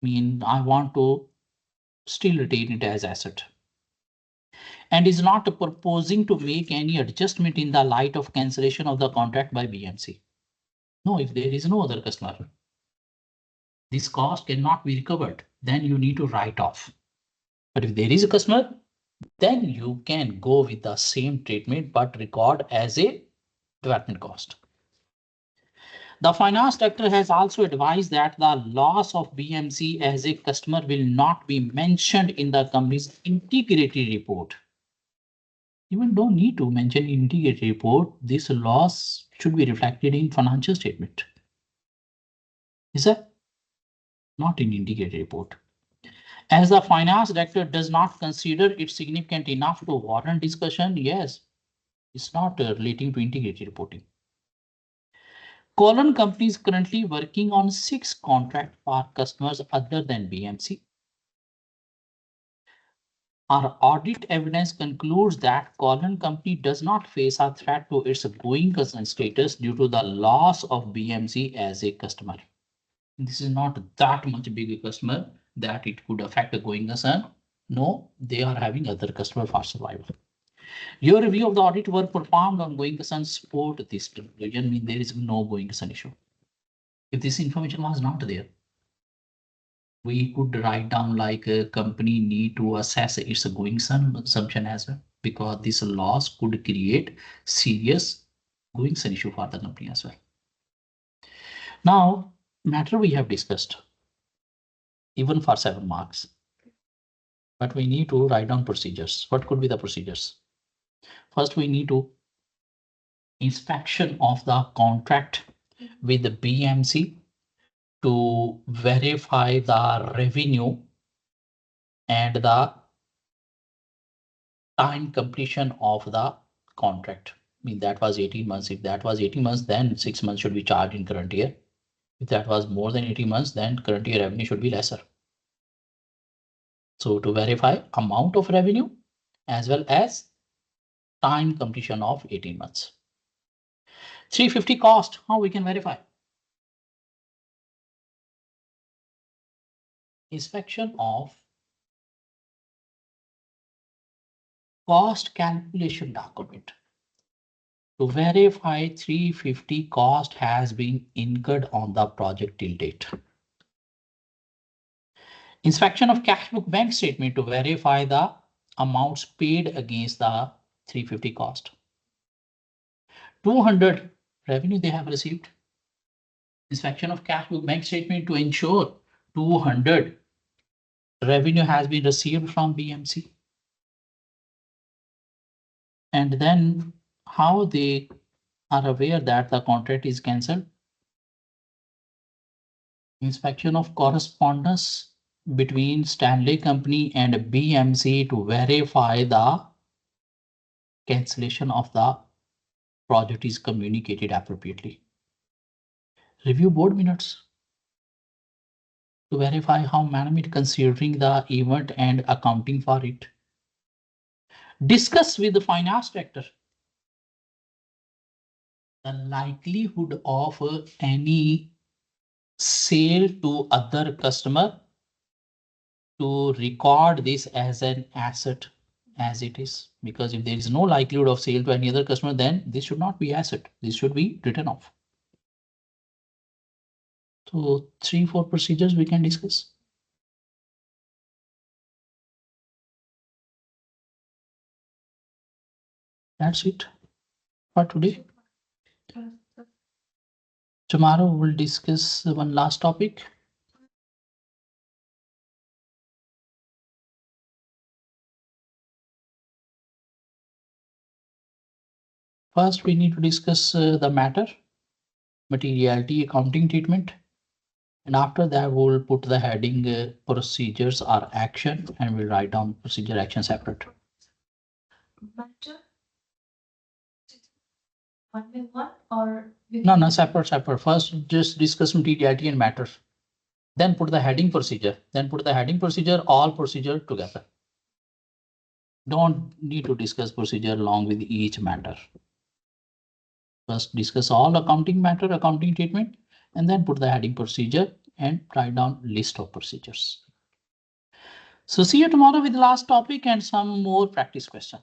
Mean I want to still retain it as asset, and is not proposing to make any adjustment in the light of cancellation of the contract by BMC. No, if there is no other customer, this cost cannot be recovered, then you need to write off. But if there is a customer, then you can go with the same treatment, but record as a development cost. The finance director has also advised that the loss of BMC as a customer will not be mentioned in the company's integrated report. Even don't need to mention integrated report. This loss should be reflected in financial statement. Is that not in integrated report? As the finance director does not consider it significant enough to warrant discussion, yes, it's not relating to integrated reporting. Colon company is currently working on 6 contract for customers other than BMC. Our audit evidence concludes that Colon company does not face a threat to its going concern status due to the loss of BMC as a customer. This is not that much big a customer that it could affect the going concern. No, they are having other customer for survival. Your review of the audit work performed on going concern support this conclusion, mean there is no going concern issue. If this information was not there, we could write down like a company need to assess its going concern assumption as well, because this loss could create serious going concern issue for the company as well. Now, matter we have discussed, even for 7 marks, but we need to write down procedures. What could be the procedures? First, we need to inspection of the contract with the BMC to verify the revenue and the time completion of the contract. I mean, that was 18 months. If that was 18 months, then 6 months should be charged in current year. If that was more than 18 months, then current year revenue should be lesser. So to verify amount of revenue as well as time completion of 18 months. 350 cost, how we can verify? Inspection of cost calculation document to verify 350 cost has been incurred on the project till date. Inspection of cash book bank statement to verify the amounts paid against the 350 cost. 200 revenue they have received. Inspection of cash book bank statement to ensure 200 revenue has been received from BMC. And then how they are aware that the contract is cancelled. Inspection of correspondence between Stanley Company and BMC to verify the cancellation of the project is communicated appropriately. Review board minutes. to verify how management considering the event and accounting for it. Discuss with the finance director the likelihood of any sale to other customer to record this as an asset as it is, because if there is no likelihood of sale to any other customer, then this should not be asset. This should be written off. So 3-4 procedures we can discuss. That's it for today. Tomorrow we'll discuss one last topic. First, we need to discuss the matter, materiality, accounting treatment. And after that, we'll put the heading procedures or action, and we'll write down procedure action separate.
Matter? One by one or?
No, separate. First, just discuss materiality and matter. Then put the heading procedure. Then put the heading procedure, all procedure together. Don't need to discuss procedure along with each matter. First, discuss all accounting matter, accounting treatment, and then put the heading procedure and write down list of procedures. So see you tomorrow with the last topic and some more practice question.